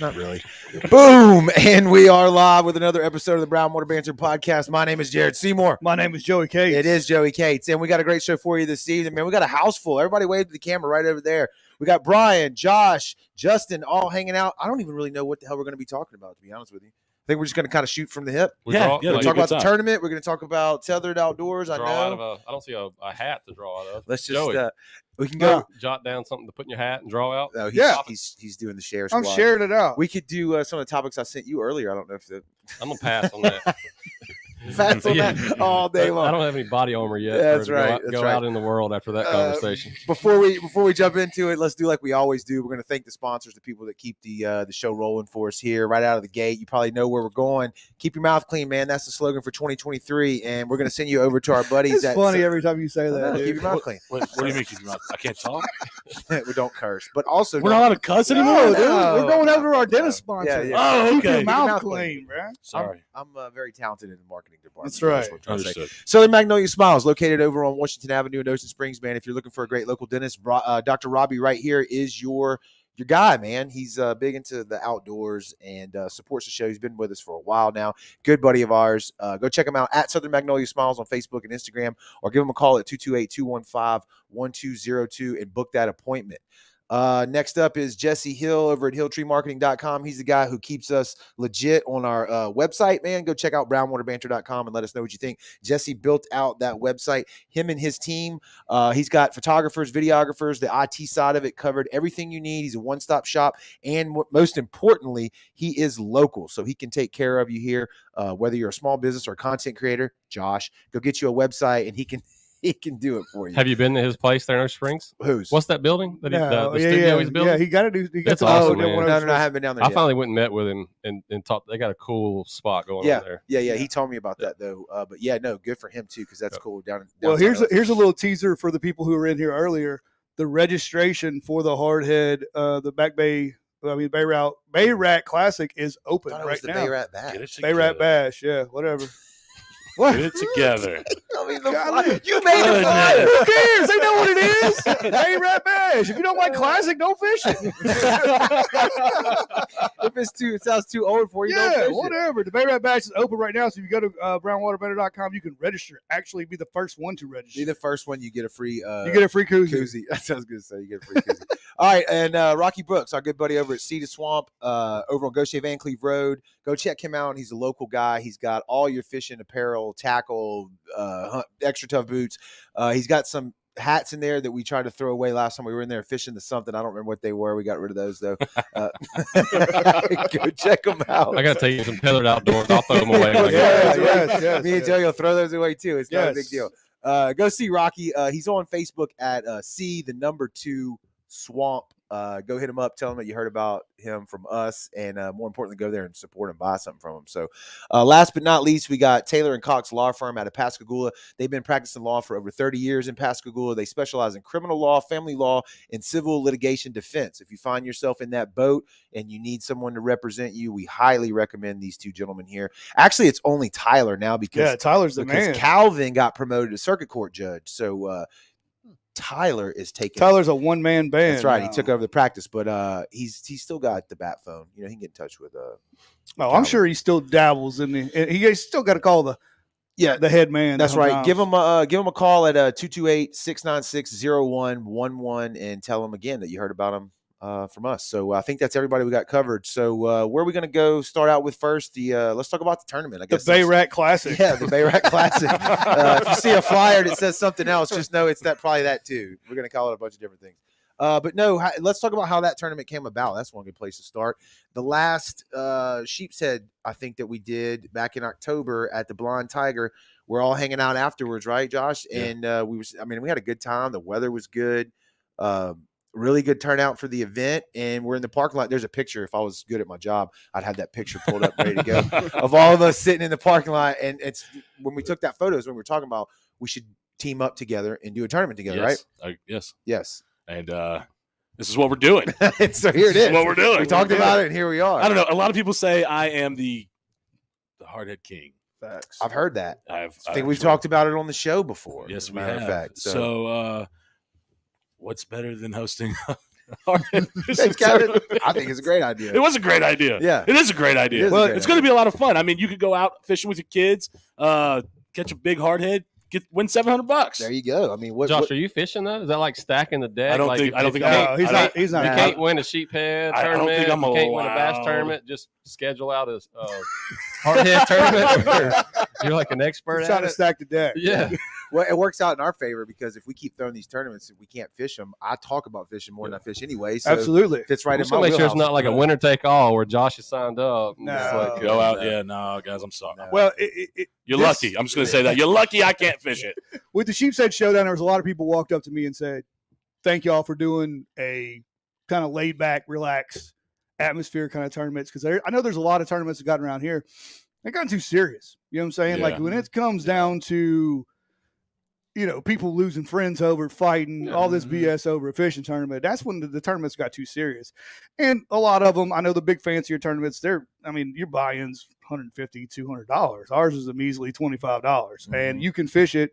Not really. Boom! And we are live with another episode of the Brown Water Banter podcast. My name is Jared Seymour. My name is Joey Cates. It is Joey Cates. And we got a great show for you this evening, man. We got a house full. Everybody wave to the camera right over there. We got Brian, Josh, Justin all hanging out. I don't even really know what the hell we're going to be talking about, to be honest with you. I think we're just going to kind of shoot from the hip. We're going to talk about the tournament. We're going to talk about Tethered Outdoors. I don't see a hat to draw out of. Let's just Joey, we can go jot down something to put in your hat and draw out. Oh, he's doing the share I'm squad. sharing it out. We could do some of the topics I sent you earlier. I don't know if I'm gonna pass on that. Fats on that all day long. I don't have any body armor yet. That's right. Go out in the world after that conversation. Before we jump into it, let's do like we always do. We're going to thank the sponsors, the people that keep the show rolling for us here right out of the gate. You probably know where we're going. Keep your mouth clean, man. That's the slogan for 2023, and we're going to send you over to our buddies. It's funny every time you say that. Keep your mouth clean. What do you mean keep your mouth? I can't talk. We don't curse, but also we're not allowed to cuss anymore. No, dude. We're going over to our dentist sponsor. Yeah. Oh, Keep okay. your mouth clean, bro. Sorry. I'm very talented in the marketing department. That's right. Understood. Southern Magnolia Smiles, located over on Washington Avenue in Ocean Springs, man. If you're looking for a great local dentist, Dr. Robbie right here is your guy, man. He's big into the outdoors and supports the show. He's been with us for a while now. Good buddy of ours. Go check him out at Southern Magnolia Smiles on Facebook and Instagram, or give him a call at 228-215-1202 and book that appointment. Next up is Jesse Hill over at hilltreemarketing.com. He's the guy who keeps us legit on our website, man. Go check out brownwaterbanter.com and let us know what you think. Jesse built out that website, him and his team. He's got photographers, videographers, the IT side of it covered, everything you need. He's a one-stop shop, and most importantly, he is local, so he can take care of you here, whether you're a small business or a content creator. Josh, go get you a website, and he can do it for you. Have you been to his place there in Ocean Springs? Whose? What's that building? The studio he's building? Yeah, he got to do. That's awesome, man. No, I haven't been down there I yet. finally went and met with him and talked. They got a cool spot going on there. Yeah. He told me about that though. But yeah, no, good for him too, because that's cool. Well, here's a little teaser for the people who were in here earlier. The registration for the Hardhead, the Bay Rat Classic is open right now. Bay Rat Bash. Bay Rat Bash, yeah, whatever. What? Get it together. You made the flyer. Who cares? They know what it is. Bay Rat Bash. If you don't like classic, don't fish it. If it sounds too old for you, don't fish whatever. The Bay Rat Bash is open right now, so if you go to brownwaterbanter.com, you can register. Actually, be the first one to register. Be the first one. You get a free. You get a free koozie. That sounds good. So you get a free koozie. All right, and Rocky Brooks, our good buddy over at Cedar Swamp, over on Gaucher Van Cleve Road. Go check him out. He's a local guy. He's got all your fishing apparel, tackle, extra tough boots. He's got some hats in there that we tried to throw away last time we were in there fishing to something. I don't remember what they were. We got rid of those though. Go check them out. I got to take you some Tethered Outdoors. I'll throw them away. Yes. Me and Joey will throw those away too. It's not a big deal. Go see Rocky. He's on Facebook at C2 Swamp. Go hit him up, tell him that you heard about him from us, and more importantly, go there and support him, buy something from him. So last but not least, we got Taylor and Cox Law Firm out of Pascagoula. They've been practicing law for over 30 years in Pascagoula. They specialize in criminal law, family law, and civil litigation defense. If you find yourself in that boat and you need someone to represent you, we highly recommend these two gentlemen here. Actually, it's only Tyler now because Tyler's the man. Calvin got promoted to circuit court judge. So Tyler is taking. Tyler's a one-man band. That's right. Now. He took over the practice, but he's still got the bat phone. You know, he can get in touch with. I'm sure he still dabbles in the. He's still got to call the head man. That's right. Give him a call at 228-696-0111 and tell him again that you heard about him from us. So I think that's everybody we got covered. So where are we going to go? Start out with first let's talk about the tournament. I guess the Bay Rat Classic. Yeah, the Bay Rat Classic. If you see a flyer that says something else, just know it's probably that too. We're going to call it a bunch of different things. But no, let's talk about how that tournament came about. That's one good place to start. The last Sheep's Head, I think, that we did back in October at the Blind Tiger, we're all hanging out afterwards, right, Josh? Yeah. And we had a good time. The weather was good. Really good turnout for the event, and we're in the parking lot. There's a picture. If I was good at my job, I'd have that picture pulled up ready to go of all of us sitting in the parking lot. And it's when we took that photos when we were talking about we should team up together and do a tournament together, right? Yes. And this is what we're doing. So here it is. What we're doing. We talked about it, and here we are. I don't know. A lot of people say I am the hardhead king. Facts. I've heard that. I think we've talked about it on the show before. Yes, as a matter of fact. So what's better than hosting hardhead fishing Thanks, Captain. tournament. I think it's a great idea. It was a great idea. Yeah. It is a great It idea. is a Well, great it's going to idea. be a lot of fun. I mean, you could go out fishing with your kids, catch a big hardhead, win $700. There you go. I mean, what? Josh, are you fishing though? Is that like stacking the deck? I don't like think- if- I don't if think you I'm- can't- No, he's I not. He's not. You Nah. can't win a sheephead I don't tournament. think I'm you can't win a bass allowed. tournament. Just schedule out a hardhead tournament. You're like an expert He's trying at to it. stack the deck. Yeah. Well, it works out in our favor because if we keep throwing these tournaments, if we can't fish them, I talk about fishing more than I fish anyway. So Absolutely. it fits right I'm in just my gonna make sure it's wheelhouse. not like a winner take all where Josh is signed up. No. It's like, Go out. no. Yeah, no, guys, I'm sorry. No. Well, You're This- lucky. I'm just going to say that. You're lucky I can't fish it. with the Sheep's Head Showdown, there was a lot of people walked up to me and said, "Thank y'all for doing a kind of laid back, relaxed atmosphere kind of tournaments." Because I know there's a lot of tournaments that got around here. They gotten too serious. You know what I'm saying? Like Yeah. when it comes down to, people losing friends over fighting, all this BS over a fishing tournament, that's when the tournaments got too serious. And a lot of them, I know the big fancier tournaments, your buy-in's $150, $200. Ours is a measly $25. And you can fish it.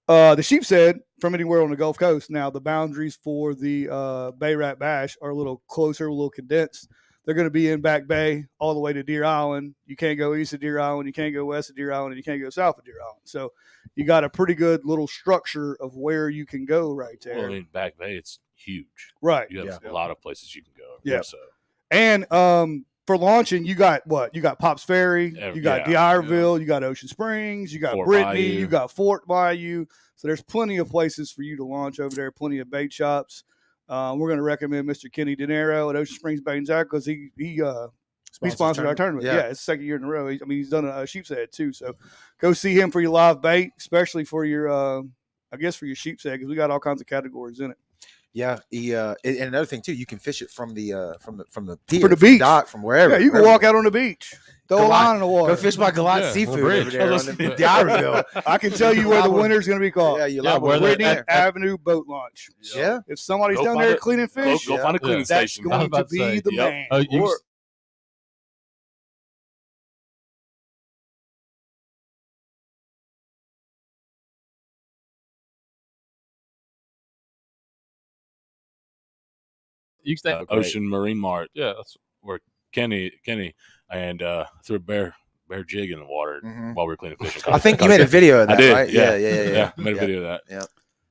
The Sheep's Head from anywhere on the Gulf Coast. Now, the boundaries for the Bay Rat Bash are a little closer, a little condensed. They're going to be in Back Bay all the way to Deer Island. You can't go east of Deer Island. You can't go west of Deer Island. And you can't go south of Deer Island. So you got a pretty good little structure of where you can go right there. Well, I mean, Back Bay, it's huge. Right. You have Yeah. a lot of places you can go. Yeah. So And for launching, you got what? You got Pops Ferry, Yeah, you got yeah, D'Iberville, you got Ocean Springs, you got Fort Brittany, Bayou. you got Fort Bayou. So there's plenty of places for you to launch over there, plenty of bait shops. We're going to recommend Mr. Kenny De Niro at Ocean Springs Bait and Tackle because he sponsored our tournament. Yeah, it's the second year in a row. He's done a Sheep's Head too. So go see him for your live bait, especially for your, for your Sheep's Head because we got all kinds of categories in it. Yeah, and another thing too, you can fish it from the pier, For the beach. dock, from wherever. Yeah, you can wherever. walk out on the beach, throw a Galat. line in the water. Go fish my Galat Yeah, on the seafood bridge. over there on the Yeah. D'Iberville. I can tell you where the Liable. winner's going to be caught. Yeah, you're Yeah, liable where to the- win Brittany there. Avenue boat launch. Yeah. If somebody's Go down find there it. cleaning Go, fish, go find a cleaning that's station. going to about to be say, the yep. man. Oh, you Or- you stay. Ocean Marine Mart, Yeah, that's where Kenny and threw a bear jig in the water Mhm. while we were cleaning fish. I think you made a video of I that, did, right? yeah. Yeah. Made a video of that.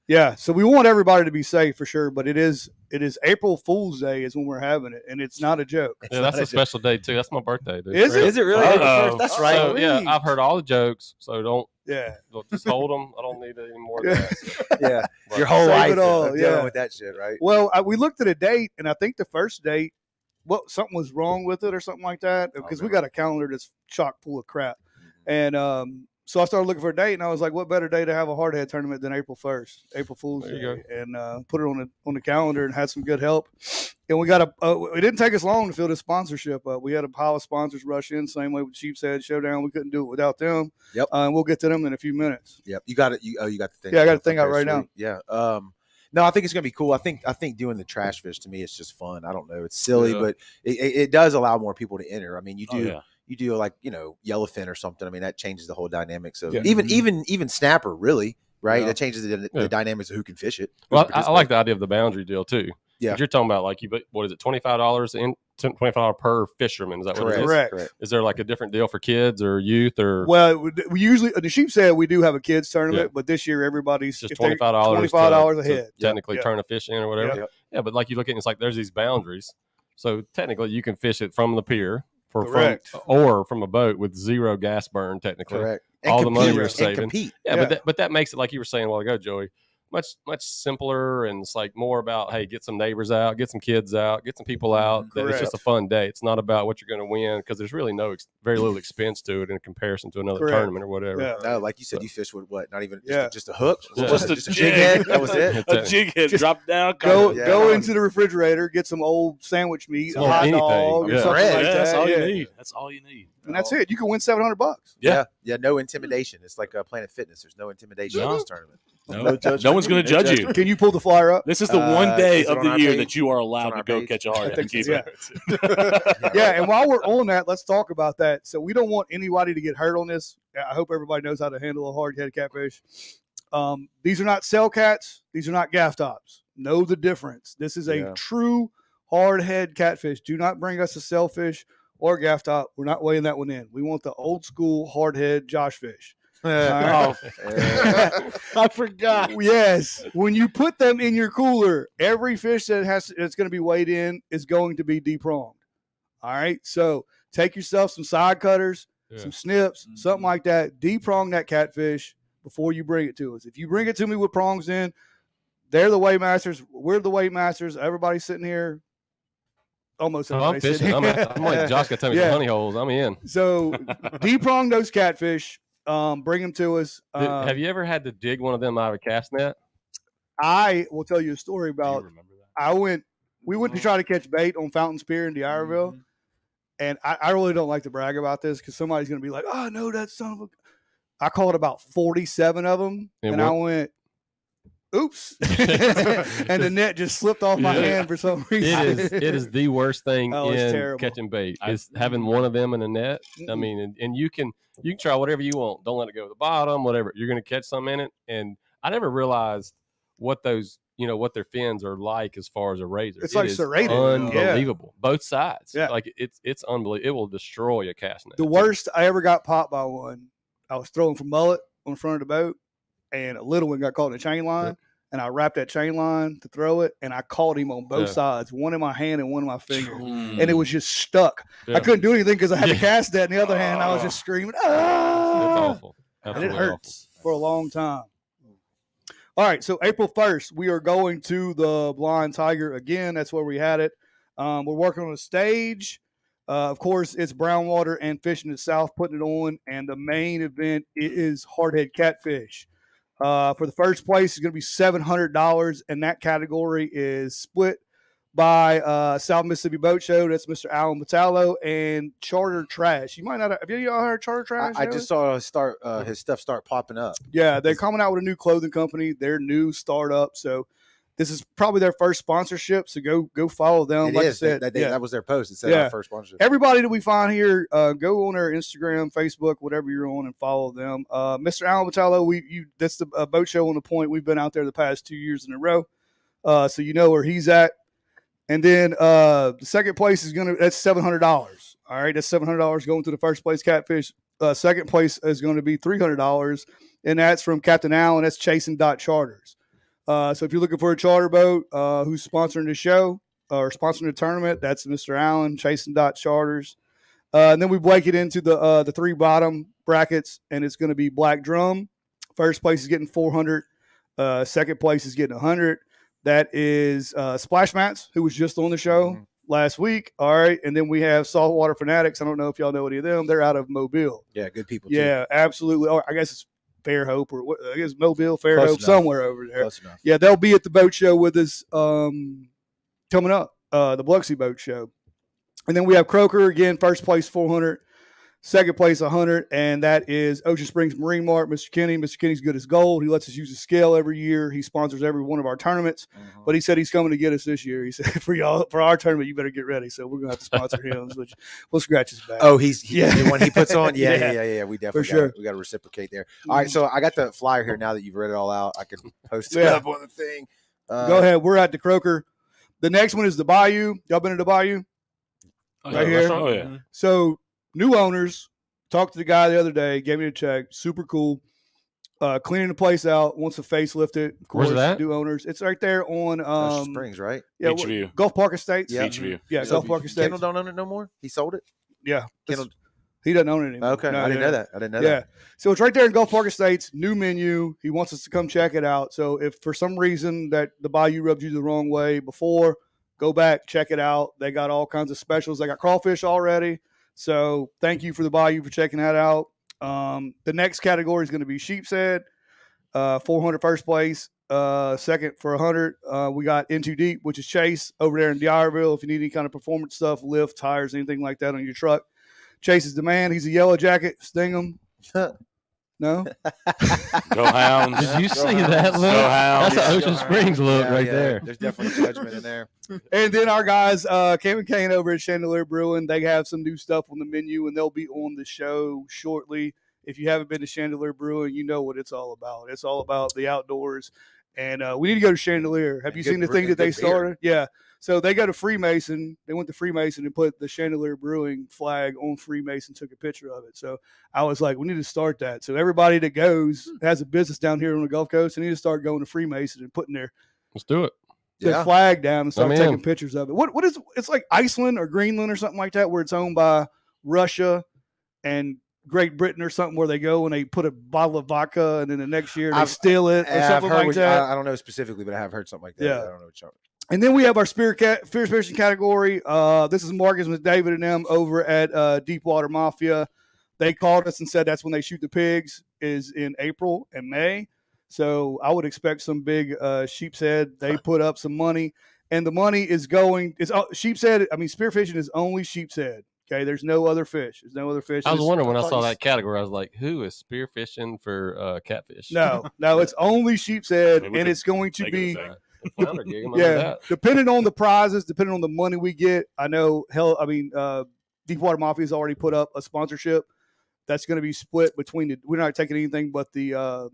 Yeah, so we want everybody to be safe for sure, but it is April Fool's Day is when we're having it, and it's not a joke. yeah, that's a special day too. That's my birthday, dude. Is it? Is it really? Uh-oh. That's right. So yeah, I've heard all the jokes, so don't Yeah, just hold them. I don't need any more. Than Yeah. that. Yeah. But- Your whole Save life it all, of dealing yeah. with that shit, right? well, we looked at a date, and I think the first date, something was wrong with it or something like that, because we really? got a calendar that's chock full of crap, and so I started looking for a date, and I was like, what better day to have a hardhead tournament than April 1st, April Fool's There Day, you and put it on the calendar and had some good help. And we got it didn't take us long to fill this sponsorship up. We had a pile of sponsors rush in, same way with Sheep's Head Showdown. We couldn't do it without them. Yep. And we'll get to them in a few minutes. Yep. You got it. You got the thing. Yeah, I got the thing out Okay, right now. sweet. Yeah. No, I think it's gonna be cool. I think doing the trash fish to me is just fun. I don't know. It's silly, Yeah. but it does allow more people to enter. I mean, you Oh, do yeah. you do like yellowfin or something. I mean, that changes the whole dynamics of Yeah. even snapper, really, right? Yeah. That changes the Yeah. dynamics of who can fish it. who Well, can I like participate. the idea of the boundary deal too. Yeah. 'Cause you're talking about like what is it, $25 in $25 per fisherman? Is that what it is? Correct. Is there like a different deal for kids or youth or Well, we usually the Sheep's Head we do have a kids tournament, but this year everybody's just if they're $25 $25 a to head. technically Yeah. turn a fish in or whatever? Yep. Yeah, but like you look at it, it's like there's these boundaries. So technically you can fish it from the pier Correct. or from a boat with zero gas burn technically. Correct. All the money compete, you're and saving. compete. Yeah, Yeah. but that makes it, like you were saying a while ago, Joey, much simpler, and it's like more about, hey, get some neighbors out, get some kids out, get some people out. That it's just a fun day. It's not about what you're going to win because there's really very little expense to it in comparison to another Correct. tournament or whatever. Yeah. No, like you said, you fish with what? Not even Yeah. just a hook? Yeah. Just a jig head? That was it? A jig head, Just drop down. Go Yeah. go into the refrigerator, get some old sandwich meat, a Well, hot anything, dog, or yeah. something Bread. like Yeah, that's that. all yeah. you need. That's all you need. And that's it. You can win $700. Yeah. Yeah, no intimidation. It's like Planet Fitness. There's no intimidation in No. this tournament. No, judgment. no one's going No to judge you. judgment. Can you pull the flyer up? This is the one day is it of on the our year page? that you are It's allowed on to our go page? catch a hard I head think and so, keep it. Yeah, and while we're on that, let's talk about that. So we don't want anybody to get hurt on this. I hope everybody knows how to handle a hard head catfish. These are not cell cats. These are not gaff tops. Know the difference. This is a Yeah. true hardhead catfish. Do not bring us a sailfish or a gaff top. We're not weighing that one in. We want the old school hardhead Josh fish. Oh, I forgot. Yes. When you put them in your cooler, every fish that's going to be weighed in is going to be depronged. All right. So take yourself some side cutters, some snips, something like that. Deprong that catfish before you bring it to us. If you bring it to me with prongs in, they're the weight masters. We're the weight masters. Everybody's sitting here. Almost I'm fishing. I'm like, Josh got to tell me some honey holes. I'm in. So deprong those catfish. Bring them to us. Have you ever had to dig one of them out of a cast net? I will tell you a story about. We went to try to catch bait on Fountains Pier in D'Iberville, and I really don't like to brag about this because somebody's going to be like, "Oh no, that son of a." I caught about 47 of them, and I went, "Oops," and the net just slipped off my hand for some reason. It is the worst thing in terrible. catching bait. Is having one of them in a net. I mean, and you can try whatever you want. Don't let it go to the bottom. Whatever, you're going to catch some in it. And I never realized what those, what their fins are like as far as a razor. It's like serrated. Unbelievable. Both sides. Yeah. Like it's unbelievable. It will destroy a cast net. The worst I ever got popped by one. I was throwing for mullet on the front of the boat, and a little one got caught in a chain line. And I wrapped that chain line to throw it, and I caught him on both sides, one in my hand and one in my finger. And it was just stuck. Yeah. I couldn't do anything because I had to cast that in the other hand. I was just screaming, "Ah!" It's awful. And it hurts for a long time. All right, so April 1st, we are going to the Blind Tiger again. That's where we had it. We're working on a stage. Of course, it's Brownwater and Fishing the South putting it on, and the main event is hardhead catfish. For the first place, it's going to be $700, and that category is split by South Mississippi Boat Show. That's Mr. Alan Metallo and Charter Trash. You might not have you all heard Charter Trash? I just saw his stuff start popping up. Yeah, they're coming out with a new clothing company. They're new startup, so this is probably their first sponsorship. So go follow them. It like is. I said, That was their post. It said our first sponsorship. Everybody that we find here, go on their Instagram, Facebook, whatever you're on, and follow them. Mr. Alan Metallo, that's the boat show on the point. We've been out there the past 2 years in a row, so you know where he's at. And then the second place that's $700. All right, that's $700 going to the first place catfish. Second place is going to be $300, and that's from Captain Allen. That's Chasing.Charters. So if you're looking for a charter boat who's sponsoring the show or sponsoring the tournament, that's Mr. Allen, Chasing.Charters. And then we break it into the three bottom brackets, and it's going to be Black Drum. First place is getting $400. Second place is getting $100. That is Splash Mats, who was just on the show last week. All right. And then we have Saltwater Fanatics. I don't know if y'all know any of them. They're out of Mobile. Yeah, good people too. Yeah, absolutely. Or I guess it's Fairhope or I guess Mobile, Fairhope, Close enough. Somewhere over there. Close enough. Yeah, they'll be at the boat show with us coming up, the Biloxi Boat Show. And then we have Croker again, first place $400, second place $100, and that is Ocean Springs Marine Mart, Mr. Kenny. Mr. Kenny's good as gold. He lets us use his scale every year. He sponsors every one of our tournaments, but he said he's coming to get us this year. He said, for our tournament, you better get ready. So we're going to have to sponsor him, which we'll scratch his back. Oh, the one he puts on? Yeah. We definitely we got to reciprocate there. All right, so I got the flyer here now that you've read it all out. I can post it up on the thing. Go ahead. We're at the Croker. The next one is the Bayou. Y'all been to the Bayou? Right here. Oh, yeah. So new owners. Talked to the guy the other day, gave me a check. Super cool. Cleaning the place out. Wants to facelift it. Of course, where's that? New owners. It's right there on Springs, right? Yeah, Beachview. Gulf Park Estates. Yeah. Beachview. Yeah, So Gulf Park Estates. Kendall don't own it no more? He sold it? Yeah. Kendall. He doesn't own it anymore. Okay. I didn't know that. Yeah. So it's right there in Gulf Park Estates. New menu. He wants us to come check it out. So if for some reason that the Bayou rubbed you the wrong way before, go back, check it out. They got all kinds of specials. They got crawfish already. So thank you for the Bayou for checking that out. The next category is going to be sheep's head, 400 first place, second for 100. We got In Too Deep, which is Chase over there in D'Iberville. If you need any kind of performance stuff, lift, tires, anything like that on your truck, Chase is the man. He's a yellow jacket. Sting him. No? Go Hounds. Did you see that look? Go Hounds. That's an Ocean Springs look there. There's definitely judgment in there. And then our guys, Cam and Kane over at Chandelier Brewing, they have some new stuff on the menu, and they'll be on the show shortly. If you haven't been to Chandelier Brewing, you know what it's all about. It's all about the outdoors And we need to go to Chandelier. Have you seen the thing that they started? Yeah. So they go to Freemason. They went to Freemason and put the Chandelier Brewing flag on Freemason, took a picture of it. So I was like, we need to start that. So everybody that goes has a business down here on the Gulf Coast, they need to start going to Freemason and putting their Let's do it. flag down and start taking pictures of it. What is it's like Iceland or Greenland or something like that, where it's owned by Russia and Great Britain or something, where they go and they put a bottle of vodka and then the next year they steal it or something like that. I don't know specifically, but I have heard something like that. Yeah. I don't know what you're. And then we have our spear fishing category. This is Marcus with David and them over at Deepwater Mafia. They called us and said that's when they shoot the pigs, is in April and May. So I would expect some big sheep's head. They put up some money, and the money is going. It's sheep's head. I mean, spearfishing is only sheep's head. Okay, there's no other fish. There's no other fish. I was wondering when I saw that category. I was like, who is spearfishing for catfish? No, it's only sheep's head, and it's going to be. Depending on the prizes, depending on the money we get. I know, Deepwater Mafia has already put up a sponsorship that's going to be split between we're not taking anything but the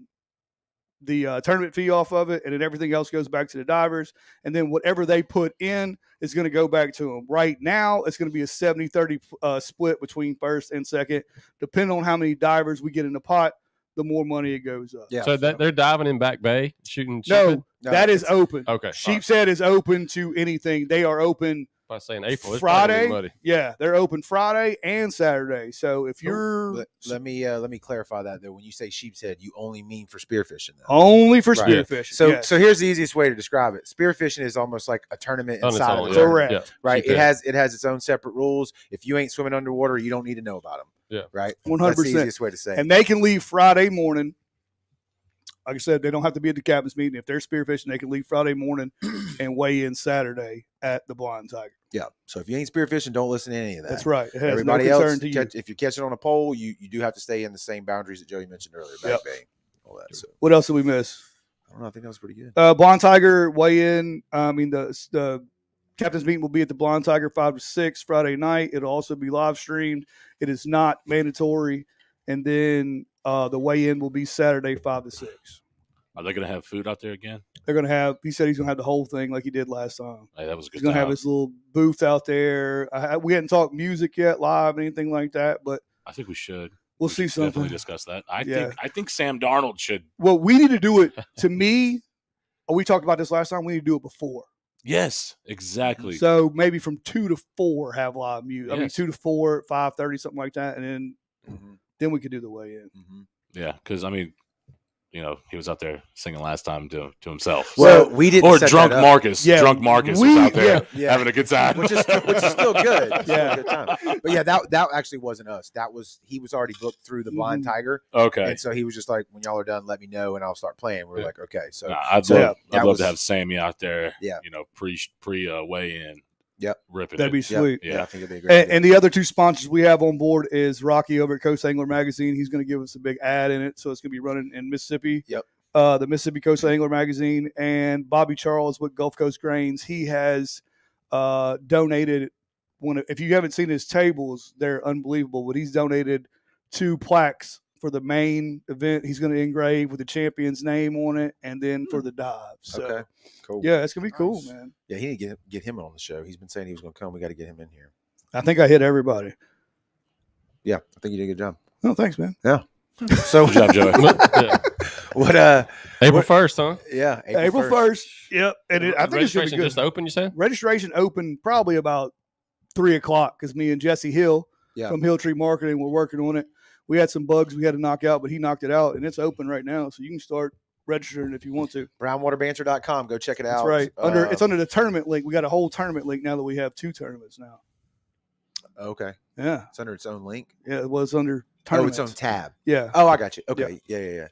tournament fee off of it, and then everything else goes back to the divers, and then whatever they put in is going to go back to them. Right now, it's going to be a 70-30 split between first and second. Depending on how many divers we get in the pot, the more money it goes up. Yeah. So they're diving in Back Bay, shooting. No, that is open. Okay. Sheep's Head is open to anything. They are open. If I say in April, it's Friday. Yeah, they're open Friday and Saturday. So if you're, let me clarify that though. When you say sheep's head, you only mean for spearfishing. Only for spearfishing. So here's the easiest way to describe it. Spearfishing is almost like a tournament inside of it. Correct. Yeah. Right. It has its own separate rules. If you ain't swimming underwater, you don't need to know about them. Yeah. Right. 100%. That's the easiest way to say it. And they can leave Friday morning. Like I said, they don't have to be at the captain's meeting. If they're spearfishing, they can leave Friday morning and weigh in Saturday at the Blind Tiger. Yeah. So if you ain't spearfishing, don't listen to any of that. That's right. It has Everybody no concern else, to you. if you catch it on a pole, you do have to stay in the same boundaries that Joey mentioned earlier. Back Bay, all that. So what else did we miss? I don't know. I think that was pretty good. Blind Tiger weigh in. I mean, the captain's meeting will be at the Blind Tiger 5 to 6 Friday night. It'll also be live streamed. It is not mandatory. And then the weigh in will be Saturday 5 to 6. Are they going to have food out there again? They're going to have. He said he's going to have the whole thing like he did last time. Hey, that was a good. He's going to have his little booth out there. We hadn't talked music yet, live, anything like that, but I think we should. We'll see something. Definitely discuss that. I think Sam Darnold should. Well, we need to do it. To me, we talked about this last time. We need to do it before. Yes, exactly. So maybe from 2 to 4 have live music. Yes. I mean, 2 to 4, 5:30, something like that, and then we could do the weigh-in. Yeah, because I mean, he was out there singing last time to himself. Well, we didn't. Or drunk Marcus. Yeah, drunk Marcus was out there having a good time, which is still good. Yeah, good time. But yeah, that actually wasn't us. He was already booked through the Blind Tiger. Okay, and so he was just like, when y'all are done, let me know and I'll start playing. We're like, okay. So I'd love to have Sammy out there. Yeah, pre weigh in. Yep, ripping. That'd be sweet. Yeah, I think it'd be a great. And the other 2 sponsors we have on board is Rocky over at Coast Angler Magazine. He's going to give us a big ad in it, so it's going to be running in Mississippi. Yep. The Mississippi Coast Angler Magazine, and Bobby Charles with Gulf Coast Grains. He has donated if you haven't seen his tables, they're unbelievable. But he's donated 2 plaques for the main event. He's going to engrave with the champion's name on it, and then for the dives. So, okay, cool. Yeah, it's going to be cool, man. Yeah, he need to get him on the show. He's been saying he was going to come. We got to get him in here. I think I hit everybody. Yeah, I think you did a good job. Oh, thanks, man. Yeah. So good job, Joey. What April 1st, huh? Yeah, April 1st. Yep. And I think it's registration just open, you said? Registration opened probably about 3:00 because me and Jesse Hill from Hill Tree Marketing were working on it. We had some bugs we had to knock out, but he knocked it out, and it's open right now. So you can start registering if you want to. Brownwaterbanter.com. Go check it out. That's right. It's under the tournament link. We got a whole tournament link now that we have 2 tournaments now. Okay. Yeah. It's under its own link. Yeah, it was under tournaments. Its own tab. Yeah. Oh, I got you. Okay. Yeah.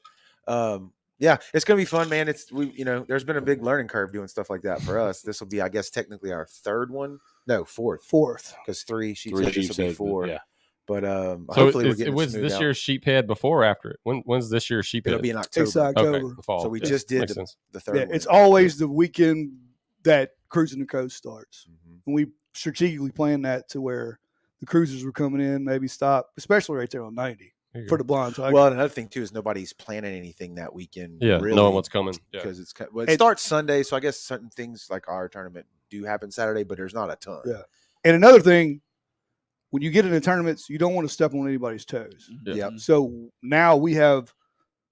Yeah, it's gonna be fun, man. There's been a big learning curve doing stuff like that for us. This will be, I guess, technically our 3rd one. No, 4th. Because 3 sheets. This will be 4. Yeah. But so hopefully we're getting it was this year's sheephead before or after it? When's this year's sheephead? It'll be in October. It's October. Okay, the fall. So we just did the 3rd one. It's always the weekend that Cruising the Coast starts. And we strategically planned that to where the cruisers were coming in, maybe stop, especially right there on 90. for the blind. So Well, another thing too is nobody's planning anything that weekend. Yeah, really, knowing what's coming. Yeah. because it starts Sunday, so I guess certain things like our tournament do happen Saturday, but there's not a ton. Yeah. And another thing, when you get into tournaments, you don't want to step on anybody's toes. Yeah. Yep. So now we have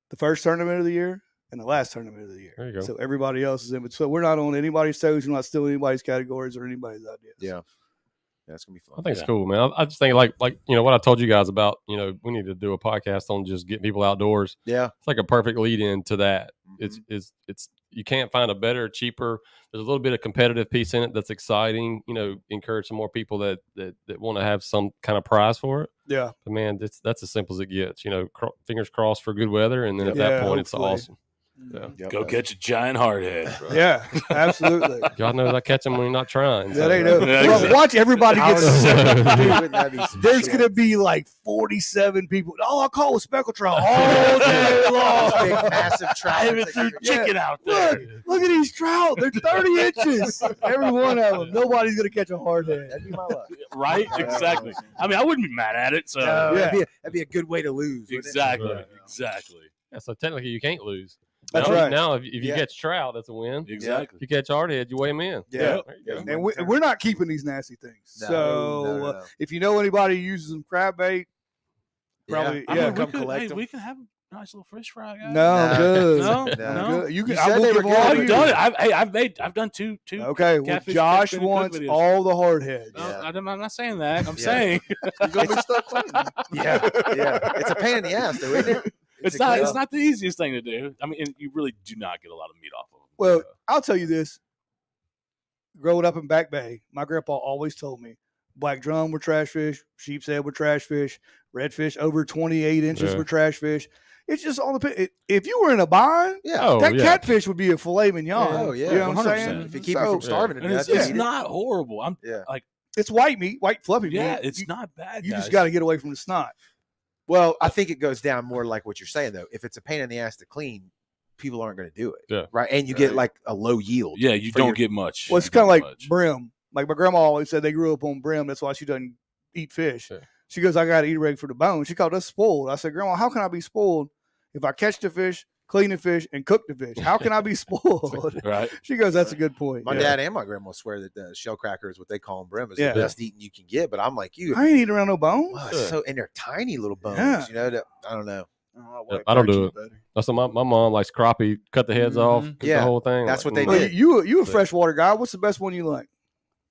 the first tournament of the year and the last tournament of the year. There you go. So everybody else is in, but so we're not on anybody's toes. We're not stealing anybody's categories or anybody's ideas. Yeah. That's gonna be fun. I think it's cool, man. I just think like what I told you guys about. We need to do a podcast on just getting people outdoors. Yeah. It's like a perfect lead in to that. Mhm. It's you can't find a better, cheaper. There's a little bit of competitive piece in it that's exciting. Encourage some more people that want to have some kind of prize for it. Yeah. But man, that's as simple as it gets. Fingers crossed for good weather, and then at Yeah, that point, it's hopefully. awesome. Yeah. Yep. Go catch a giant hardhead. Bro. Yeah, absolutely. God knows I catch them when you're not trying. That ain't no. Yeah, Well, exactly. watch everybody I get was- Dude, wouldn't that be some There's shit? gonna be like 47 people. All I call was speckled trout all day long. Big, massive trout. I even It's threw like- chicken out there. Look at these trout. They're 30 inches. Every one of them. Nobody's gonna catch a hardhead. That'd be my luck. Right? Exactly. I mean, I wouldn't be mad at it. So No, Yeah. that'd be a good way to lose. wouldn't it? exactly, Right. exactly, Yeah, so technically, you can't lose. That's now, right. Now, if you Yeah. catch trout, that's a win. exactly. If you catch hardhead, you weigh them in. Yeah. There you go. And we're not keeping these nasty things. No, So no. if you know anybody who uses some crab bait, probably I yeah. mean, come we could, collect hey, them. we can have a nice little fish fry, guys. No, I'm No. good. No? I'm No? good. You can. You I said will they give were them all good. to I've you. done it. I've done two. Okay, well, catfish Josh catfish and wants cook videos. all the hard heads. No, Yeah. I'm not saying that. I'm Yeah. saying You're gonna be stuck cleaning. Yeah, yeah. It's a pain in the ass, though, isn't it? it's a not. good- It's not the easiest thing to do. I mean, and you really do not get a lot of meat off of them. Well, I'll tell you this. Growing up in Back Bay, my grandpa always told me black drum were trash fish, sheep's head were trash fish, redfish over 28 inches Yeah. were trash fish. It's just all the. If you were in a bind, Yeah. Oh, that yeah. catfish would be a filet mignon. Oh, yeah. You know what I'm 100%. saying? If you keep it So, from starving to and death, it's eat it. not horrible. it's white meat, white fluffy Yeah, meat. it's you, not bad. You guys. just got to get away from the snot. Well, I think it goes down more like what you're saying, though. If it's a pain in the ass to clean, people aren't going to do it. Yeah. Right. And you get Right. like a low yield. Yeah, you for don't your- get much. Well, it's You kind of don't like get much. brim. Like my grandma always said, they grew up on brim. That's why she doesn't eat fish. Yeah. She goes, I got to eat a reg for the bone. She called us spoiled. I said, Grandma, how can I be spoiled if I catch the fish, clean the fish, and cook the fish? How can I be spoiled? Right. She goes, that's a good point. My Yeah. dad and my grandma swear that the shell cracker is what they call them brim is Yeah. the best eating you can get. But I'm like you. I ain't eating around no bones. Wow, it's so and they're tiny little bones. Yeah. You know that I don't know. I don't do it. That's what my mom likes crappie. Cut the heads off. Cook Yeah, the whole thing. that's what Like, they Well, did. you a freshwater guy. What's the best one you like?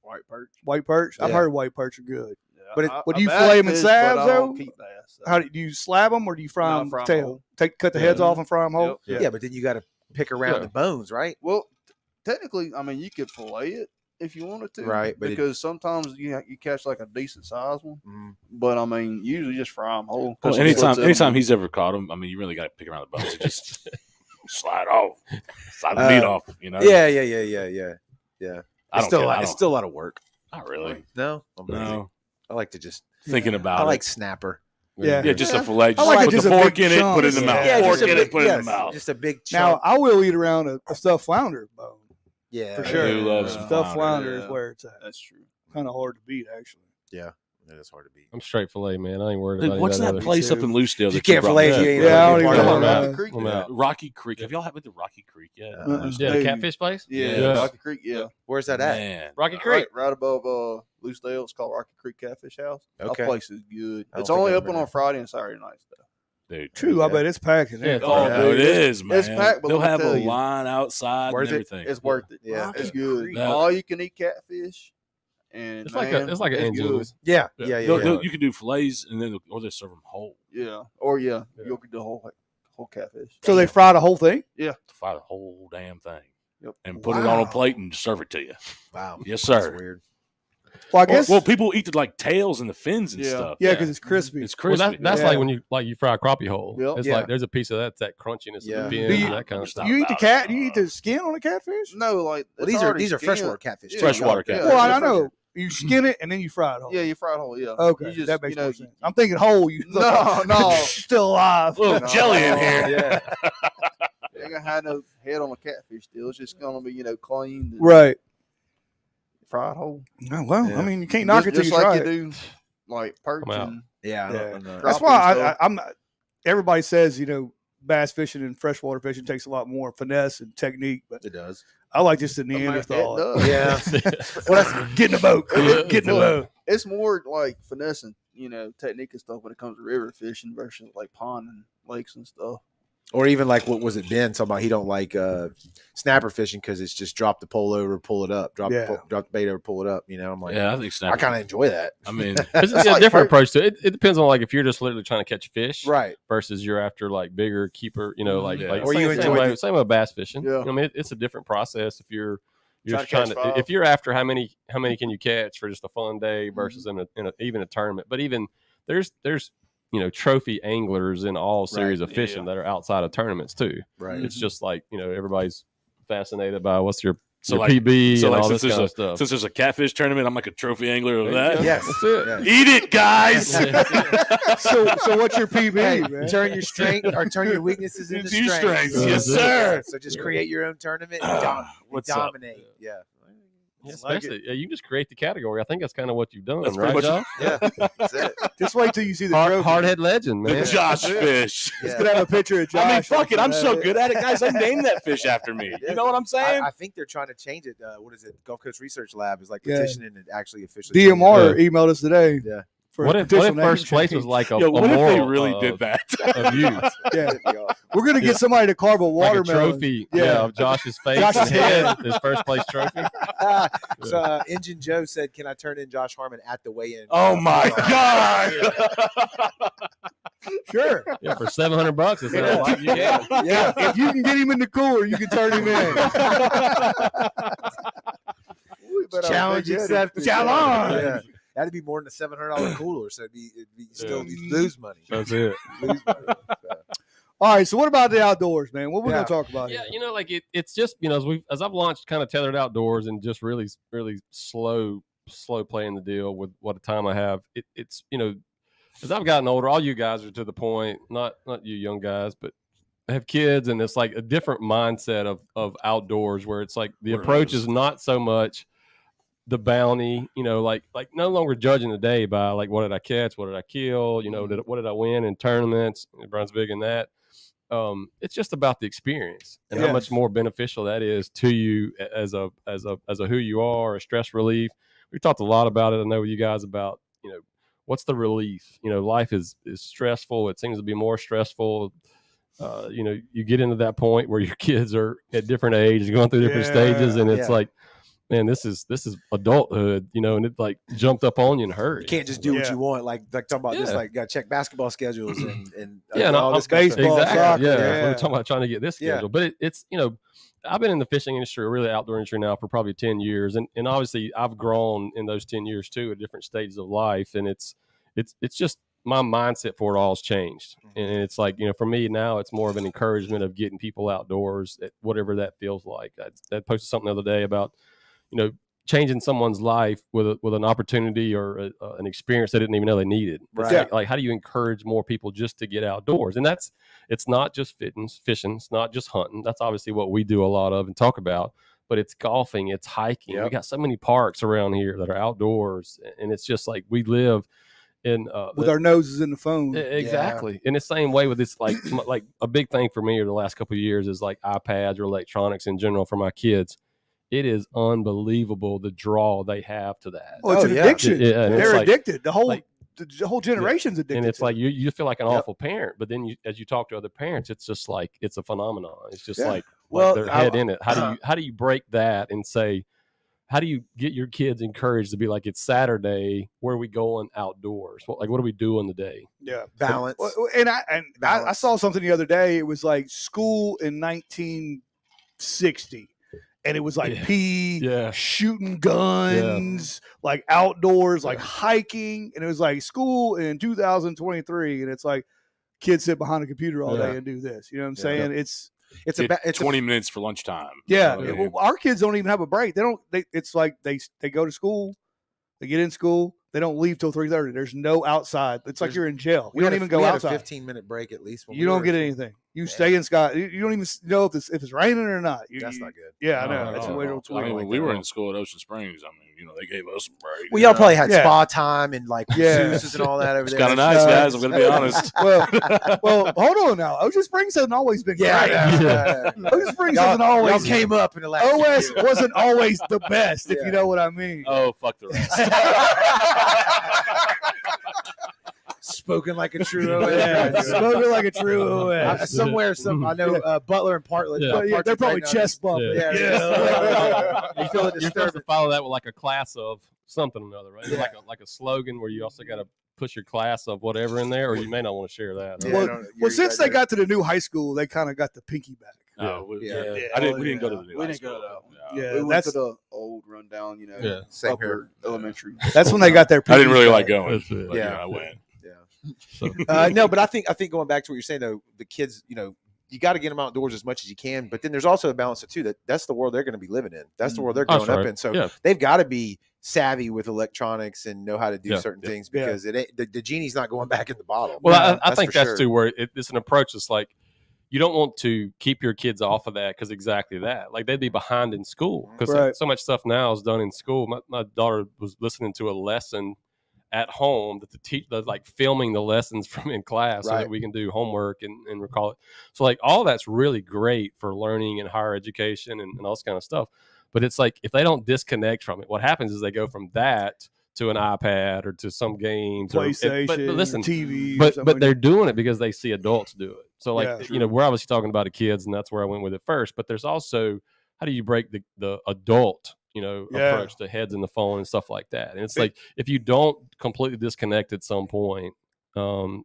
White perch. White perch? I've Yeah. heard white perch are good. Yeah, But But do you fillet 'em in slabs, though? Keep bass. So. How do you slab them or do you fry No, them fry 'em tail? whole. Cut the Yeah. heads off and fry them whole? Yep. Yeah, but then you got to pick around Yeah. the bones, right? Well, technically, I mean, you could fillet it if you wanted to, Right, but it- Because sometimes you catch like a decent sized one, Mm. but I mean, usually just fry them whole. Well, 'cause it splits anytime them. he's ever caught him, I mean, you really got to pick around the bones. It just slide the meat off. You know. Yeah. I It's don't still care. a lot, I it's don't- still a lot of work. not really. No, I'm lazy. No. I like to just. Thinking about I it. like snapper. Yeah. Yeah, just Yeah. a fillet. I Just like it put just the a fork big in it, put it in the chunk. mouth. Yeah, Fork just a in big- it, put it in yes, the mouth. Just a big Now, chunk. I will eat around a stuffed flounder bone. Yeah, For I sure. do love some Stuffed flounder. flounder is yeah. where it's at. That's true. Kind of hard to beat, actually. that is hard to beat. I'm straight fillet, man. I ain't worried Dude, about what's any of that other. place up too. in Loosedale? You that can't brought fillet me? if you ain't Yeah, I don't a even part know of where it. that Rocky is. Creek. I'm out. Rocky Creek. Have y'all been to Rocky Creek yet? Yeah, the Dude. catfish place? Yeah, Yeah. Rocky Creek. Yeah, Where's that at? Man. Rocky Creek. right above Loosedale. It's called Rocky Creek Catfish House. Okay. That place is good. I don't It's think only I've open been on there. Friday and Saturday nights though. Dude. True, I Yeah. bet it's packing. Yeah, there. Oh, Oh, it dude, is, man. it's packed, but They'll let me have tell a you. line outside Worth and it? everything. It's worth it. Yeah. It's good. Yeah. All you can eat catfish, and It's like man, it's like an it's good. Angel's. Yeah, Yeah. yeah, yeah. They'll- you can do fillets and then or they serve them whole. Yeah, Yeah. you'll get the whole catfish. So they fry the whole thing? To fry the whole damn thing. Yep. And put it on a Wow. plate and serve it to you. Wow. Yes, That's sir. weird. Well, I guess. Well, people eat the like tails and the fins and Yeah. stuff. yeah, because it's crispy. It's Well, crispy. that's Yeah. like when you fry a crappie whole. Yep. It's Yeah. like there's a piece of that crunchiness Yeah. of Do the you- fins and that kind of stuff. You eat the about cat? it. You eat the skin on a catfish? No, like Well, it's these are already these are skinned. freshwater catfish. Yeah. too. Freshwater Yeah. catfish. Well, I Yeah. know. You skin it and then you fry it whole. Yeah, you fry it whole. Yeah. Okay, You just, that makes you know, more sense. I'm thinking whole. You No, still alive. little No. jelly in here. Yeah. You ain't gonna have no head on a catfish still. It's just gonna be cleaned and Right. fried whole. Oh, well, Yeah. I mean, you can't knock it till just you like try you it. do, like perch I'm out. and Yeah. Yeah. and, That's crappie why and stuff. I'm not. everybody says, bass fishing and freshwater fishing takes a lot more finesse and technique, but It does. I like just the I mean, it Neanderthal. does. Yeah. Well, that's get in the boat. Get in the boat. It's more like finesse and technique and stuff when it comes to river fishing versus like pond and lakes and stuff. Or even like what was it Ben talking about? He don't like snapper fishing because it's just drop the pole over, pull it up, drop the bait over, pull it up. I'm like, I think I snapper. kind of enjoy that. I mean, It's a like different approach to it. It depends on like if you're just literally trying to catch fish, Right. versus you're after like bigger keeper, like Yeah. like Or you same enjoy way, the- same with bass fishing. Yeah. I mean, it's a different process if you're Trying just to trying catch to five. if you're after how many can you catch for just a fun day versus in even a tournament. But even there's trophy anglers in all series of fishing that are outside of tournaments too. Right. It's just like everybody's fascinated by what's your So your like- PB so and like all since this there's kind a of stuff. since there's a catfish tournament, I'm like a trophy angler of There that. you go. Yes. That's it. Yeah. Eat it, guys. So what's your PB, Hey, man? turn your strength or turn your weaknesses into Into your strengths. strengths. Yes, sir. So just create your own tournament and What's up? dominate. Yeah. Yeah, like especially, you just create the category. I think that's kind of what you've done, That's right, pretty Josh? Yeah. That's it. Just wait till you see the trophy. Hardhead legend, The man. Josh fish. He's Yeah. gonna have a picture of Josh. I mean, fuck it. I'm on so that. good at it, guys. I named that fish after me. You know what I'm saying? I think they're trying to change it. What is it? Gulf Coast Research Lab is like Yeah. petitioning and actually officially. DMR emailed us today. Yeah. For What a if potential name first place change. was like a, Yo, a what if they moral really did that? of you, Yeah, we're gonna get somebody to carve a like a watermelon. trophy, Yeah. of Josh's face Josh's and head, his first place trophy. So Engine Joe said, "Can I turn in Josh Harmon at the weigh-in?" Oh my god! Sure. Yeah, for $700, it's like you can. Yeah, if you can get him in the cooler, you can turn him in. Challenge accepted. Challenge. Yeah. That'd be more than a $700 cooler, so it'd be still Yeah. you'd lose money. That's it. Lose money. All right, so what about the outdoors, man? What we're Yeah. gonna talk about? Yeah, here? like it's just as I've launched kind of Tethered Outdoors and just really slow playing the deal with what time I have. It's as I've gotten older, all you guys are to the point, not you young guys, but I have kids, and it's like a different mindset of outdoors where it's like the What it approach is. is not so much the bounty, like no longer judging the day by like what did I catch, what did I kill, what did I win in tournaments. Brian's big in that. It's just about the experience and how much Yes. more beneficial that is to you as a who you are, a stress relief. We talked a lot about it. I know with you guys about what's the relief. Life is stressful. It seems to be more stressful. You get into that point where your kids are at different ages, going through different stages, and it's Yeah. like, man, this is adulthood, and it like jumped up on you in a hurry. You can't just do what Yeah. you want. Like talking about this, Yeah. like got to check basketball schedules and Yeah, and all I'm this kind of stuff. baseball, Exactly. soccer, Yeah. yeah. We're talking about trying to get this Yeah. schedule, but it's I've been in the fishing industry, or really outdoor industry now, for probably 10 years, and obviously I've grown in those 10 years too at different stages of life, and it's just my mindset for it all has changed, and it's like for me now it's more of an encouragement of getting people outdoors, at whatever that feels like. I posted something the other day about changing someone's life with an opportunity or an experience they didn't even know they needed. It's Right. like how do you encourage more people just to get outdoors? And it's not just fishing, it's not just hunting. That's obviously what we do a lot of and talk about, but it's golfing, it's hiking. We Yep. got so many parks around here that are outdoors, and it's just like we live in With our noses in the phone. exactly. In the same way with this, like a big thing for me over the last couple of years is like iPads or electronics in general for my kids. It is unbelievable the draw they have to that. Oh, it's Oh, an yeah. addiction. Yeah, and it's They're like- addicted. The whole like- the whole generation's addicted. And it's to like it. you feel like an Yep. awful parent, but then as you talk to other parents, it's just like it's a phenomenon. It's just Yeah. like Well, their head in it. How do you break that and say, how do you get your kids encouraged to be like, it's Saturday, where are we going outdoors? What are we doing today? yeah. Balance. Well, and I Balance. saw something the other day. It was like school in 1960, and it was like Yeah. PE, Yeah. shooting guns, like outdoors, like hiking, and it was like school in 2023, and it's like kids sit behind a computer all Yeah. day and do this. You know what I'm Yeah. saying? It's It's Get it's 20 minutes for lunchtime. yeah. You know what I mean? Well, our kids don't even have a break. They don't. It's like they go to school, they get in school, they don't leave till 3:30. There's no outside. It's like There's- you're in jail. we You don't had even a, go we had outside. a 15-minute break at least. When You we don't were get in- anything. You Man. stay in Scott. You don't even know if it's raining or not. That's not good. Yeah, I No, know. no, That's no, a way no. to I mean, tweet. when we were in school at Ocean Springs, I mean, they gave us some break. Well, y'all probably had Yeah. spa time and like Yeah. masseuses and all that over It's there. kind of nice, guys. I'm gonna be honest. Well, hold on now. Ocean Springs hasn't always been Yeah, great. yeah. Ocean Springs Y'all, hasn't always. y'all came up in the last OS year. wasn't always the best, if Yeah. you know what I mean. Oh, fuck the rest. Spoken like a true OS. Yeah, spoken like a true OS. Somewhere, I know Butler and Partridge. Yeah. Yeah, they're probably chest bumping. Yeah. You feel it You're supposed to disturbing. follow that with like a class of something or another, right? Yeah. Like a slogan where you also got to push your class of whatever in there, or you may not want to share that. Yeah, right? Well, since they got to the new high school, they kind of got the pinky back. No, Yeah. we didn't go to the new We high didn't go school. to that one. Yeah, We went that's to the old rundown, Yeah. Same upper here. elementary. that's when they got their. I didn't pinkies really back. like going. That's it. But, Yeah. I went. So, No, but I think going back to what you're saying though, the kids, you got to get them outdoors as much as you can. But then there's also a balance too that's the world they're going to be living in. That's the world they're Oh, growing up sure. in. So Yeah. they've got to be savvy with electronics and know how to do Yeah. certain things Yeah. because it ain't the genie's not going back in the bottle. well, I That's think for that's sure. too where it's an approach that's like you don't want to keep your kids off of that because exactly that. Like they'd be behind in school because Right. so much stuff now is done in school. My daughter was listening to a lesson at home that the like filming the lessons from in class so Right. that we can do homework and recall it. So like all that's really great for learning and higher education and all this kind of stuff. But it's like if they don't disconnect from it, what happens is they go from that to an iPad or to some games PlayStation, but listen, TV. but they're doing it because they see adults do it. So like Yeah, we're obviously talking about the kids and that's where I went with it first. But there's also how do you break the adult Yeah. approach to heads in the phone and stuff like that. And it's like if you don't completely disconnect at some point,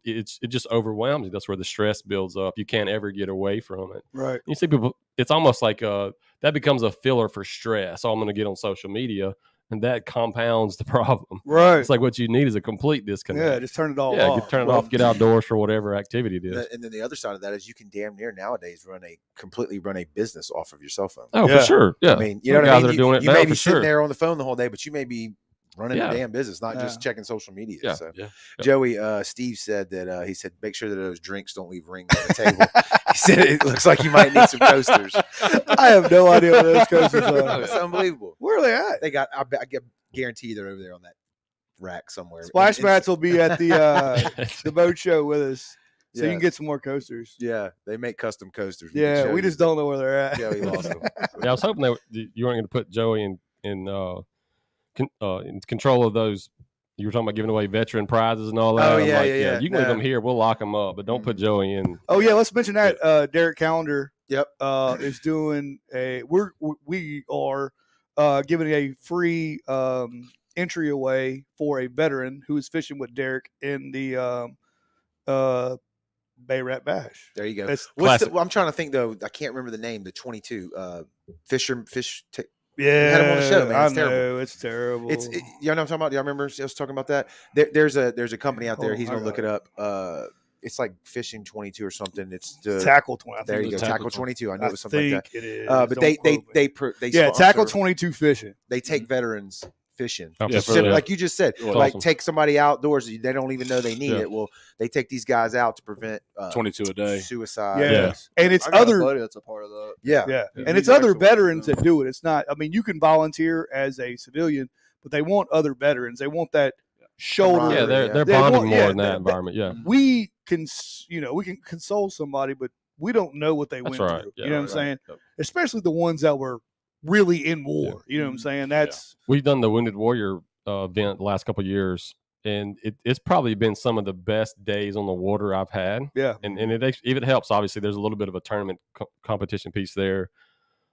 it just overwhelms you. That's where the stress builds up. You can't ever get away from it. right. You see people, it's almost like that becomes a filler for stress. Oh, I'm going to get on social media, and that compounds the problem. Right. It's like what you need is a complete disconnect. Yeah, just turn it all Yeah, off. turn it off, get outdoors for whatever activity it is. And then the other side of that is you can damn near nowadays completely run a business off of your cell phone. Oh, Yeah. for sure. Yeah. I mean, you know Some what I guys mean? are doing it you now may for be sitting sure. there on the phone the whole day, but you may be running Yeah. a damn business, not just Yeah. checking social media. Yeah. So. Yeah. Joey, Steve said that he said make sure that those drinks don't leave rings on the table. He said it looks like you might need some coasters. I have no idea what those coasters Oh, are. it's unbelievable. Where are they at? They got. I guarantee they're over there on that rack somewhere. Splash And- Mats will be at the boat show with us, so you can Yes. get some more coasters. Yeah, they make custom coasters. can Yeah, show we you. just don't know where they're at. Joey lost them. Yeah, I was hoping that you weren't going to put Joey in control of those. You were talking about giving away veteran prizes and all that. Oh, I'm yeah, like, yeah. You can leave No. them here. We'll lock them up, but don't put Joey in. Oh yeah, let's mention that Derek Calendar. Yep. Is doing we are giving a free entry away for a veteran who is fishing with Derek in the Bay Rat Bash. There you go. It's classic. I'm trying to think though. I can't remember the name. The 22 fish. Yeah, had him on the show, man. It's I terrible. know it's terrible. You know what I'm talking about? Do you remember us talking about that? There's a company out there. Oh, He's I gonna got look it up. It's like Fishing 22 or something. It's the Tackle 20. I there think you it go. was Tackle 22. I knew it was something think like that. it is. But Don't they quote me. yeah, Tackle sponsor- 22 fishing. They take veterans fishing. Oh, Yeah, for for sure. Like you just said, Well, like awesome. take somebody outdoors. They don't even know they need Yeah. it. Well, they take these guys out to prevent 22 a day. suicide. Yes. And it's I got a other buddy that's a part of that. Yeah. Yeah, Yeah. and He's it's other actually veterans one of that do it. It's not. I mean, you can volunteer as a civilian, but they want other veterans. They want that shoulder. Yeah, they're Yeah. They bonding want- more yeah, in that that- environment. Yeah. We can, we can console somebody, but we don't know what they That's went right. through. Yeah, you know what I'm right. saying? Yep. Especially the ones that were really in war. You know what I'm saying? That's We've done the Wounded Warrior event the last couple of years, and it's probably been some of the best days on the water I've had. yeah. And if it helps, obviously there's a little bit of a tournament competition piece there,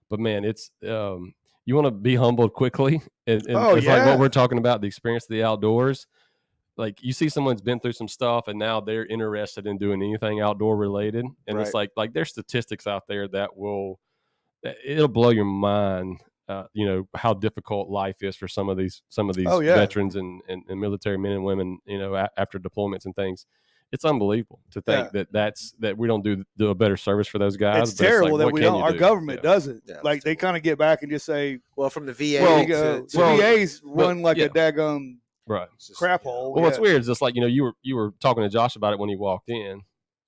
but man, it's you want to be humbled quickly. And Oh, it's like yeah. what we're talking about, the experience of the outdoors. Like you see someone's been through some stuff and now they're interested in doing anything outdoor related, and it's like there's statistics out there that it'll blow your mind. How difficult life is for some of these Oh, yeah. veterans and military men and women, after deployments and things. It's unbelievable to think that we don't do a better service for those guys. It's but terrible like, that what we can don't. you Our do? government Yeah. doesn't. Yeah, Like they kind of get back and just say, Well, from the VA "There you to, go." to- The well, VA's run like yeah. a daggum Right. it's just, crap you know, hole. Well, what's Yeah. weird is just like you were talking to Josh about it when he walked in,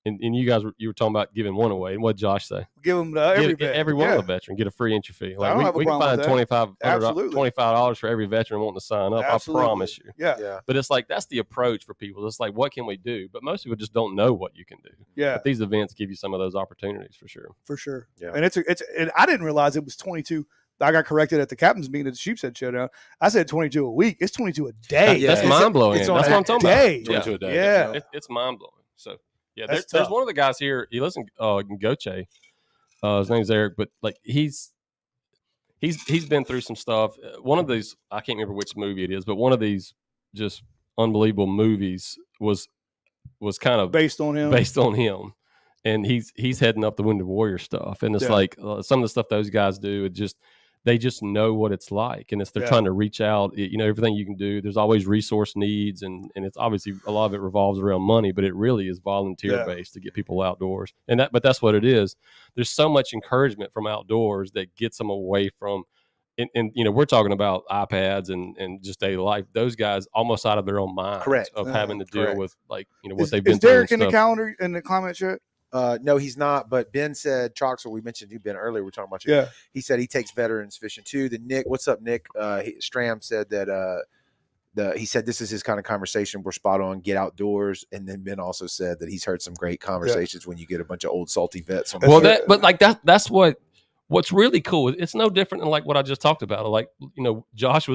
and you guys you were talking about giving one away, and what did Josh say? Give them Every one of the veteran get a free entry fee. I don't have a we can problem find with that. $25 for every veteran wanting to sign up. Absolutely. I promise you. Yeah. But it's like that's the approach for people. It's like, what can we do? But most people just don't know what you can do. Yeah. But these events give you some of those opportunities for sure. For sure. Yeah. And and I didn't realize it was 22. I got corrected at the captain's meeting at the Sheepshead Showdown. I said 22 a week. It's 22 a day. Yeah. That's mind blowing. That's what I'm talking day. about. 22 a day. Yeah. It's mind blowing. So yeah, That's there's tough. one of the guys here. He lives in Goche. His name's Eric, but like he's been through some stuff. One of these, I can't remember which movie it is, but one of these just unbelievable movies was kind of Based on him. And he's heading up the Wounded Warrior stuff, and it's like some of the stuff those guys do. They just know what it's like, and they're trying to reach out. Everything you can do. There's always resource needs, and it's obviously a lot of it revolves around money, but it really is volunteer based to get people outdoors. But that's what it is. There's so much encouragement from outdoors that gets them away from. And we're talking about iPads and just daily life. Those guys almost out of their own mind, Correct. of having to deal with what Is they've been Is through. Derek and in the stuff. calendar in the comments yet? No, he's not. But Ben said Troxel. We mentioned you, Ben, earlier. We're talking about you. Yeah. He said he takes veterans fishing too. Then Nick, what's up, Nick? Stram said that he said this is his kind of conversation. We're spot on. Get outdoors. And then Ben also said that he's heard some great conversations when you get a bunch of old salty vets on. That's what's really cool. It's no different than like what I just talked about. Like, Josh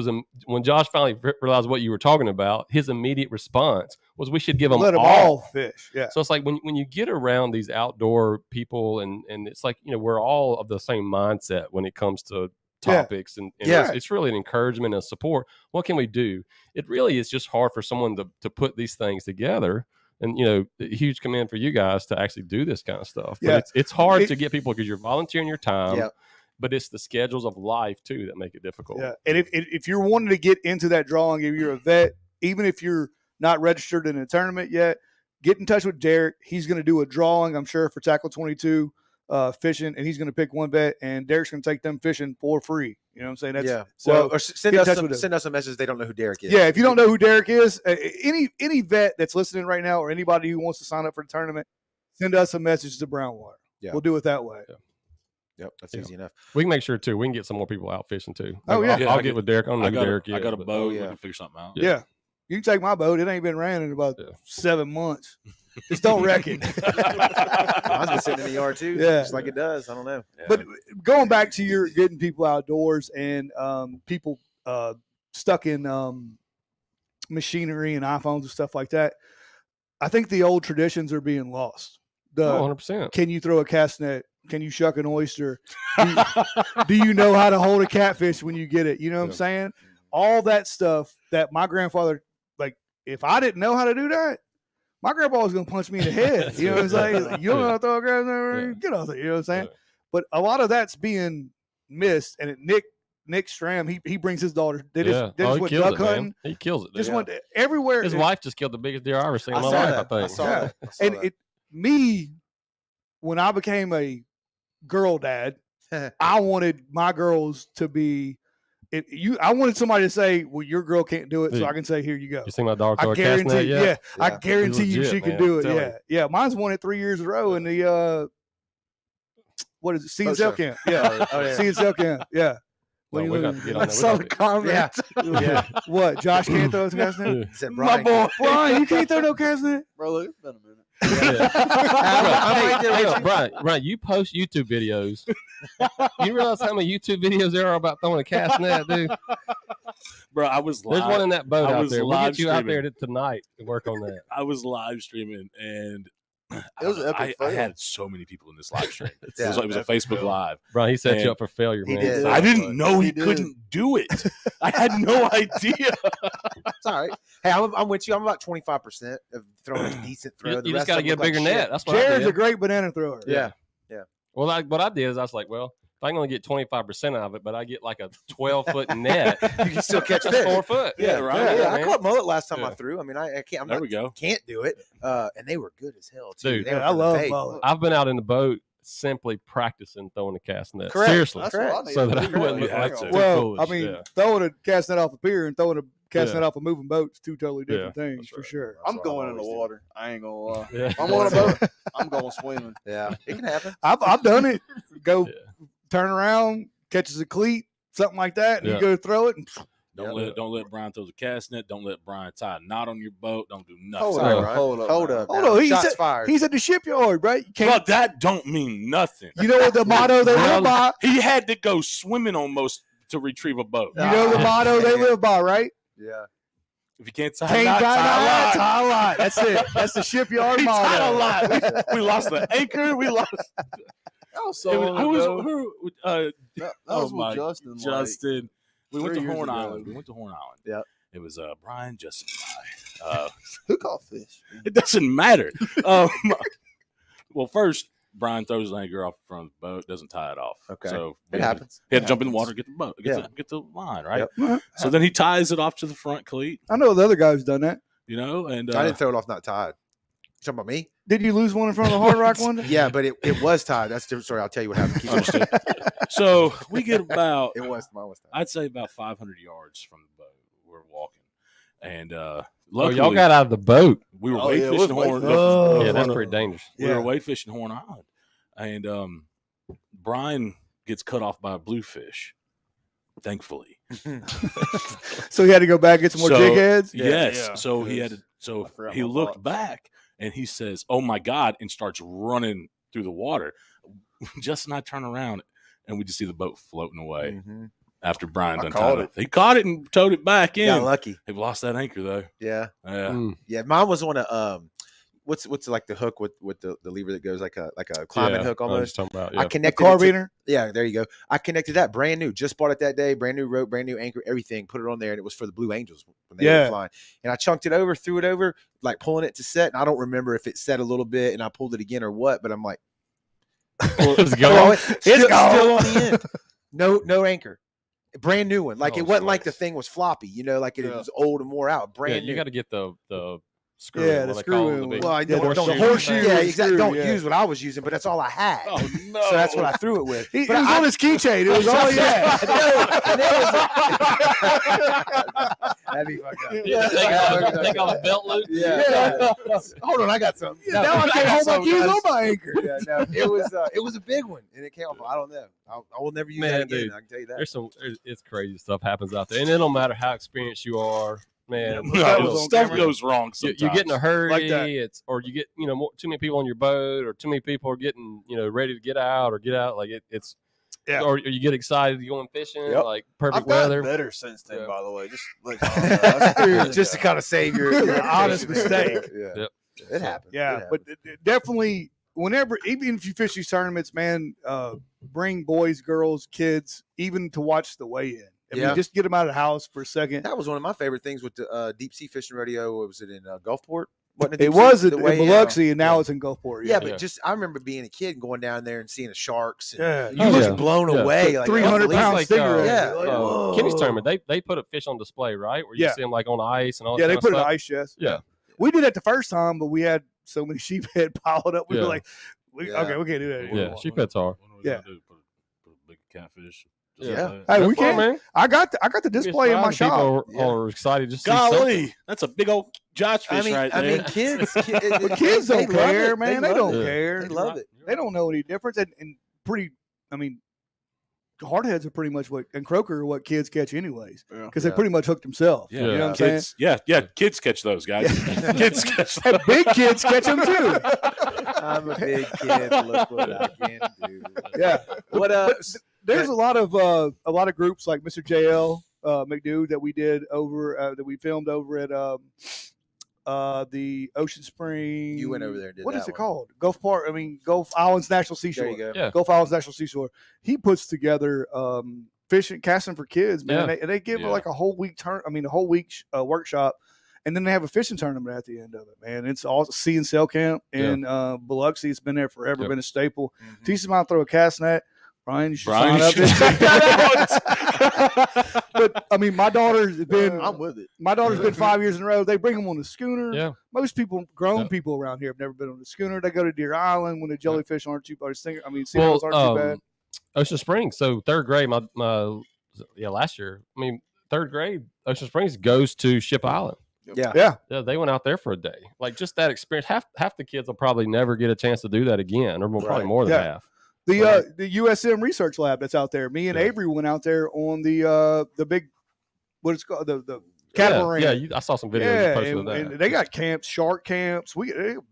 when Josh finally realized what you were talking about, his immediate response was we should give them Let them all fish. Yeah. So it's like when you get around these outdoor people and it's like, we're all of the same mindset when it comes to topics and it's really an encouragement and support. What can we do? It really is just hard for someone to put these things together. And, a huge command for you guys to actually do this kind of stuff. But it's hard to get people because you're volunteering your time, but it's the schedules of life, too, that make it difficult. Yeah. And if you're wanting to get into that drawing, if you're a vet, even if you're not registered in a tournament yet, get in touch with Derek. He's going to do a drawing, I'm sure, for Tackle 22 fishing, and he's going to pick one vet, and Derek's going to take them fishing for free. You know what I'm saying? Or send us a message. They don't know who Derek is. Yeah, if you don't know who Derek is, any vet that's listening right now or anybody who wants to sign up for the tournament, send us a message to Brownwater. Yeah. We'll do it that way. Yeah. Yep, that's easy enough. We can make sure, too. We can get some more people out fishing, too. Oh, yeah. I'll get with Derek. I don't know who Derek is. I got a boat. yeah. We can figure something out. Yeah. You can take my boat. It ain't been ran in about 7 months. Just don't wreck it. Mine's been sitting in the yard too. Yeah. Just like it does. I don't know. Yeah. But going back to your getting people outdoors and people stuck in machinery and iPhones and stuff like that, I think the old traditions are being lost. 100%. Can you throw a cast net? Can you shuck an oyster? Do you know how to hold a catfish when you get it? You know what I'm saying? All that stuff that my grandfather, like, if I didn't know how to do that, my grandpa was going to punch me in the head. You know what I'm saying? Like, you don't know how to throw a cast net? Get off there. You know what I'm saying? Yeah. But a lot of that's being missed. And Nick Stram, he brings his daughter. They just went duck hunting. He kills it. Just went everywhere. His wife just killed the biggest deer I ever seen in my life, I think. When I became a girl dad, I wanted my girls to be. I wanted somebody to say, "Well, your girl can't do it," so I can say, "Here you go." You seen my daughter throw I a cast net yet? Yeah, I guarantee you she can do it. Tell Yeah, me. yeah. Mine's won it 3 years in a row in the what is it? Sea and Sail Camp. Yeah, Sea and Sail Camp. Yeah. No, we got to get on I that. saw the comment. Yeah. What? Josh can't throw his cast net? Said My Brian. boy, Brian, you can't throw no cast net. Bro, look, it's been a minute. Brian, you post YouTube videos. You realize how many YouTube videos there are about throwing a cast net, dude? Bro, I was live. There's one in that boat I out was there. We'll live get you out streaming. there tonight to work on that. I was live streaming, and It was an epic I fail. had so many people in this live stream. Yeah, it was a Facebook Live. Brian, he set Man, you up for failure, he man. did. I didn't know he He did. couldn't do it. I had no idea. It's all right. Hey, I'm with you. I'm about 25% of throwing a decent throw. You The just rest got to of them get a look like bigger shit. net. That's what I Jared's did. a great banana thrower. Yeah. Well, what I did is I was like, well, if I can only get 25% of it, but I get like a 12-foot net, You can still catch that's fish. 4 foot. Yeah, right. Yeah, I man. caught mullet last time I Yeah. threw. I mean, I can't. There we go. Can't do it. And they were good as hell too. Dude, They were I from the love Bay. mullet. I've been out in the boat simply practicing throwing the cast net. Correct. Seriously. That's Correct. what I need. So that I to do. wouldn't look like Yeah. so. Well, foolish, I mean, yeah. throwing a cast net off the pier and throwing a casting it off a moving boat's two totally different things that's for right. sure. I'm That's what going I've in the always did. water. I ain't gonna lie. Yeah. If I'm on a boat, I'm going swimming. Yeah, it can happen. I've done it. Go Yeah. turn around, catches a cleat, something like that, and Yeah. you go throw it. And Don't let Brian throw the cast net. Don't let Brian tie a knot on your boat. Don't do nothing. Hold Sorry, up, Brian. hold up. Hold now. on, he Shots said- fired. he's at the shipyard, right? You But can't. that don't mean nothing. You know what the motto they live by? He had to go swimming almost to retrieve a boat. You know the motto they live by, right? Yeah. If you can't tie a Can't knot, tie tie a lot. tie a lot. That's it. That's the shipyard He motto. tied a lot. We lost the anchor. We lost. That was so It was- long who was ago. who? That Oh was my with Justin. like, Justin. We went 3 to years Horn ago. Island. We went to Horn Island. Yep. It was Brian, Justin, and I. who caught fish? It doesn't matter. Well, first, Brian throws the anchor off from the boat, doesn't tie it off. Okay. So It happens. He had to It jump in the happens. water, get the boat, get the line, right? Yep. So then he ties it off to the front cleat, I know the other guy's done that. you know, and I didn't throw it off not tied. You talking about me? Did you lose one in front of the Hard Rock one? Yeah, but it was tied. That's a different story. I'll tell you what happened. Keep going. Understood. So we get about, It was mine was tied. I'd say about 500 yards from the boat. We're walking, and Oh, luckily y'all got out of the boat. we were Oh, wade yeah, it was fishing wade Horn. fishing. Oh. Yeah, that's pretty dangerous. We Yeah. were wade fishing Horn Island, and Brian gets cut off by a bluefish. Thankfully, So he had to go back and get some more So- jig heads. yes. yeah, So he had to. 'cause So I forgot he my looked box. back and he says, "Oh my God!" and starts running through the water. Justin and I turn around and we just see the boat floating away Mhm. after Brian I done caught tied it. He caught it and towed it back in. Got lucky. He lost that anchor though. Yeah. Yeah. Mm. Yeah. Mine was on a what's like the hook with the lever that goes like a climbing Yeah, hook I was almost. talking about, I yeah. connected it to- Carabiner. Yeah, there you go. I connected that brand new, just bought it that day, brand new rope, brand new anchor, everything. Put it on there, and it was for the Blue Angels when they Yeah. were flying. And I chunked it over, threw it over, like pulling it to set. And I don't remember if it set a little bit, and I pulled it again or what. But I'm like, It's oh, gone. still gone. on the end. No anchor, brand new one. Like Oh, it wasn't like the slice. thing was floppy, you know, like it Yeah. was old and wore out. Yeah, Brand you new. got to get the screw. Yeah, what the they screw call in the one. big- Well, I Yeah, don't, the horseshoe. yeah, exactly. screw, Don't yeah. use what I was using, but that's all I had. Oh no! So that's what I threw it with. It But was I- on his keychain. It was all he had. That'd be fucked up. Yeah, take off the belt loop. Yeah. Hold on, I got some. Now I can't hold my keys on my anchor. Yeah, no, it was a big one, and it came off. I don't know. I will never use Man, that again. dude, I can tell you that. It's crazy stuff happens out there, and it don't matter how experienced you are, man. That No, was on stuff camera. goes wrong you, sometimes. you get in a hurry, Like that. or you get too many people on your boat, or too many people are getting ready to get out or get out. Like it's Yeah. or you get excited going fishing, Yep. like perfect I've gotten weather. better since then, Yeah. by the way. Just like that's 3 years Just to ago. kind of save your Honest mistake. Yeah, Yep. it happens. Yeah, It but definitely, whenever, even if you fish these tournaments, man, bring boys, girls, kids, even to watch the weigh-in. I Yeah. mean, just get them out of the house for a second. that was one of my favorite things with the deep sea fishing rodeo. What was it in Gulfport? Wasn't It deep was sea? in The weigh-in? Biloxi, and now Yeah. it's in Gulfport. Yeah, Yeah, but Yeah. just I remember being a kid and going down there and seeing the sharks. And yeah. you Oh, was yeah. blown Yeah. away. Like 300-pound Like, stingray. Yeah. Like, whoa. Kenny's tournament, they put a fish on display, right? Where you Yeah. see them like on ice and all. Yeah, that they kind put of it in stuff. ice chest. Yeah. We did that the first time, but we had so many sheephead piled up. We were Yeah. like, Yeah. okay, we can't do that anymore. Yeah, sheepheads are. What are we Yeah. gonna do? Put a big catfish. Yeah. Hey, That's we fun, can. man. I got the display in my People shop. are excited to see something. Golly, that's a big old Josh fish right there. I mean, kids, But kids don't care, man. They don't it. care. They love it. They don't know any difference. And pretty, I mean, hardheads are pretty much and croaker are what kids catch anyways, Yeah. because Yeah. they pretty much hook themselves. Yeah. You know what I'm kids, saying? yeah, kids catch those guys. Kids catch those. And big kids catch them too. I'm a big kid. Look what I can do. Yeah. What There's a lot of groups like Mr. JL McDude that we did over that we filmed over at the Ocean Spring. You went over there and did What that is it one. called? Gulf Islands National Seashore. There you go. Yeah. Gulf Islands National Seashore. He puts together fishing, casting for kids, man. Yeah. They give Yeah. like a whole week workshop, and then they have a fishing tournament at the end of it, man. It's all sea and sail camp in Biloxi. It's been there forever, Yep. been a staple. Mhm. Teach them how to throw a cast net. Brian, you should Brian, sign you up. should check that But I mean, my daughter's been I'm with it. 5 years in a row. They bring them on the schooner. Yeah. Most people, grown Yeah. people around here, have never been on the schooner. They go to Deer Island when the jellyfish aren't too bad. I mean, Well, seals aren't too bad. Ocean Springs. So third grade, my last year. I mean, third grade, Ocean Springs goes to Ship Island. Yeah. Yeah, they went out there for a day. Like just that experience. Half the kids will probably never get a chance to do that again, or probably Right. more than Yeah. half. The USM research lab that's out there. Me and Yeah. Avery went out there on the big, what it's called, the catamaran. Yeah, I saw some videos you posted of that. and they got camps, shark camps. They got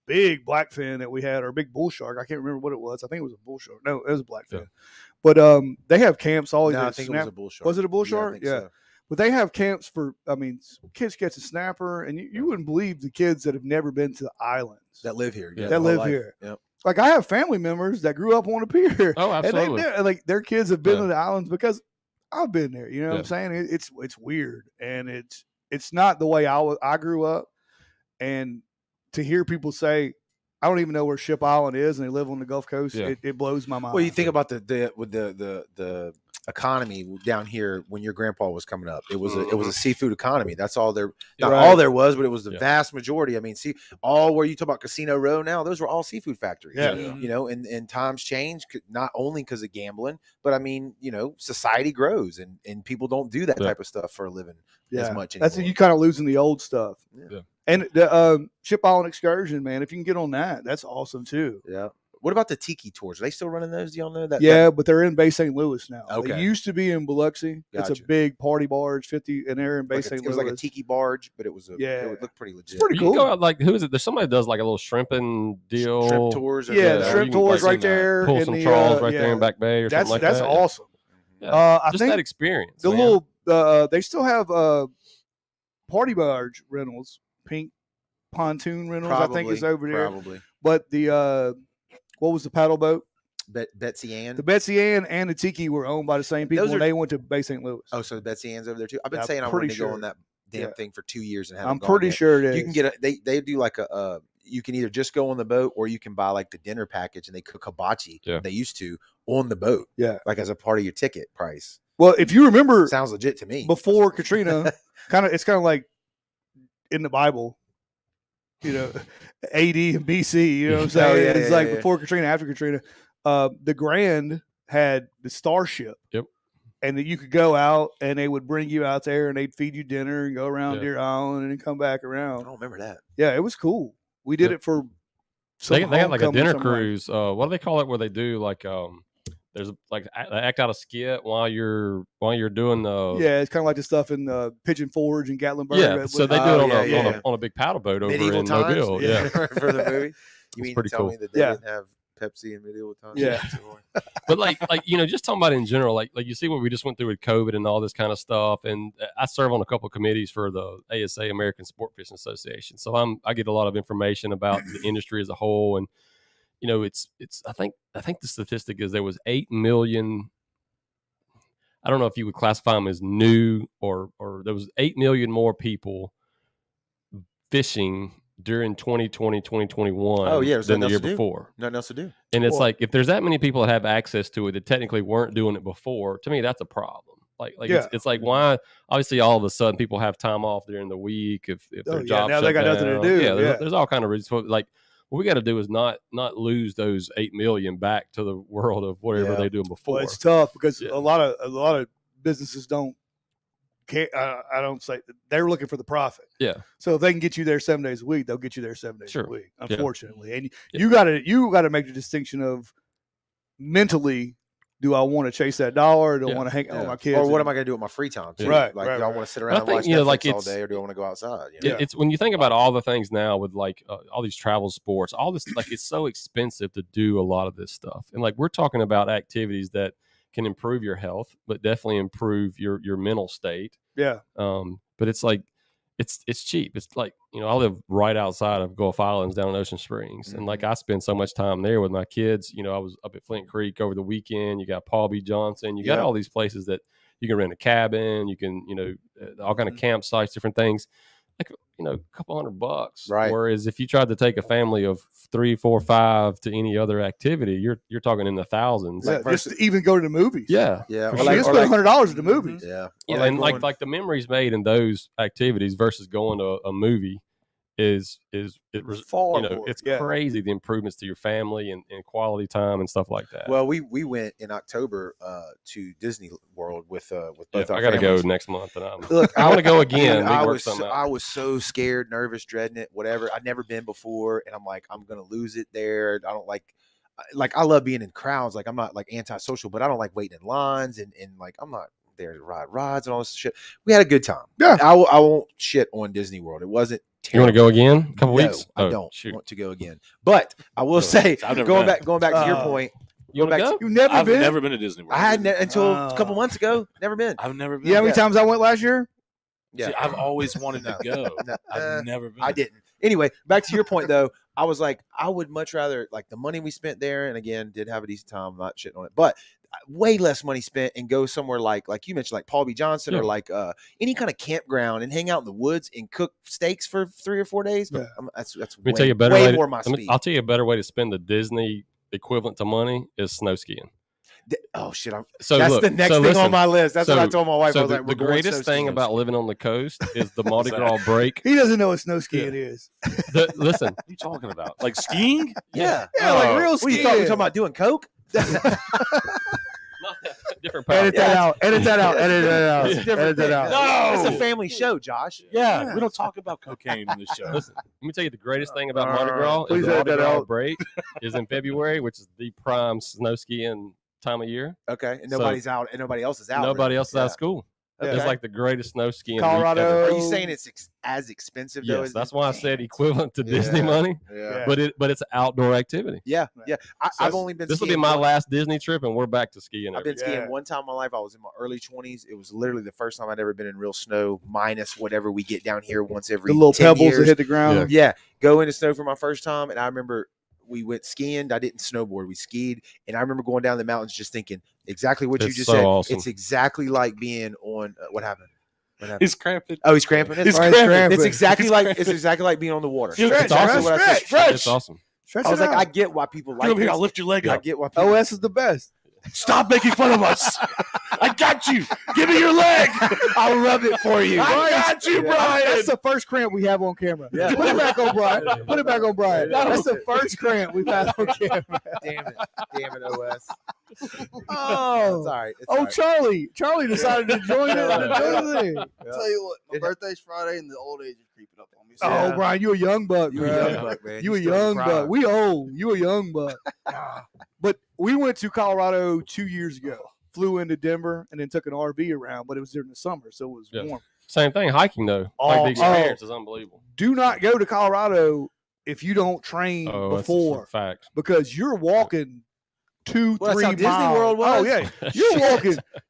big blackfin that we had, or a big bull shark. I can't remember what it was. I think it was a bull shark. No, it was a blackfin. Yeah. But they have camps all. No, I think it was a bull shark. Was it a bull Yeah, I shark? think Yeah. so. But they have camps for, kids catch a snapper, and you wouldn't believe the kids that have never been to the islands That live here. Yeah, that their whole live life. here. Yep. Like I have family members that grew up on a pier. Oh, And absolutely. like their kids have been Yeah. to the islands because I've been there. You know what I'm saying? It's weird, and it's not the way I grew up. And to hear people say, I don't even know where Ship Island is, and they live on the Gulf Coast, Yeah. it blows my mind. Well, you think about the economy down here when your grandpa was coming up. It was a seafood economy. That's all there. Not Right. all there was, but it was the Yeah. vast majority. I mean, see, all where you talk about Casino Row now, those were all seafood factories. Yeah. You know, and times change, not only because of gambling, but I mean, you know, society grows and people don't do that Yeah. type of stuff for a living as much anymore. That's you kind of losing the old stuff. Yeah. And the Ship Island excursion, man, if you can get on that, that's awesome too. Yeah. What about the tiki tours? Are they still running those? Do y'all know that? Yeah, but they're in Bay St. Louis now. Okay. They used to be in Biloxi. It's Gotcha. a big party barge, 50, and they're in Bay St. It Louis. was like a tiki barge, but it was Yeah. it looked pretty legit. pretty You cool. can go out, like, who is it? There's somebody that does like a little shrimping deal. Shrimp tours. Or Yeah, the shrimp you can, tours like, right there. Pull in some the, trawls right there yeah. in Back Bay or That's something like that's that. awesome. Yeah. I Just think that experience. the man. little they still have party barge rentals, pink pontoon rentals. I think is over there. Probably. But the what was the paddle boat? Betsy Ann. The Betsy Ann and the Tiki were owned by the same people. Those are- And they went to Bay St. Louis. Oh, so Betsy Ann's over there too. I've been Yeah, saying I pretty wanted to go sure. on that damn Yeah. thing for 2 years and haven't I'm gone pretty yet. sure it is. You can get they do like you can either just go on the boat or you can buy like the dinner package and they cook hibachi. Yeah. They used to on the boat. Yeah. Like as a part of your ticket price. Well, if you remember Sounds legit to me. before Katrina, it's kind of like in the Bible, you know, AD and BC. You know what I'm saying? Oh, yeah, It's yeah, like yeah. before Katrina, after Katrina. The Grand had the Starship. Yep. And that you could go out and they would bring you out there and they'd feed you dinner and go around Yeah. Deer Island and then come back I around. don't remember that. Yeah, it was cool. We did Yep. it for They got like a homecoming dinner somewhere. cruise. What do they call it? Where they do like there's like they act out a skit while you're doing the Yeah, it's kind of like the stuff in Pigeon Forge and Gatlinburg. yeah. So they do Oh, it on, yeah, a, yeah, on, yeah. a on a big paddle boat over Medieval in times. Mobile. Yeah. For the movie. You It's mean to pretty tell cool. me that they Yeah. didn't have Pepsi in medieval times? Yeah. But like just talking about it in general, like you see what we just went through with COVID and all this kind of stuff. And I serve on a couple of committees for the ASA, American Sport Fishing Association. So I get a lot of information about the industry as a whole. And it's I think the statistic is there was 8 million. I don't know if you would classify them as new or there was 8 million more people fishing during 2020, 2021 Oh, yeah, there's than the nothing year else to do. before. Nothing else to do. And it's Well- like if there's that many people that have access to it that technically weren't doing it before, to me that's a problem. Like Yeah. it's like why obviously all of a sudden people have time off during the week if Oh, their yeah, job now they shut got nothing to down. do, Yeah, yeah. there's all kind of reasons. What we got to do is not lose those 8 million back to the world of whatever Yeah. they doing before. Well, it's tough because Yeah. a lot of businesses don't care. I don't say they're looking for the profit. Yeah. So if they can get you there 7 days a week, they'll get you there 7 days Sure. a week. Yeah. Unfortunately, and Yeah. you got to make the distinction of mentally. Do I want to chase that dollar? Or do I Yeah. want to hang out with Yeah. my kids? Or what and- am I going to do with my free time? Too? Right, Like, right, do I right. want to sit I around and think, watch you know, Netflix like all it's- day, or do I want to go outside? You know? It's when you think about all the things now with like all these travel sports, all this like it's so expensive to do a lot of this stuff. And like we're talking about activities that can improve your health, but definitely improve your mental state. Yeah. But it's like it's cheap. It's like, I live right outside of Gulf Islands down in Ocean Springs. And like I spend so much time there with my kids. I was up at Flint Creek over the weekend. You got Paul B. Johnson. You got Yeah. all these places that you can rent a cabin. You can, all kind of campsites, different things. Like, a couple $100. Right. Whereas if you tried to take a family of 3, 4, 5 to any other activity, you're talking in the thousands. Yeah, just to even go to the movies. Yeah. Yeah. For Or You like, just or spend like, $100 at the movies. yeah. Yeah, Or and going- like the memories made in those activities versus going to a movie is Far you know, more, it's yeah. crazy the improvements to your family and quality time and stuff like that. Well, we went in October to Disney World with both our I got to go families. next month, and Look, I want to go again. Dude, We I work was something out. I was so scared, nervous, dreading it, whatever. I'd never been before, and I'm like, I'm gonna lose it there. I don't like I love being in crowds. Like I'm not like antisocial, but I don't like waiting in lines and like I'm not there to ride rides and all this shit. We had a good time. Yeah. I won't shit on Disney World. It wasn't You want to terrible. go again? A couple No, weeks? I Oh, don't shoot. want to go again. But I will say, I've never going been. back to your Oh. point, You want to back go? to- You never I've been? never been to Disney World. I had until a couple months ago. Never been. I've never been. You know how many Yeah. times I went last year? Yeah, See, I've always wanted to go. No, I've never been. I didn't. Anyway, back to your point though. I was like, I would much rather like the money we spent there, and again, did have a decent time. I'm not shitting on it, but way less money spent and go somewhere like you mentioned, like Paul B. Johnson or like any kind of campground and hang out in the woods and cook steaks for 3 or 4 days. Yeah. That's Let me way, tell you a better way way. more my Let me- speed. I'll tell you a better way to spend the Disney equivalent to money is snow skiing. Oh shit! So That's look, the next so thing listen, on my list. That's what I so- told my wife. I So was like, the we're going greatest snow thing skiing. about living on the coast is the Mardi that? Gras break. He doesn't know what snow skiing is. Listen, What are you talking about? Like skiing? Yeah. Yeah, like Oh. real What skiing. you thought we were talking about doing coke? different power. Edit that out. Edit that out. Edit that out. It's a different Edit that thing. out. No! It's a family show, Josh. Yeah, we don't talk about cocaine in this show. Listen, let me tell you the greatest thing about Mardi Gras Please is the edit Mardi that Gras out. break is in February, which is the prime snow skiing time of year. Okay, and So- nobody's out, and nobody else is out. Nobody really. else is out of school. Okay. It's like the greatest snow skiing week Colorado. ever. Are you saying it's as expensive though? Yes, as that's why I said equivalent to Disney Yeah. money, Yeah, but it's outdoor activity. yeah. So I've only been. This will be skiing my one- last Disney trip, and we're back to skiing. I've every been year. skiing one time in my life. I was in my early 20s. It was literally the first time I'd ever been in real snow, minus whatever we get down here once every The little 10 pebbles years. that hit the ground. Yeah, go into snow for my first time, and I remember we went skiing. I didn't snowboard. We skied, and I remember going down the mountains just thinking exactly what you It's just so said. awesome. It's exactly like being on what happened. What happened? He's cramping. Oh, he's cramping. He's All right, cramping. It's exactly He's like cramping. being on the water. Stretch, That's exactly what I said. stretch. It's awesome. Stretch I was it like, out. I get why people Come like over here. this. I'll lift your leg I up. get why people. OS is the best. Stop making fun of us. I got you. Give me your leg. I'll rub it for you. I got you, Brian. That's the first cramp we have on camera. Yeah. Put it back on Brian. Put it back on Brian. That's the first cramp we've had on camera. Damn it, OS. It's Oh, all right. It's oh, all right. Charlie decided to join it. Yeah. Tell you what, my It- birthday's Friday and the old age is creeping up on me. So Yeah. Oh, Brian, you a young buck, You a bro. young buck, man. You a still in young prime. buck. We old. You a young buck. But we went to Colorado 2 years ago. Flew into Denver and then took an RV around, but it was during the summer, so it was Yeah. warm. Same thing, hiking though. Like the experience is unbelievable. Do not go to Colorado if you don't train Oh, that's a before, fact. because you're walking 2, Well, that's 3 how Disney miles. World was. Oh yeah,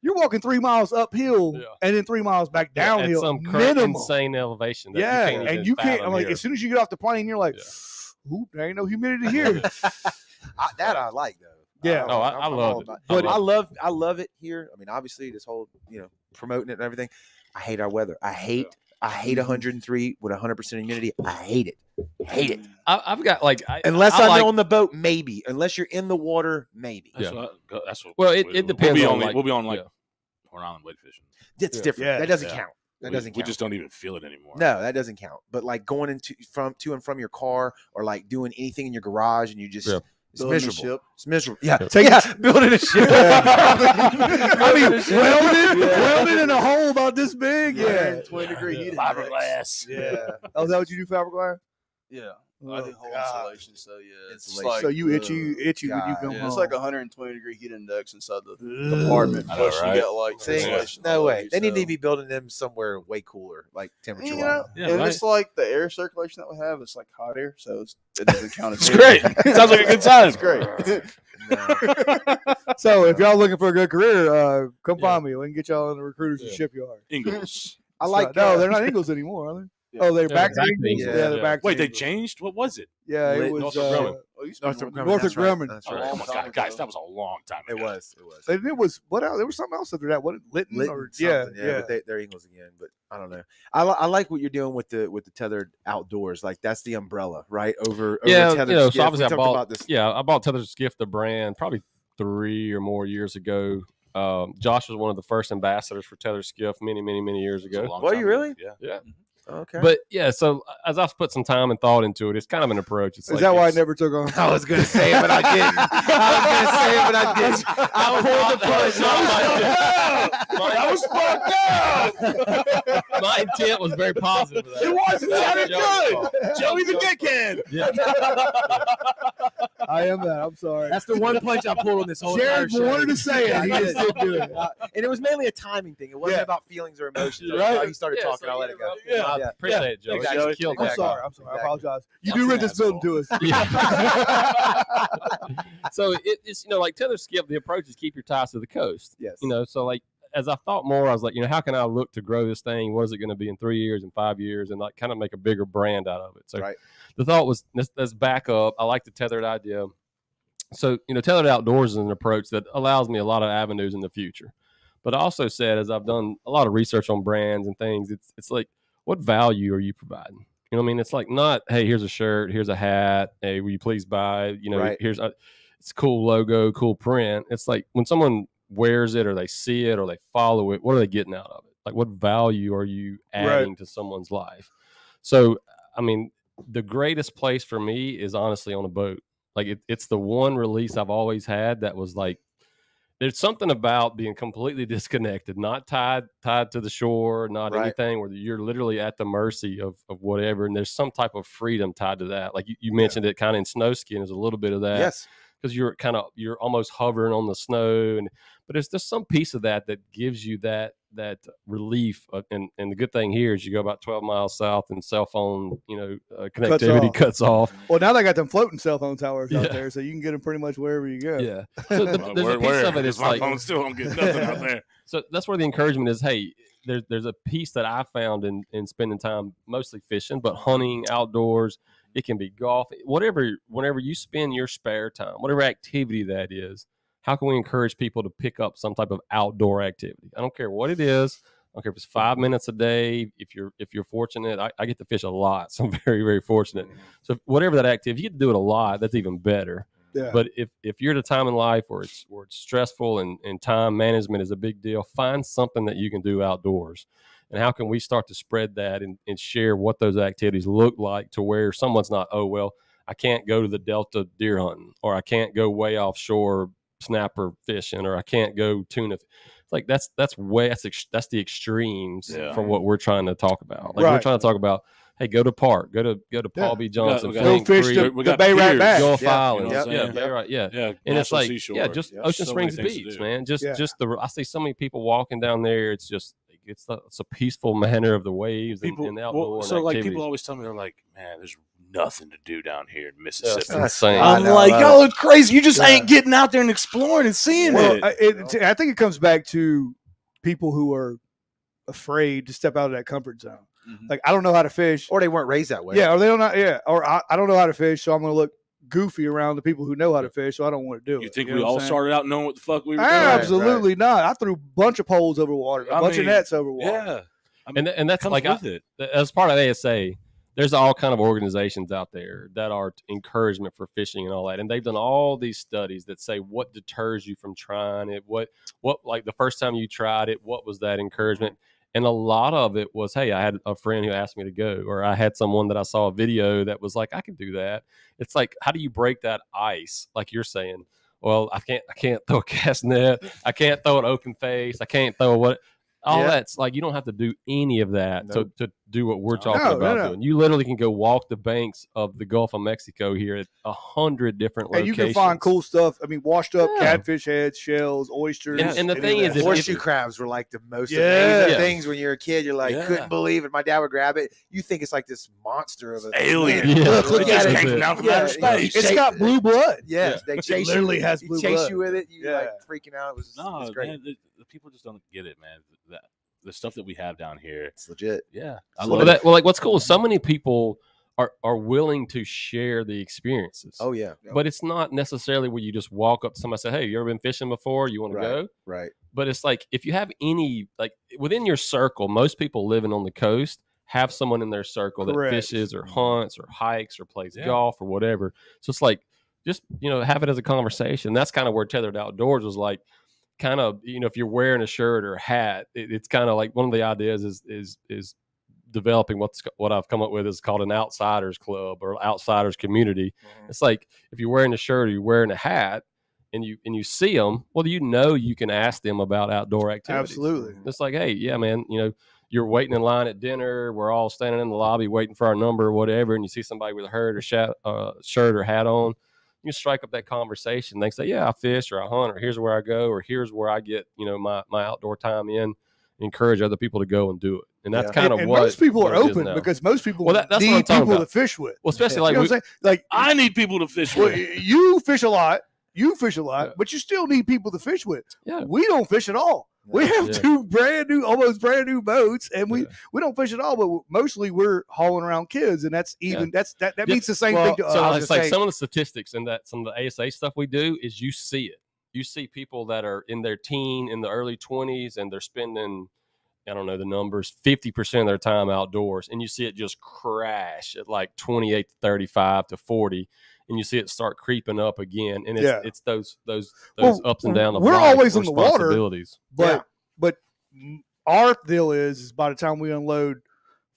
you're walking 3 miles uphill Yeah. and then 3 miles back Yeah, at downhill. some minimum. insane elevation. That Yeah, you can't and even you can't. fathom Like here. as soon as you get off the plane, you're like, Yeah. "Ooh, there ain't no humidity here." That I like though. Yeah. Oh, I I'm love all it. about- I But love I love it here. I mean, obviously, this whole promoting it and everything. I hate our weather. I hate 103 with 100% humidity. I hate it. Hate it. I've got like Unless I I'm like, on the boat, maybe. Unless you're in the water, maybe. That's Yeah. what. Well, it we'll depends be on, on like- we'll be on like yeah. Horn Island wade fishing. That's Yeah. different. Yeah. That doesn't Yeah. count. That We- doesn't We count. just don't even feel it anymore. No, that doesn't count. But like going to and from your car, or like doing anything in your garage, and you just Yeah. it's Building a miserable. ship. It's miserable. Yeah, Take building a ship. I mean, welded in a hole about this big. Yeah. 120-degree heat index. Fiberglass. Yeah. Oh, is that what you do, fiberglass? Yeah. Oh, I do whole God. insulation, so yeah. It's Insulation. like, So you itchy when you God. come yeah, home. it's like 120-degree heat index inside the Ugh. apartment. I know, Plus right? you got like See, insulation no all way. over They need you, to be building them somewhere way cooler, like temperature you know, wise. Yeah, and right. it's like the air circulation that we have. It's like hot air, so it doesn't count as It's heat. great. Sounds like a good time. It's great. So if y'all looking for a good career, come Yeah. find me. We can get y'all in the recruiters and Yeah. shipyard. Ingles. I like. no, they're not Eagles anymore, are they? Yeah. Oh, they're Yeah, back to back to Eagles. Eagles. Yeah, they're Yeah. back. To Wait, they Eagles. changed? What was it? Yeah, it Lit- was. Northrop Grumman. Oh, you spent Northrop more Grumman. than Northrop That's right. Grumman. That's Oh, right. long my time God, guys, ago. that was a long time It ago. was. It was. And it was what else? There was something else after that. What Litton Lit or something, yeah. But they're Eagles again. But I don't know. I like what you're doing with the tethered outdoors. Like that's the umbrella, right? Over Yeah, tethered you know, skiff. so obviously We I talked bought about this. Yeah, I bought Tethered Skiff, the brand, probably 3 or more years ago. Josh was one of the first ambassadors for Tethered Skiff many years It was a ago. long Were time you ago. really? Yeah. Yeah. Okay. But yeah, so as I've put some time and thought into it, it's kind of an approach. It's Is that why I never took on? I was gonna say it, but I didn't. I pulled the punch. That was fucked up. My intent was very positive. It was. It sounded good. Joey the dickhead. Yeah. I am that. I'm sorry. That's the one punch I pulled on this whole Jared entire show. wanted to say it. He just didn't do it. And it was mainly a timing thing. It wasn't about feelings or emotions. Right. He started talking. I let it go. Yeah. I appreciate it, Joey. Thanks, You Joey. killed I'm that sorry. guy. I'm sorry. I apologize. You I'm do an rent this building to us. So it's like Tether Skip. The approach is keep your ties to the coast. Yes. So like as I thought more, I was like, how can I look to grow this thing? What is it going to be in 3 years and 5 years, and like kind of make a bigger brand out of it? So the thought was let's back up. I like the tethered idea. So Tethered Outdoors is an approach that allows me a lot of avenues in the future. But I also said, as I've done a lot of research on brands and things, it's like, what value are you providing? You know what I mean? It's like not, hey, here's a shirt, here's a hat, hey, will you please buy? Here's it's a cool logo, cool print. It's like when someone wears it or they see it or they follow it, what are they getting out of it? Like, what value are you adding to someone's life? So, I mean, the greatest place for me is honestly on a boat. Like it's the one release I've always had that was like, there's something about being completely disconnected, not tied to the shore, not anything where you're literally at the mercy of whatever. And there's some type of freedom tied to that. Like you mentioned it kind of in Snowskin, there's a little bit of that. Yes. Because you're almost hovering on the snow, but there's just some piece of that gives you that relief. And the good thing here is you go about 12 miles south and cell phone connectivity cuts off. Well, now they got them floating cell phone towers out there, so you can get them pretty much wherever you go. Yeah. So there's a piece of it. It's my like phone still don't get nothing out there. So that's where the encouragement is. Hey, there's a piece that I found in spending time mostly fishing, but hunting, outdoors. It can be golf, whenever you spend your spare time, whatever activity that is. How can we encourage people to pick up some type of outdoor activity? I don't care what it is. I don't care if it's 5 minutes a day. If you're fortunate, I get to fish a lot, so I'm very, very fortunate. So whatever that activity, if you get to do it a lot, that's even better. Yeah. But if you're at a time in life where it's stressful and time management is a big deal, find something that you can do outdoors. And how can we start to spread that and share what those activities look like to where someone's not, oh, well, I can't go to the Delta deer hunting, or I can't go way offshore snapper fishing, or I can't go tuna. It's like that's the extremes from what we're trying to talk about. Like we're trying to talk about, hey, go to park, go to Paul B. Johnson, go fish the Bay right back, Gulf Islands, yeah. And it's like, seashore. just Ocean Springs Beach, man. I see so many people walking down there. It's just. It's a peaceful manner of the waves and the outdoor. So like people always tell me, they're like, man, there's nothing to do down here in Mississippi. That's insane. I'm like, y'all look crazy. You just ain't getting out there and exploring and seeing it. I think it comes back to people who are afraid to step out of that comfort zone. Mm-hmm. Like, I don't know how to fish, or they weren't raised that way. Yeah, or they don't know. Yeah, or I don't know how to fish, so I'm going to look goofy around the people who know how to fish, so I don't want to do it. You think we all started out knowing what the fuck we were doing? Absolutely not. I threw a bunch of poles over water, a bunch of nets over water. Yeah. And that's like as part of ASA, there's all kind of organizations out there that are encouragement for fishing and all that, and they've done all these studies that say what deters you from trying it, what like the first time you tried it, what was that encouragement? And a lot of it was, hey, I had a friend who asked me to go, or I had someone that I saw a video that was like, I could do that. It's like, how do you break that ice? Like you're saying, well, I can't throw a cast net, I can't throw an open face, I can't throw what. That's like, you don't have to do any of that to do what we're talking about doing. You literally can go walk the banks of the Gulf of Mexico here at 100 different locations. And you can find cool stuff. I mean, washed up catfish heads, shells, oysters. And the thing is, horseshoe crabs were like the most amazing things when you're a kid. You're like, couldn't believe it. My dad would grab it. You think it's like this monster of an alien. Look at it. Came out from outer space. It's got blue blood. Yes, they chase you. Literally has blue blood. Chase you with it. You like freaking out. It was great. Man, the people just don't get it, man. The stuff that we have down here, it's legit. Yeah, I love it. Well, like what's cool is so many people are willing to share the experiences. Oh yeah, but it's not necessarily where you just walk up to somebody and say, "Hey, you ever been fishing before? You want to go?" Right. But it's like if you have any like within your circle, most people living on the coast have someone in their circle that fishes or hunts or hikes or plays golf or whatever. So it's like just have it as a conversation. That's kind of where Tethered Outdoors was like. Kind of, if you're wearing a shirt or a hat, it's kind of like one of the ideas is developing what I've come up with is called an outsiders club or outsiders community. It's like if you're wearing a shirt or you're wearing a hat and you see them, well, you can ask them about outdoor activities. Absolutely. It's like, hey, yeah, man, you're waiting in line at dinner. We're all standing in the lobby waiting for our number or whatever, and you see somebody with a shirt or hat on. You strike up that conversation. They say, yeah, I fish or I hunt, or here's where I go, or here's where I get, my outdoor time in. Encourage other people to go and do it. And that's kind of and what most people what are it is open now. because most people Well, that's what I'm need talking people about. to fish with. Well, especially You like know what I'm saying? Like I need people to fish well, with. you fish a lot, Yeah. but you still need people to fish with. Yeah. We don't fish at all. We have Yeah. two almost brand new boats, and we don't fish at all. But mostly we're hauling around kids, and that's even that means the same thing to us. So it's like some of the statistics and that some of the ASA stuff we do is you see it. You see people that are in their in the early 20s, and they're spending, I don't know the numbers, 50% of their time outdoors, and you see it just crash at like 28 to 35 to 40, and you see it start creeping up again, and it's those ups and downs. We're always in the water, responsibilities. but our deal is by the time we unload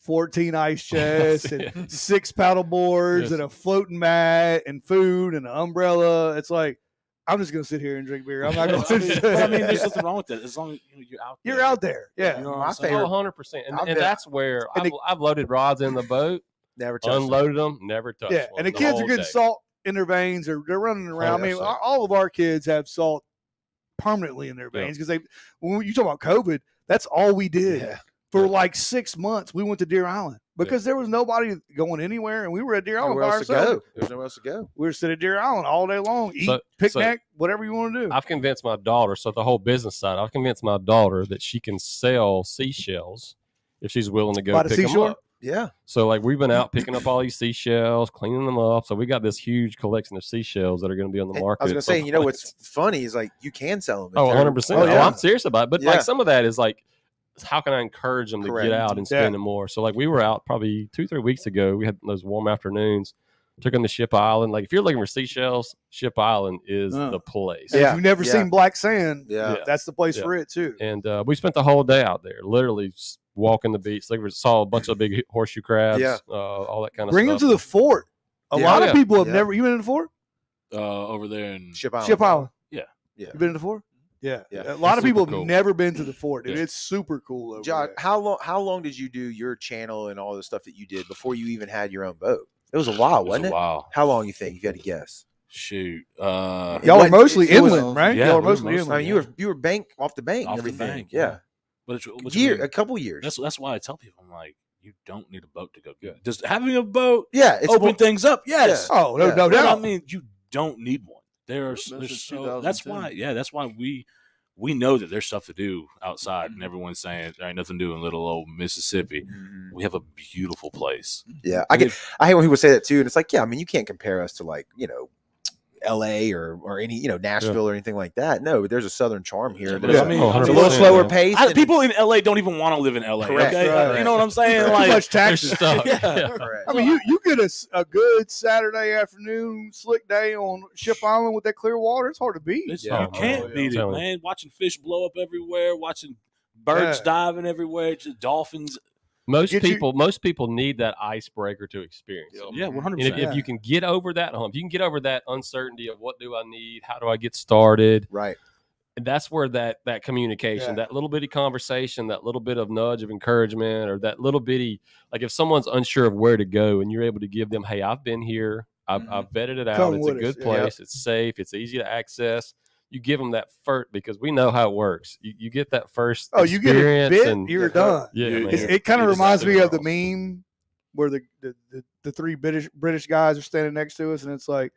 14 ice chests and 6 paddle boards and a floating mat and food and an umbrella, it's like, I'm just going to sit here and drink beer. I'm not going to. But I mean, there's nothing wrong with that as long as you're out there. You're out there. Yeah. You know what My I'm saying? favorite- 100%. And been- that's where I've loaded rods in the boat, Never touched unloaded them, never touched Yeah. one And the the kids whole are getting day. salt in their veins, or they're running around. I mean, 100%. all of our kids have salt permanently in their veins because when you talk about COVID, that's all we did. Yeah. For like 6 months, we went to Deer Island because there was nobody going anywhere, and we were at Deer Island by Nowhere else to ourselves. go. There's nowhere else to go. We were sitting at Deer Island all day long, eat, picnic, whatever you want to do. I've convinced my daughter, so the whole business side, I've convinced my daughter that she can sell seashells if she's willing to go By the pick them seashore? up. Yeah. So like we've been out picking up all these seashells, cleaning them up. So we got this huge collection of seashells that are going to be on the market. I was going to say, you know what's funny is like you can sell them. Oh, 100%. Oh, yeah. I'm serious about it. But like some of that is like, how can I encourage them to Correct. get out and spend more? So like we were out probably 2-3 weeks ago. We had those warm afternoons. Took them to Ship Island. Like if you're looking for seashells, Ship Island is the place. And if you've never seen black sand, that's the place for it too. And we spent the whole day out there, literally walking the beach. Like we saw a bunch of big horseshoe crabs, all that kind of Bring stuff. them to the fort. A lot of people have never. You been in the fort? Over there in Ship Island. Ship Island. Yeah. You been in the fort? Yeah. Yeah. A lot of people cool. have never been to the fort, and it's super cool over John, there. how long did you do your channel and all the stuff that you did before you even had your own boat? It was a while, wasn't it? Wow. How long you think? If you had to guess. Shoot. Y'all are mostly it was- inland, right? yeah, Y'all are we were mostly mostly- inland. I mean, you were bank off the bank and Off the everything. bank, Yeah. But it's A couple years. That's why I tell people, I'm like, you don't need a boat to go good. Just having a boat Yeah. It's open more- things up. Yes. Oh, no, Yeah. no But I doubt. mean, you don't need one. There's That's so that's why we know that there's stuff to do outside, and everyone's saying there ain't nothing to do in little old Mississippi. Mhm. We have a beautiful place. Yeah. I hate when people say that too, and it's like, yeah, I mean, you can't compare us to like, LA or any, Nashville or anything like that. No, but there's a southern charm here. Yeah, There's I mean, it's a 100%, little slower man. pace. and People in LA don't even want to live in LA. Correct. Okay, Right. you know what I'm saying? Too Like, much They're taxes. stuck. Yeah. Correct. I mean, you get a good Saturday afternoon slick day on Ship Island with that clear water. It's hard to beat. Yeah. You can't beat it, Tell me. man. Watching fish blow up everywhere, watching birds diving everywhere, just dolphins. Most Get you- people need that icebreaker to experience it. Yeah, 100%. And if you can get over that hump, if you can get over that uncertainty of what do I need, how do I get started, Right. and that's where that communication, that little bitty conversation, that little bit of nudge of encouragement, or that little bitty, like if someone's unsure of where to go and you're able to give them, hey, I've been here, I've vetted it out, Come it's a with good us. place, it's safe, it's easy to access. You give them that first, because we know how it works. You get that first Oh, you get a experience bit, and you're done. yeah, man. It kind of You just reminds sit me of the across. meme where the three British guys are standing next to us, and it's like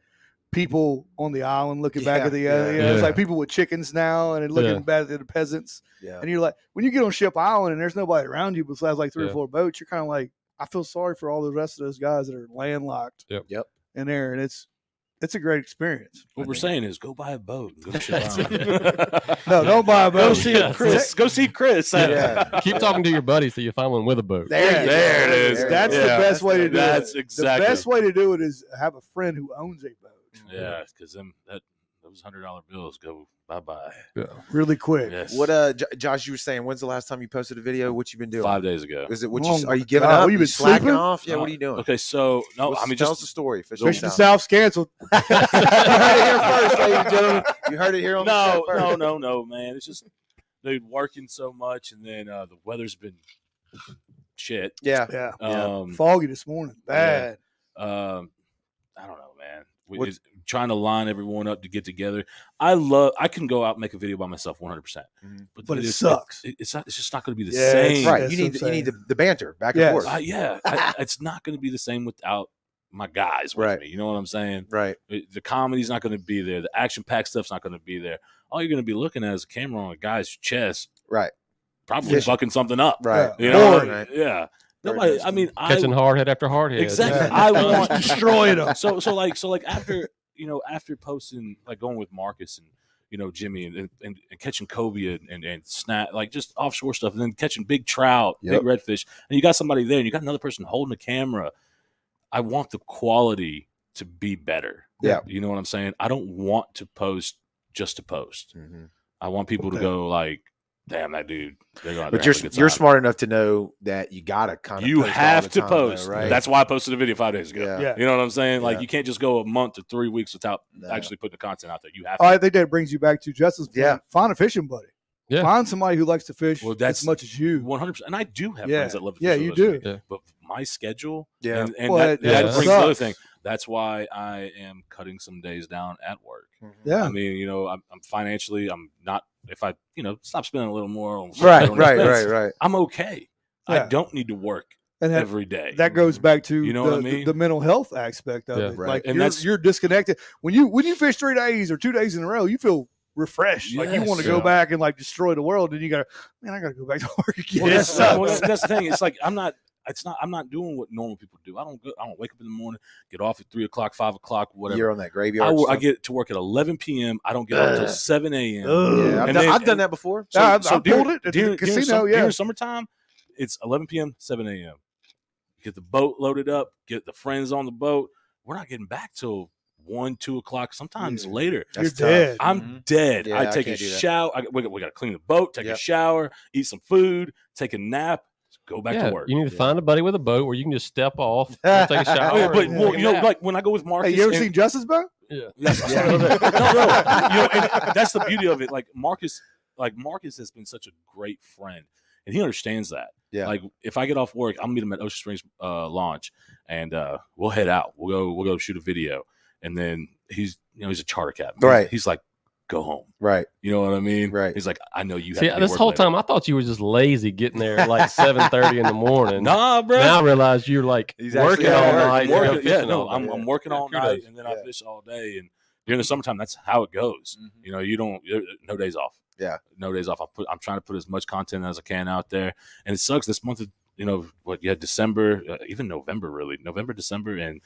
people on the island looking back at the other. yeah. It's like people with chickens now, and they're looking back at the peasants. Yeah. And you're like, when you get on Ship Island and there's nobody around you besides like 3 or 4 boats, you're kind of like, I feel sorry for all the rest of those guys that are landlocked. Yep. In there, and it's a great experience. What we're saying is go buy a boat and go to Ship Island. No, don't buy a boat. Go see Chris. Go see Chris. Yeah. Keep talking to your buddies till you find one with a boat. There There it is. That's the Yeah. best way to do That's it. exactly. The best way to do it is have a friend who owns a boat. Yeah, because those those $100 bills go bye-bye. Yeah. Really quick. Yes. What Josh, you were saying, when's the last time you posted a video? What you been doing? 5 days ago. Is it what Oh you my are you giving God, up? what, you been slacking sleeping? off? Yeah, what are you doing? Okay, so no, What's- I mean tell us just the story. Fish the South's canceled. You heard it here first, ladies and gentlemen. You heard it here on the show first. no, man. It's just dude working so much, and then the weather's been shit. Yeah. Yeah. Foggy this morning. Bad. I don't know, man. It's trying to line everyone up to get together. I can go out and make a video by myself 100%. But it sucks. It's just not going to be the Yeah, same. Right. That's You what I'm need saying. the banter back and Yes. forth. It's not going to be the same without my guys with Right. me. You know what I'm saying? Right. The comedy's not going to be there. The action-packed stuff's not going to be there. All you're going to be looking at is a camera on a guy's chest, Right. probably Fishing. fucking something up. Right. You know? Boring. Right. Yeah. Very Nobody. nice. I mean, Catching hard head after hard head. exactly. Yeah. I want Destroying them. so like after posting, like going with Marcus and Jimmy and catching cobia and snap, like just offshore stuff, and then catching big trout, Yep. big redfish, and you got somebody there and you got another person holding the camera. I want the quality to be better. Yeah. You know what I'm saying? I don't want to post just to post. Mhm. I want people to go like, damn, that dude. They're going out But there having a good you're time. smart enough to know that you gotta kind of You have to post. though, right? That's why I posted a video 5 days ago. Yeah. Yeah. You know what I'm saying? Like Yeah. you can't just go a month or 3 weeks without No. actually putting the content out there. You have Oh, to. I think that brings you back to Justin's point. Yeah. Find a fishing buddy. Yeah. Find somebody who likes to fish Well, that's as much as you. 100%. And I do have Yeah. friends that love to Yeah, fish you with us. do. Yeah. But my schedule, Yeah. and Well, that that brings another sucks. thing. That's why I am cutting some days down at work. Yeah. I mean, I'm financially, I'm not. If I, stop spending a little more on Right. I'm okay. Yeah. I don't need to work And every day. that goes back to You know the, what I mean? the mental health aspect of Yeah. it. Right. Like And that's- you're disconnected. When you fish 3 days or 2 days in a row, you feel refreshed. Like you Yes. want to go Yeah. back and like destroy the world. And you got I got to go back to work again. Well, It that's, sucks. well, that's the thing. It's like I'm not doing what normal people do. I don't wake up in the morning, get off at 3 o'clock, 5 o'clock, whatever. You're on that graveyard. I stuff. get to work at 11 p.m. I don't get off until 7 a.m. Ugh. Yeah, And then- I've done that before. Yeah, I've pulled during- it at the during casino, yeah. During summertime, it's 11 p.m., 7 a.m. Get the boat loaded up, get the friends on the boat. We're not getting back till 1, 2 o'clock, sometimes Yeah. later. You're That's tough. dead. I'm dead. Yeah, I I take a can't do that. shower. We got to clean the boat, take a Yep. shower, eat some food, take a nap, go back to work. You need to Yeah. find a buddy with a boat where you can just step off, go take a shower. Oh, yeah, but and well, take a nap. like when I go with Marcus, Hey, you ever and- seen Justice boat? Yeah. Yes, Yeah. no, and that's the beauty of it. Like Marcus has been such a great friend, and he understands that. Yeah. Like if I get off work, I'll meet him at Ocean Springs launch, and we'll head out. We'll go shoot a video, and then he's a charter captain. Right. He's like, go home. Right. You know what I mean? Right. He's like, I know you. See, have to be this working whole later." time I thought you were just lazy getting there at like 7:30 in the morning. Nah, bro. Now I realize you're like He's working actually all at work. night. I'm you go working, yeah, fishing no, all day. I'm working all Kudos. night, and then I Yeah. fish all day. And during the summertime, that's how it goes. Mhm. You don't no days off. Yeah. No days off. I'm trying to put as much content as I can out there, and it sucks. This month, December, even November, really, November, December, and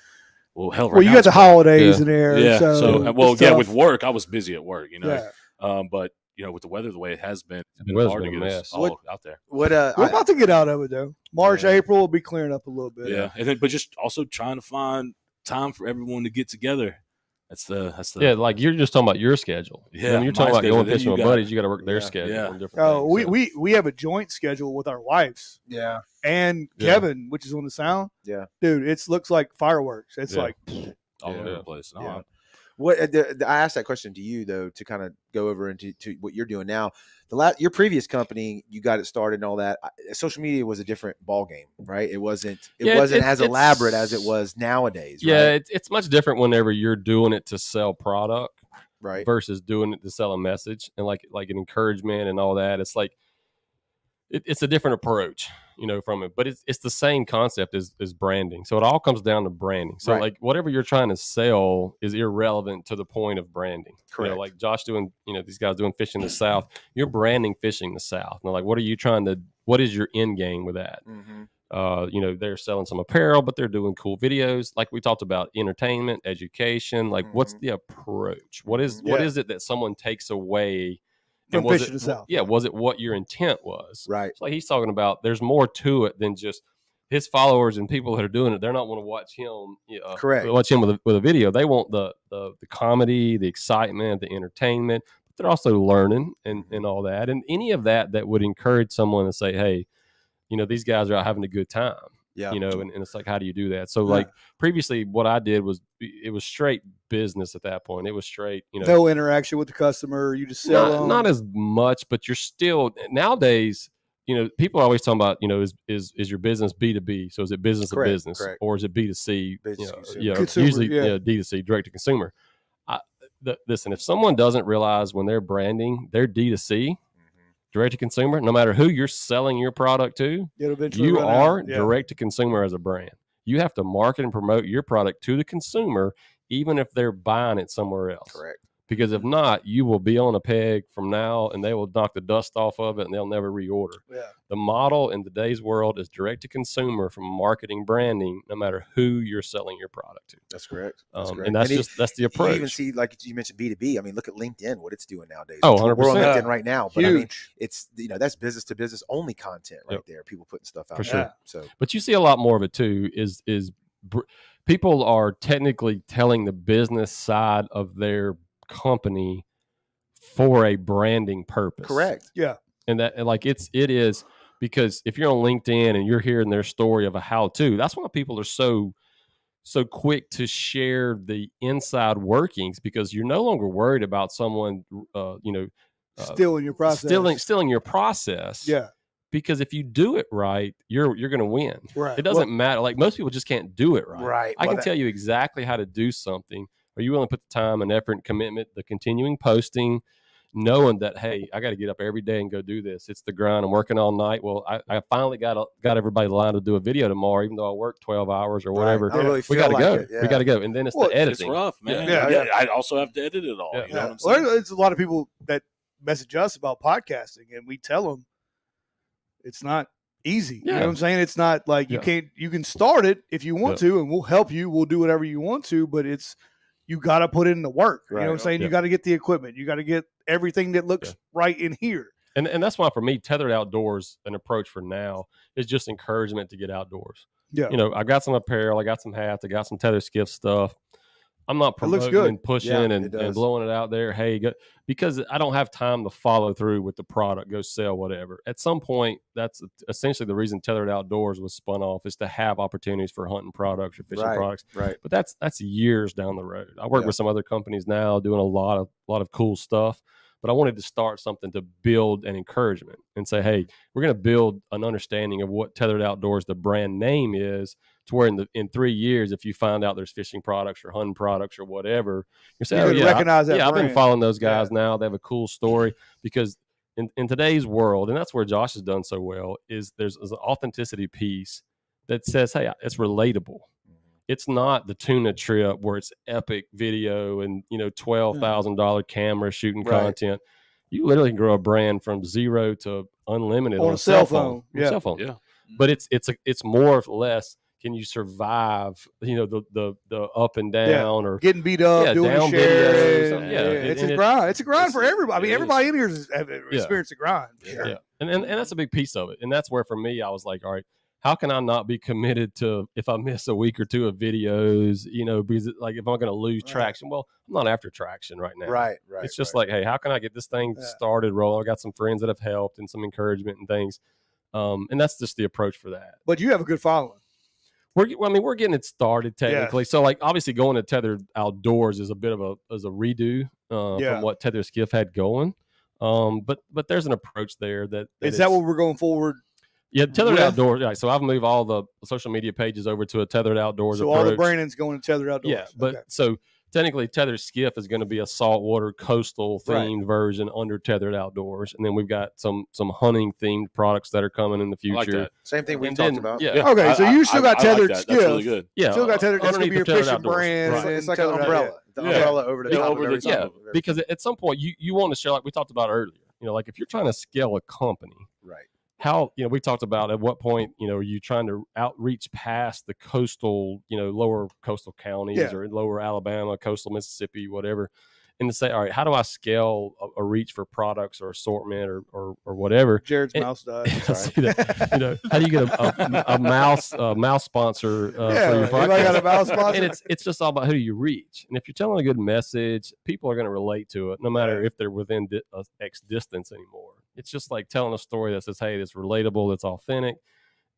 hell, right Well, you now got it's the cold. holidays in there. Yeah. So, So, it's with tough. work, I was busy at work. Yeah. But with the weather the way it has been, it's The been weather's hard to been get a us mess. all out there. What We're about to get out of it though. March, Yeah. April will be clearing up a little bit. Yeah, and then but just also trying to find time for everyone to get together. That's the Yeah, like you're just talking about your schedule. Yeah, When you're my talking about schedule, going then fishing you with got- buddies, you got to work their Yeah, schedule. yeah. And different Oh, things, so. we have a joint schedule with our wives Yeah. and Yeah. Kevin, which is on the sound. Yeah. Dude, it looks like fireworks. It's Yeah. like all over Yeah. the place. No, Yeah. What I asked that question to you though to kind of go over into what you're doing now. Your previous company, you got it started and all that. Social media was a different ball game, right? It wasn't Yeah, as it's- elaborate as it was nowadays. Yeah, right? it's much different whenever you're doing it to sell product Right. versus doing it to sell a message and like an encouragement and all that. It's like it's a different approach, from it, but it's the same concept as branding. So it all comes down to branding. So Right. like whatever you're trying to sell is irrelevant to the point of branding. Correct. Like Josh doing, these guys doing fishing the South. You're branding fishing the South. Now, like, what is your end game with that? Mhm. They're selling some apparel, but they're doing cool videos. Like we talked about, entertainment, education. Like, what's Mhm. the approach? What is Yeah. it that someone takes away? From was fishing it, the South. Yeah, was it what your intent was? Right. It's like he's talking about. There's more to it than just, his followers and people that are doing it, they're not want to watch him. Correct. Watch him with a video. They want the comedy, the excitement, the entertainment. But they're also learning and all that. And any of that would encourage someone to say, hey, these guys are out having a good time. Yeah. And it's like, how do you do that? So like previously what I did was it was straight business at that point. It was straight, no interaction with the customer. You just sell them. Not as much, but you're still nowadays, people are always talking about, is your business B2B? So is it business to business or is it B2C? Consumer, Usually D2C, direct to consumer. Listen, if someone doesn't realize when they're branding, they're D2C, direct to consumer, no matter who you're selling your product to, you are direct to consumer as a brand. You have to market and promote your product to the consumer, even if they're buying it somewhere else. Correct. Because if not, you will be on a peg from now and they will knock the dust off of it and they'll never reorder. Yeah. The model in today's world is direct to consumer from marketing, branding, no matter who you're selling your product to. That's correct. And that's the approach. You even see, like you mentioned, B2B. I mean, look at LinkedIn, what it's doing nowadays. Oh, 100%. We're on LinkedIn right now. But Huge. I mean, it's, that's business to business only content right there. People putting stuff out For there. sure. So, but you see a lot more of it too, is people are technically telling the business side of their company for a branding purpose. correct. Yeah. And it is because if you're on LinkedIn and you're hearing their story of a how-to, that's why people are so quick to share the inside workings, because you're no longer worried about someone, Stealing your process. stealing your process. Yeah. Because if you do it right, you're going to win. Right. It doesn't matter. Like most people just can't do it right. Right. I can tell you exactly how to do something. Are you willing to put the time and effort and commitment, the continuing posting, knowing that, hey, I got to get up every day and go do this. It's the grind. I'm working all night. Well, I finally got everybody lined to do a video tomorrow, even though I work 12 hours or whatever. Right. I really We feel got to like go. it, yeah. We got to go. And then it's the editing. It's rough, man. Yeah. I also have to edit it all. Yeah. You know what I'm Well, saying? it's a lot of people that message us about podcasting, and we tell them it's not easy. You know what I'm saying? It's not like you can start it if you want to, and we'll help you. We'll do whatever you want to, but you got to put in the work. You know what I'm saying? You got to get the equipment. You got to get everything that looks right in here. And that's why for me, Tethered Outdoors, an approach for now is just encouragement to get outdoors. Yeah. I got some apparel, I got some hats, I got some Tethered Skiff stuff. I'm not It looks promoting good. and pushing Yeah, and blowing it out there. Hey, because I don't have time to follow through with the product, go sell whatever. At some point, that's essentially the reason Tethered Outdoors was spun off, is to have opportunities for hunting products or fishing products. Right. But that's years down the road. I work with some other companies now doing a lot of cool stuff. But I wanted to start something to build an encouragement and say, hey, we're going to build an understanding of what Tethered Outdoors, the brand name, is, to where in 3 years, if you find out there's fishing products or hunting products or whatever, you say, recognize that I've been brand. following those guys now. They have a cool story. Because in today's world, and that's where Josh has done so well, is there's an authenticity piece that says, hey, it's relatable. It's not the tuna trip where it's epic video and $12,000 camera shooting content. You literally can grow a brand from zero to unlimited on a cell phone. Yeah. Yeah. But it's more or less, can you survive the up and down or getting beat up, doing down the share. videos. It's a grind. It's a grind for everybody. I mean, everybody in here has experienced a grind. Yeah. And that's a big piece of it. And that's where for me, I was like, all right, how can I not be committed to, if I miss a week or two of videos, because like if I'm going to lose traction, well, I'm not after traction right now. Right. It's just like, hey, how can I get this thing started rolling? I got some friends that have helped and some encouragement and things. And that's just the approach for that. But you have a good following. We're getting it started technically. So like obviously going to Tethered Outdoors is a bit of a redo from what Tethered Skiff had going. But there's an approach there that is that what we're going forward? Yeah, Tethered Outdoors. Yeah, so I've moved all the social media pages over to a Tethered Outdoors approach. All the branding's going to Tethered Outdoors. Yeah, but so technically Tethered Skiff is going to be a saltwater coastal themed version under Tethered Outdoors, and then we've got some hunting themed products that are coming in the future. I like that. Same thing we talked about. Yeah. Okay, so you still got Tethered like that. Skiff. That's really good. Yeah, Still got Tethered. That's going to be your Tethered fishing Outdoors. brand. Right. It's like an umbrella. The umbrella over the top over of the everything. top. Because at some point you want to share, like we talked about earlier. Like if you're trying to scale a company, Right. How we talked about at what point are you trying to outreach past the coastal lower coastal counties or lower Alabama, coastal Mississippi, whatever, and to say, all right, how do I scale a reach for products or assortment or whatever? Jared's And- mouse died. I see that. You know, how do you get a mouse sponsor for your everybody got a podcast? mouse sponsor. And it's just all about who you reach. And if you're telling a good message, people are going to relate to it, no matter if they're within X distance anymore. It's just like telling a story that says, hey, it's relatable, it's authentic,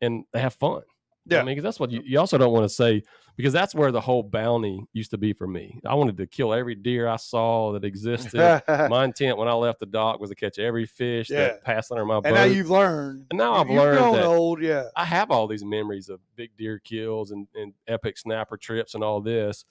and they have fun. Yeah. I mean, 'cause that's what you also don't want to say, because that's where the whole bounty used to be for me. I wanted to kill every deer I saw that existed. My intent when I left the dock was to catch every fish that passed under my boat. And now you've learned. And now I've you've learned grown that old. I have all these memories of big deer kills and epic snapper trips and all this.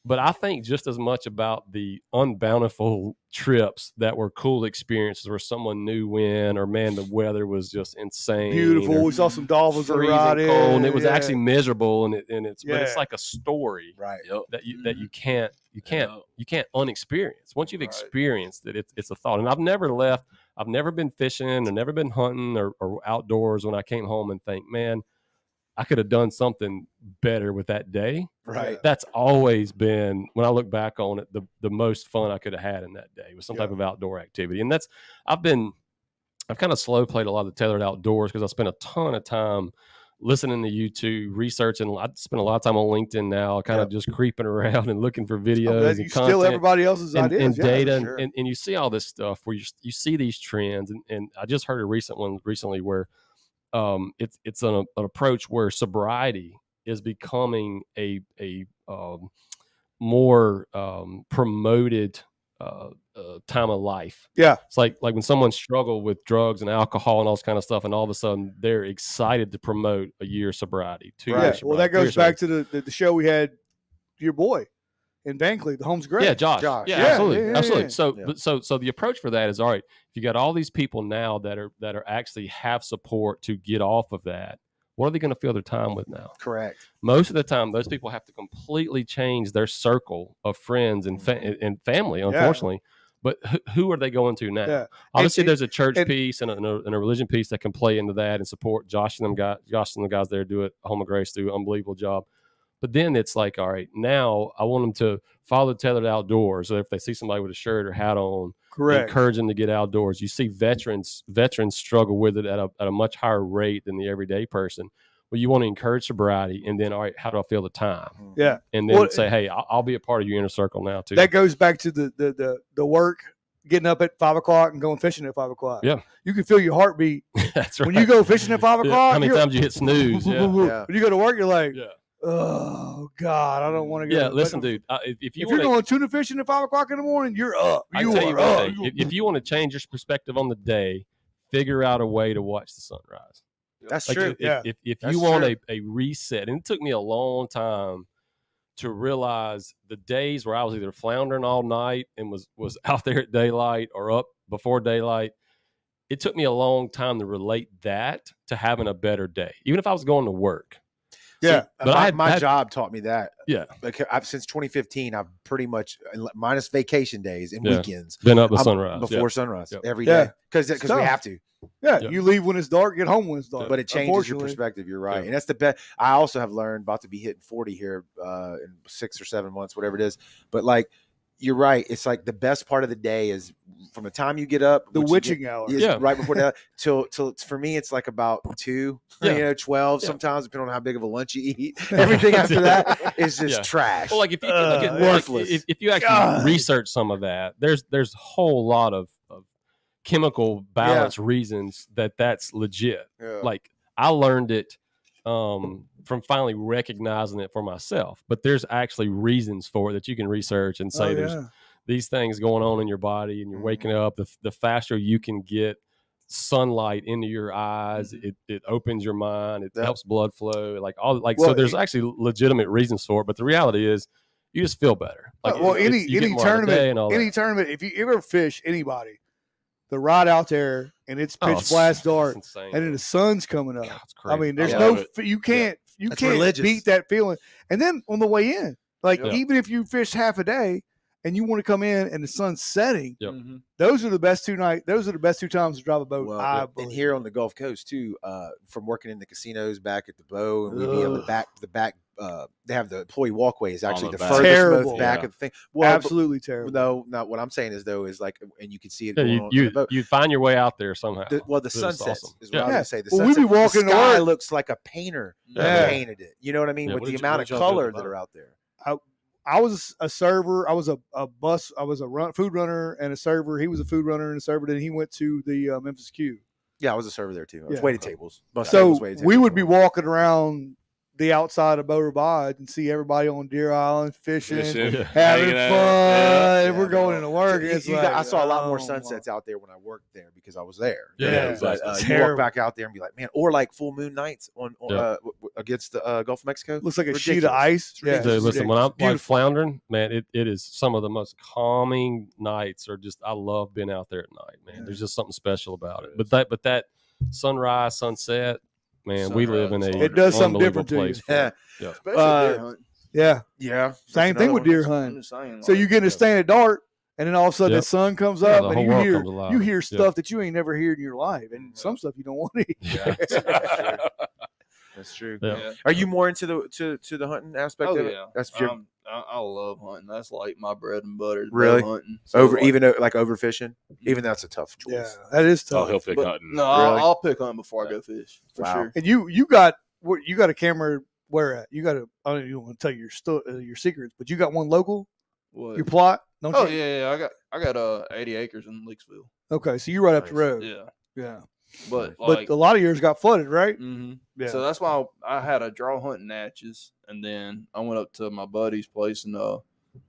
But I think just as much about the unbountiful trips that were cool experiences where someone knew when, or man, the weather was just insane. Beautiful. or We saw some dolphins freezing ride cold, in. and it was actually miserable, but it's like a story Right. that you can't unexperience. Once you've experienced it, it's a thought. And I've never left. I've never been fishing or never been hunting or outdoors when I came home and think, man, I could have done something better with that day. Right. That's always been, when I look back on it, the most fun I could have had in that day was some type of outdoor activity. And I've kind of slow played a lot of the Tethered Outdoors because I spent a ton of time listening to YouTube, researching. I spend a lot of time on LinkedIn now, kind of just creeping around and looking for videos and you content. steal everybody else's and, ideas. and data, sure. and you see all this stuff where you see these trends. And I just heard a recent one recently where it's an approach where sobriety is becoming a more promoted time of life. Yeah. It's like when someone struggled with drugs and alcohol and all this kind of stuff, and all of a sudden they're excited to promote a year of sobriety, 2 years sobriety. Well, that goes back to the show we had, your boy in Bankley, the Home's Great. Yeah, Josh. Yeah, absolutely. Absolutely. So the approach for that is, all right, if you got all these people now that are actually have support to get off of that, what are they going to fill their time with now? Correct. Most of the time, those people have to completely change their circle of friends and family, unfortunately. But who are they going to now? Yeah. Obviously, there's a church piece and a religion piece that can play into that and support Josh and the guys there do it. Home of Grace do an unbelievable job. But then it's like, all right, now I want them to follow Tethered Outdoors. So if they see somebody with a shirt or hat on, encourage them to get outdoors. You see veterans struggle with it at a much higher rate than the everyday person. Well, you want to encourage sobriety, and then, all right, how do I feel the time? Yeah. And then say, hey, I'll be a part of your inner circle now too. That goes back to the work, getting up at 5 o'clock and going fishing at 5 o'clock. Yeah. You can feel your heartbeat. That's right. When you go fishing at 5 o'clock. How many times you hit snooze? Yeah. When you go to work, you're like, oh God, I don't want to go. Yeah, listen, dude. If you're going tuna fishing at 5 o'clock in the morning, you're up. I tell you what, if you want to change your perspective on the day, figure out a way to watch the sunrise. That's true. If you want a reset, and it took me a long time to realize the days where I was either floundering all night and was out there at daylight or up before daylight. It took me a long time to relate that to having a better day, even if I was going to work. Yeah, see, but my job taught me that. Yeah, like since 2015, I've pretty much, minus vacation days and weekends, been up sunrise before sunrise every day because we have to. Yeah, you leave when it's dark, get home when it's dark. But it changes your perspective. You're right, and that's the best. I also have learned, about to be hitting 40 here in 6 or 7 months, whatever it is. But like, you're right. It's like the best part of the day is from the time you get up, the witching hour, right before that, till for me, it's like about 2, 12. Sometimes, depending on how big of a lunch you eat. Everything after that is just trash. Well, like if you worthless. if you actually research some of that, there's a whole lot of chemical balance reasons that's legit. Like I learned it from finally recognizing it for myself, but there's actually reasons for it that you can research and say there's these things going on in your body, and you're waking up. The faster you can get sunlight into your eyes, it opens your mind, it helps blood flow, so there's actually legitimate reasons for it, but the reality is you just feel better. Like any tournament, if you ever fish anybody, the ride out there and it's pitch blast dark, and then the sun's coming up. I mean, there's you can't beat that feeling. And then on the way in, even if you fish half a day and you want to come in and the sun's setting, Yep. those are the best 2 nights. Those are the best 2 times to drive a boat. I and believe. here on the Gulf Coast too, from working in the casinos back at the Bow, and we'd be on the back. They have the employee walkway is actually the back. furthest Terrible. most back Yeah. of the thing. Well, Absolutely terrible. no, not what I'm saying is though is like, and you can see it Yeah, going on the boat. you find your way out there somehow. The It was sunsets awesome. is what I was Yeah. gonna say. The Well, we be sunset, walking the to sky work. looks like a painter Yeah. painted it. You know what I mean? Yeah, With what the did amount of y'all do color about that it? are out there. I was a server. I was a bus. I was a food runner and a server. He was a food runner and a server. Then he went to the Memphis Q. Yeah, I was a server there too. I was Yeah. waiting tables. Bus So tables, waiting we tables, would be all. walking around the outside of Bower Lodge and see everybody on Deer Island fishing, Fishing, Yeah. having hanging fun. out. And we're going into work. So and it's you like, got, I saw a lot more oh, sunsets out there when I worked there because I was there. Yeah, Yeah, exactly. But you Terrible. walk back out there and be like, man, or like full moon nights on Yeah. against the Gulf of Mexico. Looks like a sheet Ridiculous. of ice. It's Yeah, ridiculous. Dude, listen, when I'm like Beautiful. floundering, man, it is some of the most calming nights. Or just, I love being out there at night, man. There's just something special about it. But that sunrise, sunset, man, we live in a It does something unbelievable different to you. place. Yeah. Especially deer hunting. Yeah, Yeah. same thing with deer hunting. I'm just saying. So you get in a stand at dark, and then all of a sudden Yep. the sun comes Yeah, up, the and whole you world hear comes alive. Yep. stuff that you ain't never heard in your life, and some stuff you don't want to hear. That's true. Yeah. Are you more into the hunting aspect Oh of it? yeah, That's your I love hunting. That's like my bread and butter. is bow Really? hunting. So, over like, even like overfishing. Even that's a tough choice. Yeah, that is Oh, tough. he'll pick but- hunting. No, Really? I'll pick hunting before I go fish for Wow. sure. And you got a camera where at? You got a, I don't even want to tell you your secrets, but you got one local. What? Your plot, don't Oh you? yeah. I got 80 acres in Leaksville. Okay, so you right up the Nice. road. Yeah, Yeah, but but like, a lot of yours got flooded, right? mhm. Yeah. So that's why I had a draw hunting Natchez, and then I went up to my buddy's place and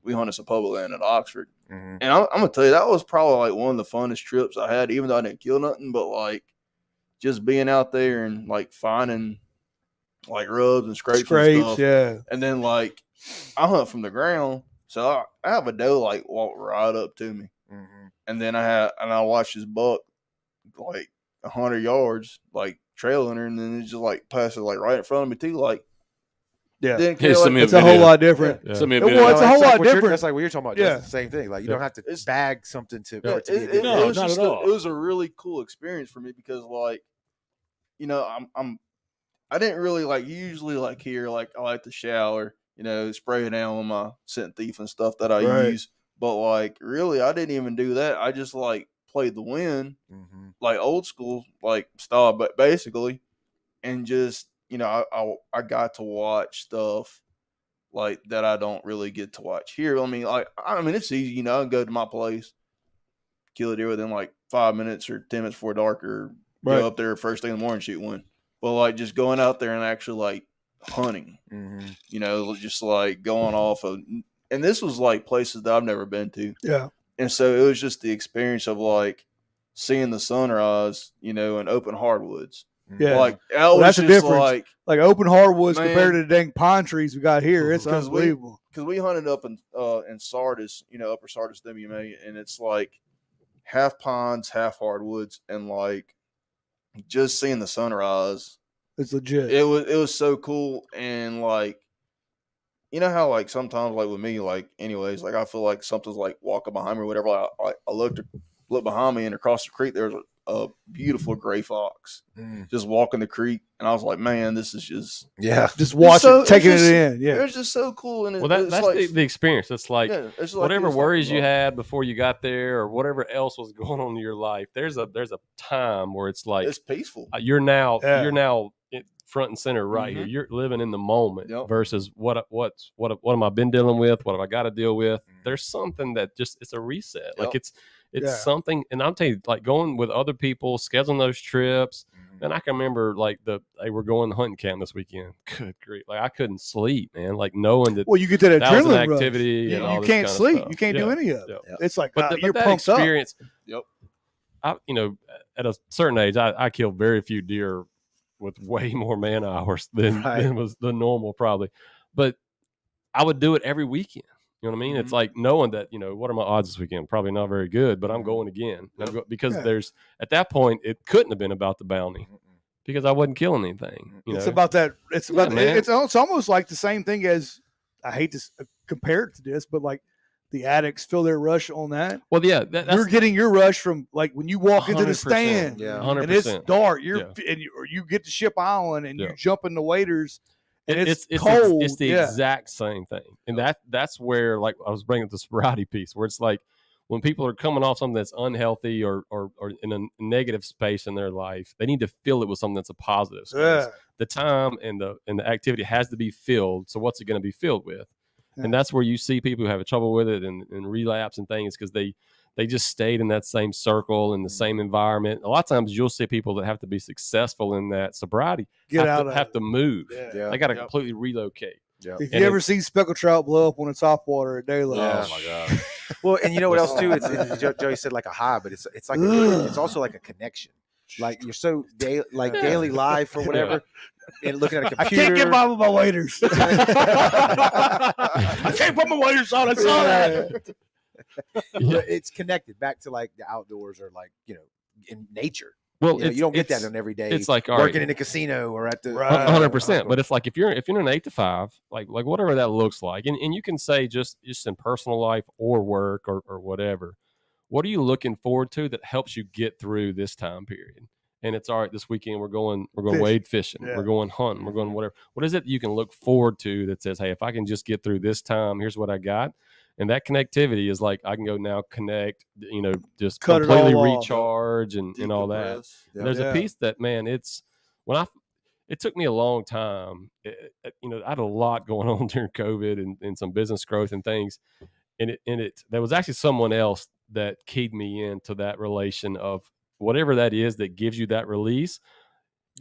we hunted some public land at Oxford. Mhm. And I'm gonna tell you, that was probably like one of the funnest trips I had, even though I didn't kill nothing, but like just being out there and like finding like rubs and scrapes and stuff. Yeah. And then like I hunt from the ground, so I have a doe like walk right up to me, Mhm. and then I watched this buck like 100 yards like trailing her, and then it just like passes like right in front of me too, like Yeah. didn't Hey, care, send me like, It's a whole video. lot different. Yeah. Send me a It video. was- It's a whole lot what you're- different. That's like what you're talking about. Yeah. It's the same thing. Like you Yeah. don't have to It's- bag something to Yeah, for it to be a it good No, was not just at all. it was a really cool experience for me because like, you know, I didn't really like usually like here like I like to shower, you know, spray it down with my scent thief and stuff that I Right. use, but like really I didn't even do that. I just like played the wind Mhm. like old school like style, but basically, and just you know I got to watch stuff like that I don't really get to watch here. I mean it's easy, you know. I can go to my place, kill a deer within like 5 minutes or 10 minutes before dark, or Right. go up there first thing in the morning and shoot one. But like just going out there and actually like hunting, Mhm. you know, just like going off of, and this was like places that I've never been to. Yeah. And so it was just the experience of like seeing the sunrise, you know, in open hardwoods. Yeah. Like that Well, was that's the just difference. like Like open hardwoods Man. compared to the dang pine trees we got here. It's 'Cause we- unbelievable. because we hunted up in Sardis, you know, Upper Sardis WMA, and it's like half pines, half hardwoods, and like just seeing the sunrise, It's legit. it was so cool. And like, you know how like sometimes like with me, like anyways, like I feel like something's like walking behind me or whatever. I look behind me, and across the creek there's a beautiful gray fox Mm. just walking the creek, and I was like, man, this is just Yeah. Just watching, so- it's taking just- it in. Yeah. it was just so cool. And Well, it's that's like, the experience. It's like yeah, it's like whatever it's like- worries you had before you got there, or whatever else was going on in your life. There's a time where it's like it's peaceful. you're now Yeah. front and center right here. Mhm. You're living in the moment Yep. versus what am I been dealing with? What have I got to deal with? Mhm. There's something that just it's a reset. Like Yep. it's Yeah. something. And I'll tell you, like going with other people, scheduling those trips. Mhm. And I can remember like they were going to hunting camp this weekend. Good grief! Like I couldn't sleep, man. Like knowing that Well, you get that that was an adrenaline rush. activity. You, and all you this can't kind of sleep. stuff. You can't do Yeah. any of it. Yeah. It's like But you're that pumped up. experience, Yep. you know, at a certain age, I killed very few deer with way more man hours than was the normal probably, but I would do it every weekend. You know what I mean? It's like knowing that, you know, what are my odds this weekend? Probably not very good, but I'm going again. And because Yeah. there's at that point it couldn't have been about the bounty because I wasn't killing anything. You It's know? about that. It's about. man. It's almost like the same thing as I hate to compare it to this, but like the addicts feel their rush on that. Well, yeah, You're getting your rush from like when you walk into the 100%, stand, Yeah. 100%. and it's dark. Yeah. You get to Ship Island, and Yeah. you jump in the waders, and it's It's cold. It's the exact same thing, and that's where, like, I was bringing up the sobriety piece, where it's like when people are coming off something that's unhealthy or in a negative space in their life, they need to fill it with something that's a positive space. Yeah. The time and the activity has to be filled. So what's it going to be filled with? And that's where you see people who have trouble with it and relapse and things, because they just stayed in that same circle in the same environment. A lot of times you'll see people that have to be successful in that sobriety have to move. Yeah. They got to completely relocate. Yeah. If you ever see speckled trout blow up on the top water at daylight, Oh my god! Well, and you know what else too? It's Joey said like a high, but it's like it's also like a connection. Like you're so daily life or whatever, and looking at a computer. I can't get by with my waders. I can't put my waders on. I saw that. But it's connected back to like the outdoors or like in nature. Well, You don't get that on every day. It's like working in a casino or at the 100%. But it's like if you're in an 8 to 5, like whatever that looks like, and you can say just in personal life or work or whatever. What are you looking forward to that helps you get through this time period? And it's all right. This weekend we're going wade fishing. Yeah. We're going hunting. We're going whatever. What is it you can look forward to that says, hey, if I can just get through this time, here's what I got. And that connectivity is like I can go now connect, just Cut it completely all off. recharge and all that. Yeah. There's Yeah. a piece that, man, it took me a long time. I had a lot going on during COVID and some business growth and things. And there was actually someone else that keyed me into that relation of whatever that is that gives you that release.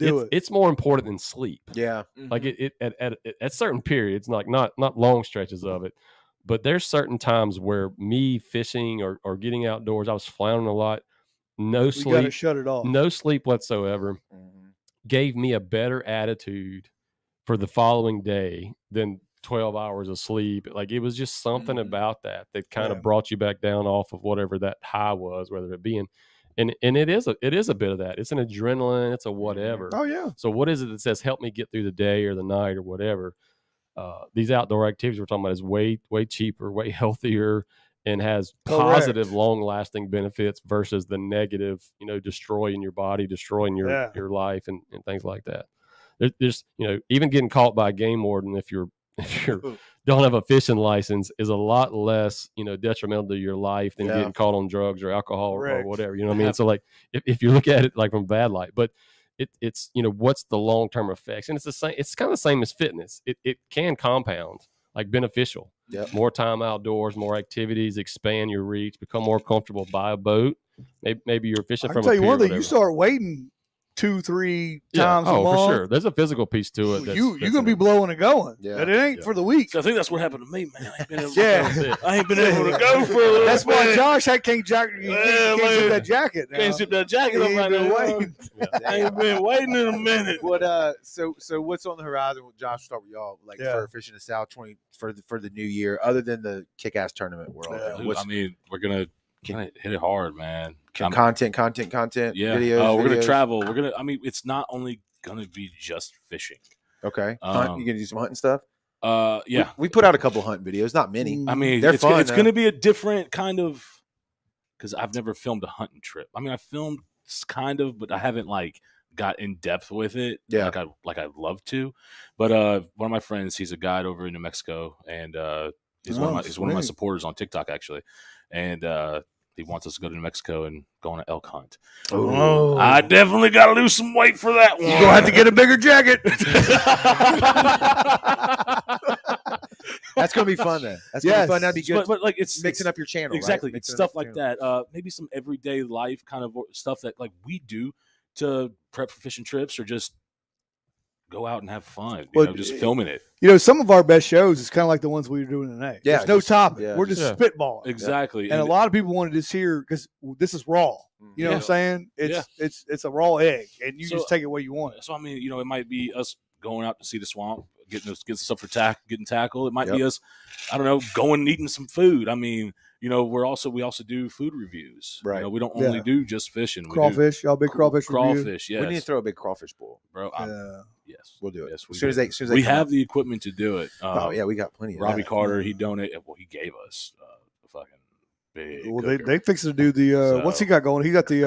It's more important than sleep. Yeah. Like at certain periods, like not long stretches of it, but there's certain times where me fishing or getting outdoors, I was floundering a lot. No You got to sleep, shut it off. no sleep whatsoever, gave me a better attitude for the following day than 12 hours of sleep. Like it was just something about that kind of brought you back down off of whatever that high was, whether it be and it is a bit of that. It's an adrenaline, it's a whatever. Oh yeah. So what is it that says help me get through the day or the night or whatever? These outdoor activities we're talking about is way cheaper, way healthier, and has positive, long-lasting benefits versus the negative, destroying your body, destroying your life, and things like that. There's even getting caught by a game warden if you don't have a fishing license is a lot less detrimental to your life than getting caught on drugs or alcohol or whatever. You know what I mean? So like if you look at it like from bad light, but it's what's the long-term effects, and it's the same. It's kind of the same as fitness. It can compound, like beneficial. Yep. More time outdoors, more activities, expand your reach, become more comfortable. Buy a boat. Maybe you're fishing I from can tell a you pier, one thing. whatever. You start waiting 2-3 times a month. for sure. There's a physical piece to it. You're gonna be blowing and going. Yeah. But it ain't for the week. So I think that's what happened to me, man. I ain't been able Yeah. I ain't been able to go for a little That's why bit. Josh can't zip man. that jacket. Now. Can't zip that jacket He up ain't right been now. waiting. I ain't been waiting in a minute. What so what's on the horizon? Josh, start with y'all for Fishing the South 20 for the new year, other than the kick-ass tournament we're all doing. Dude, I mean, we're gonna hit it hard, man. Content. Yeah, videos. we're gonna travel. I mean, it's not only gonna be just fishing. Okay, hunt, you gonna do some hunting stuff? Yeah, we put out a couple hunt videos, not many. I mean, they're it's fun. It's going to be a different kind of, because I've never filmed a hunting trip. I mean, I filmed kind of, but I haven't got in depth with it. Yeah, like I'd love to. But one of my friends, he's a guide over in New Mexico, and he's one of my supporters on TikTok actually, and he wants us to go to New Mexico and go on an elk hunt. Oh. I definitely got to lose some weight for that one. You're gonna have to get a bigger jacket. That's gonna be fun then. That's gonna be fun. That'd be good. But it's mixing up your channel. Exactly. Right? It's stuff like that. Maybe some everyday life kind of stuff that we do to prep for fishing trips or just go out and have fun. You know, just filming it. Some of our best shows is kind of like the ones we were doing tonight. Yeah, there's no topic. Yeah, we're just spitballing. Exactly. And a lot of people wanted this here because this is raw. You know what I'm saying? It's a raw egg, and you just take it where you want it. So I mean, it might be us going out to see the swamp, getting stuff for getting tackle. It might be us, I don't know, going and eating some food. I mean, we also do food reviews. Right. We don't only do just fishing. Crawfish, y'all big crawfish review? Crawfish, yes. We need to throw a big crawfish bowl, bro. Yes, we'll do it. Yes, as soon as they we have the equipment to do it. Oh yeah, we got plenty. Robbie Carter, he donated. Well, he gave us a fucking big. Well, cooker. they fixing to do the what's he got going? He got the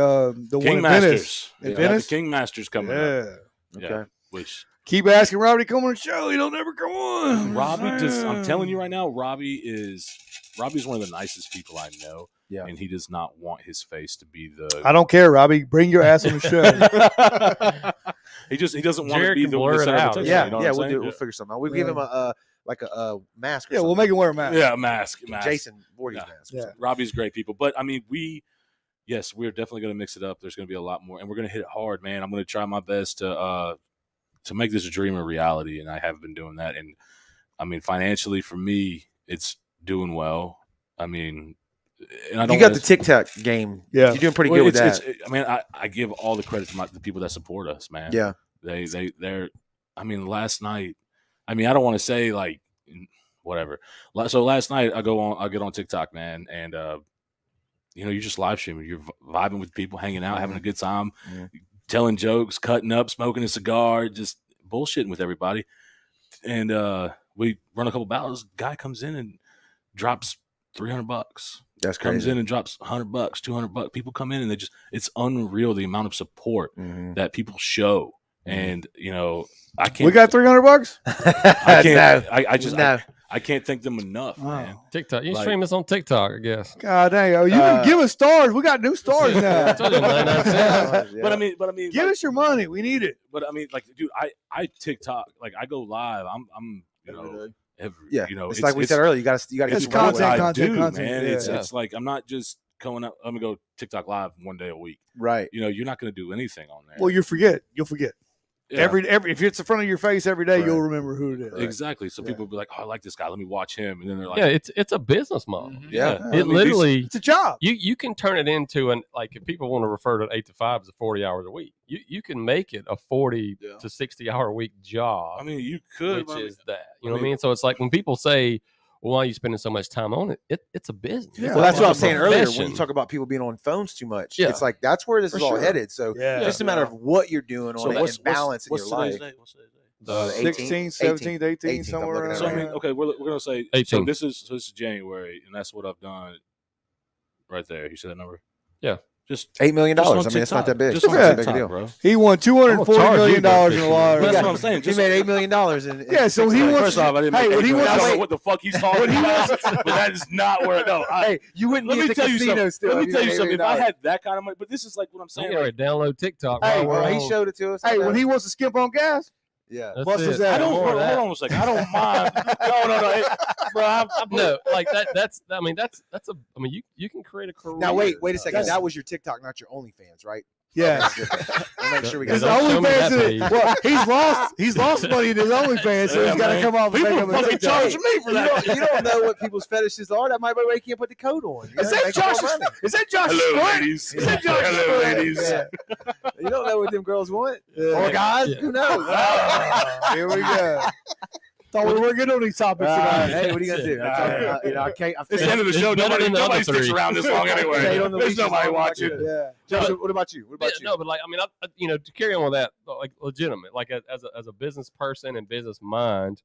one King in Masters. Venice. In Yeah, Venice? the King Masters coming up. Yeah. Yeah. Okay. Which Keep asking Robbie to come on the show. He don't ever come on. Robbie does. I'm telling you right now, Robbie's one of the nicest people I know. Yeah. And he does not want his face to be the. I don't care, Robbie. Bring your ass on the show. he doesn't want to Jared be can the blur it center of out. attention, Yeah, you know what yeah, I'm we'll saying? do it. We'll figure something out. We'll give him a mask. Or Yeah, we'll make him wear a mask. Yeah, a mask. Jason Voorhees Yeah. mask. Yeah. Robbie's great people, but I mean, yes, we're definitely going to mix it up. There's going to be a lot more, and we're going to hit it hard, man. I'm going to try my best to make this dream a reality, and I have been doing that. And I mean, financially for me, it's doing well. I mean, and I don't. You got the TikTok game. Yeah. You're doing pretty good with that. I mean, I give all the credit to the people that support us, man. Yeah. They're. I mean, last night. I mean, I don't want to say like whatever. So last night I get on TikTok, man, and you're just live streaming. You're vibing with people, hanging out, having a good time, telling jokes, cutting up, smoking a cigar, just bullshitting with everybody. And we run a couple battles. Guy comes in and drops $300. That's Comes crazy. in and drops $100, $200. People come in and it's unreal the amount of support that people show. And I can't. We got $300. I can't. No. I just No. I can't thank them enough, man. TikTok. You Like- stream us on TikTok, I guess. God dang. Oh, you can give us stars. We got new stars now. Told you 99 cents. Yeah. But I mean, Give like, us your money. We need it. But I mean, like, dude, I TikTok, like, I go live. I'm Yeah. you know, it's like we said earlier. You got to It's get content, what I content, do, content, man. yeah. It's like I'm not just going up. I'm gonna go TikTok live one day a week. right. You're not gonna do anything on there. Well, you'll forget. You'll forget. Yeah. Every if it's in front of your face every day, Right. you'll remember who it is. Exactly. So Yeah. people will be like, "Oh, I like this guy. Let me watch him," and then they're like, Yeah, it's a business model. Yeah. I It mean, literally It's a job. you can turn it into if people want to refer to 8 to 5 as 40 hours a week, you can make it a 40 Yeah. to 60 hour a week job. I mean, you could, which but I is that. You I know what I mean- mean? So it's like when people say, well, why are you spending so much time on it? It's a business. Yeah. Well, that's what I was It's a saying earlier when profession. you talk about people being on phones too much. Yeah. It's like that's where this For is all sure. headed. So Yeah. just a matter of what you're doing on So it and balance in your what's life. today's date? What's today's date? The 16th, 17th, 18th, 18th, I'm somewhere looking around at So I right there. mean, okay, we're gonna say so 18. this is January, and that's what I've done right there. You said that number? Yeah. Just $8 million. just I on mean, it's not TikTok. that big. Just It's on not that big a TikTok, deal. bro. He won $240 charge million you for in the fishing. lottery. That's what I'm saying. He Just made $8 million in Yeah, so 6 he days. wants- First off, I didn't Hey, make when he $8 million. wants I don't to- know what the fuck he's talking about, but that is not where. No, Hey, you wouldn't let be me at the tell you casino something. still. Let if me you tell you made something. If $8 I million. had that kind of money, but this is like what I'm I'm saying. getting Like, ready to download TikTok. Hey, while we're Well, he on. showed it to us. Hey, when he wants to skimp on gas, yeah. That's Bust it. his ass. I don't. More of Hold that. on a second. I don't mind. No. Hey, bro, I'm No, like that. That's. I mean, that's a. I mean, you can create a career. Now wait a second. That's- That was your TikTok, not your OnlyFans, right? yeah. That's different. I'll make sure we His got Don't show me that OnlyFans. page. Well, he's lost money in his OnlyFans, so Yeah, he's got to man. come off and People make him a fucking TikTok. charge me for You that. don't know what people's fetishes are. That might be why you can't put the code on. You Is gotta that make more Josh's? money. Is that Josh's Hello, foot? ladies. Is that Josh's Hello, foot? ladies. Yeah. You don't know what them girls want Yeah. or guys. Yeah. Who knows? Here we go. Thought we weren't getting on these topics tonight. Hey, what are you gonna do? I can't. It's the end of the It's show. better than the Nobody other sticks three. around this long anyway. Stay on the There's leash nobody as long as I watching. can. Yeah. Joseph, what about you? What about you? No, but like I mean, to carry on with that, like legitimate, like as a business person and business mind,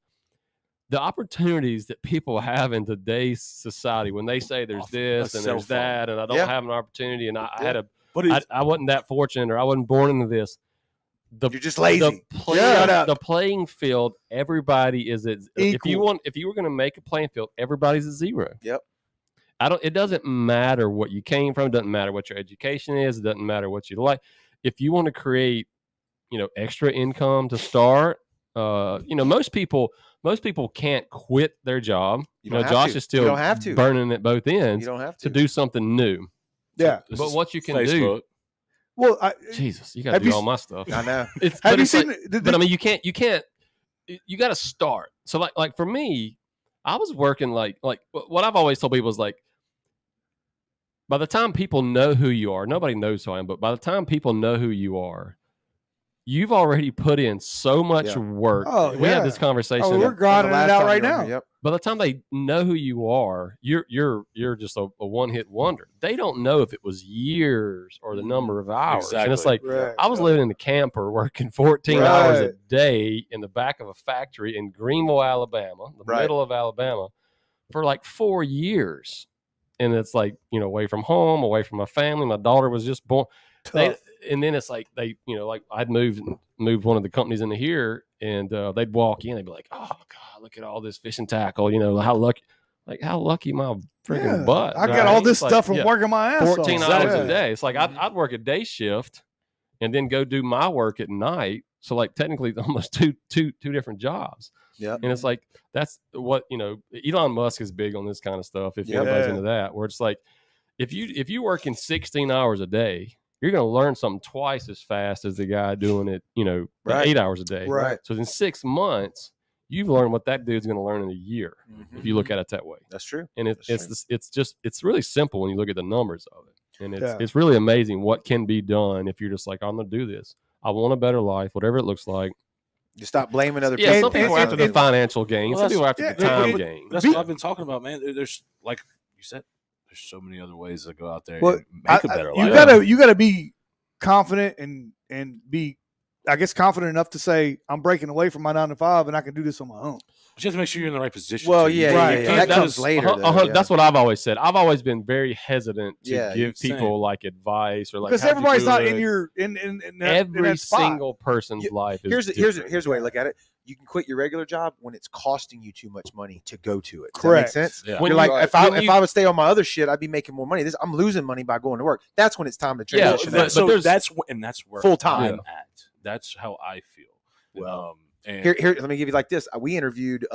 the opportunities that people have in today's society when they say there's Off this a and cell there's that, and I don't Yeah. have an opportunity, and I Yeah. had a, But it's, I wasn't that fortunate, or I wasn't born into this. You're just lazy. Shut up. The playing field, everybody is at. If you Equal. were going to make a playing field, everybody's at zero. Yep. It doesn't matter what you came from. It doesn't matter what your education is. It doesn't matter what you like. If you want to create, extra income to start, most people can't quit their job. You don't have Josh to. is still You don't have to. burning at both You ends don't have to to. do something new. Yeah. this But is what you can Facebook. Well, Jesus, you got to Have do you all s- my stuff. I know. It's, have but you it's like- seen? but I mean, you can't. You got to start. So like for me, I was working like what I've always told people is like, by the time people know who you are, nobody knows who I am, but by the time people know who you are, you've already put in so much Yeah. work. Oh, We yeah. had this conversation. Oh, we're grinding it Last out time right you were now. here, Yep. By the time they know who you are, you're just a one-hit wonder. They don't know if it was years or the number of hours. And it's like, Right. I was living in the camper working 14 hours a Right. day in the back of a factory in Greenville, Alabama, the Right. middle of Alabama, for like 4 years. and it's like, you know, away from home, away from my family. My daughter was just born. And then it's like they, you know, like I'd moved one of the companies into here, and they'd walk in, they'd be like, "Oh God, look at all this fishing tackle." You know, how lucky my freaking butt. I got all this stuff from working my ass 14 off. hours a day. It's like I'd work a day shift and then go do my work at night. So like technically almost two different jobs. Yeah. And it's like, that's what, you know, Elon Musk is big on this kind of stuff. If anybody's into that, where it's like, if you work in 16 hours a day, you're going to learn something twice as fast as the guy doing it, you know, 8 hours a day. Right. So in 6 months, you've learned what that dude's going to learn in a year. If you look at it that way. That's true. And it's really simple when you look at the numbers of it. And it's really amazing what can be done if you're just like, I'm going to do this. I want a better life, whatever it looks like. You stop blaming other people. Yeah, some people are after the financial gain. Some people are after the time gain. That's what I've been talking about, man. There's, like you said, there's so many other ways to go out there and make a better life. You gotta be confident and be, I guess, confident enough to say, I'm breaking away from my 9 to 5 and I can do this on my own. But you have to make sure you're in the right position. Well, too. That comes later. That's what I've always said. I've always been very hesitant to give people like advice or like, because everybody's not in your in every single person's life. Here's the way to look at it. You can quit your regular job when it's costing you too much money to go to it. Does Correct. that make sense? Yeah. You're like, if I would stay on my other shit, I'd be making more money. I'm losing money by going to work. That's when it's time to transition. That's where full time I'm at. That's how I feel. Well, here, let me give you like this. We interviewed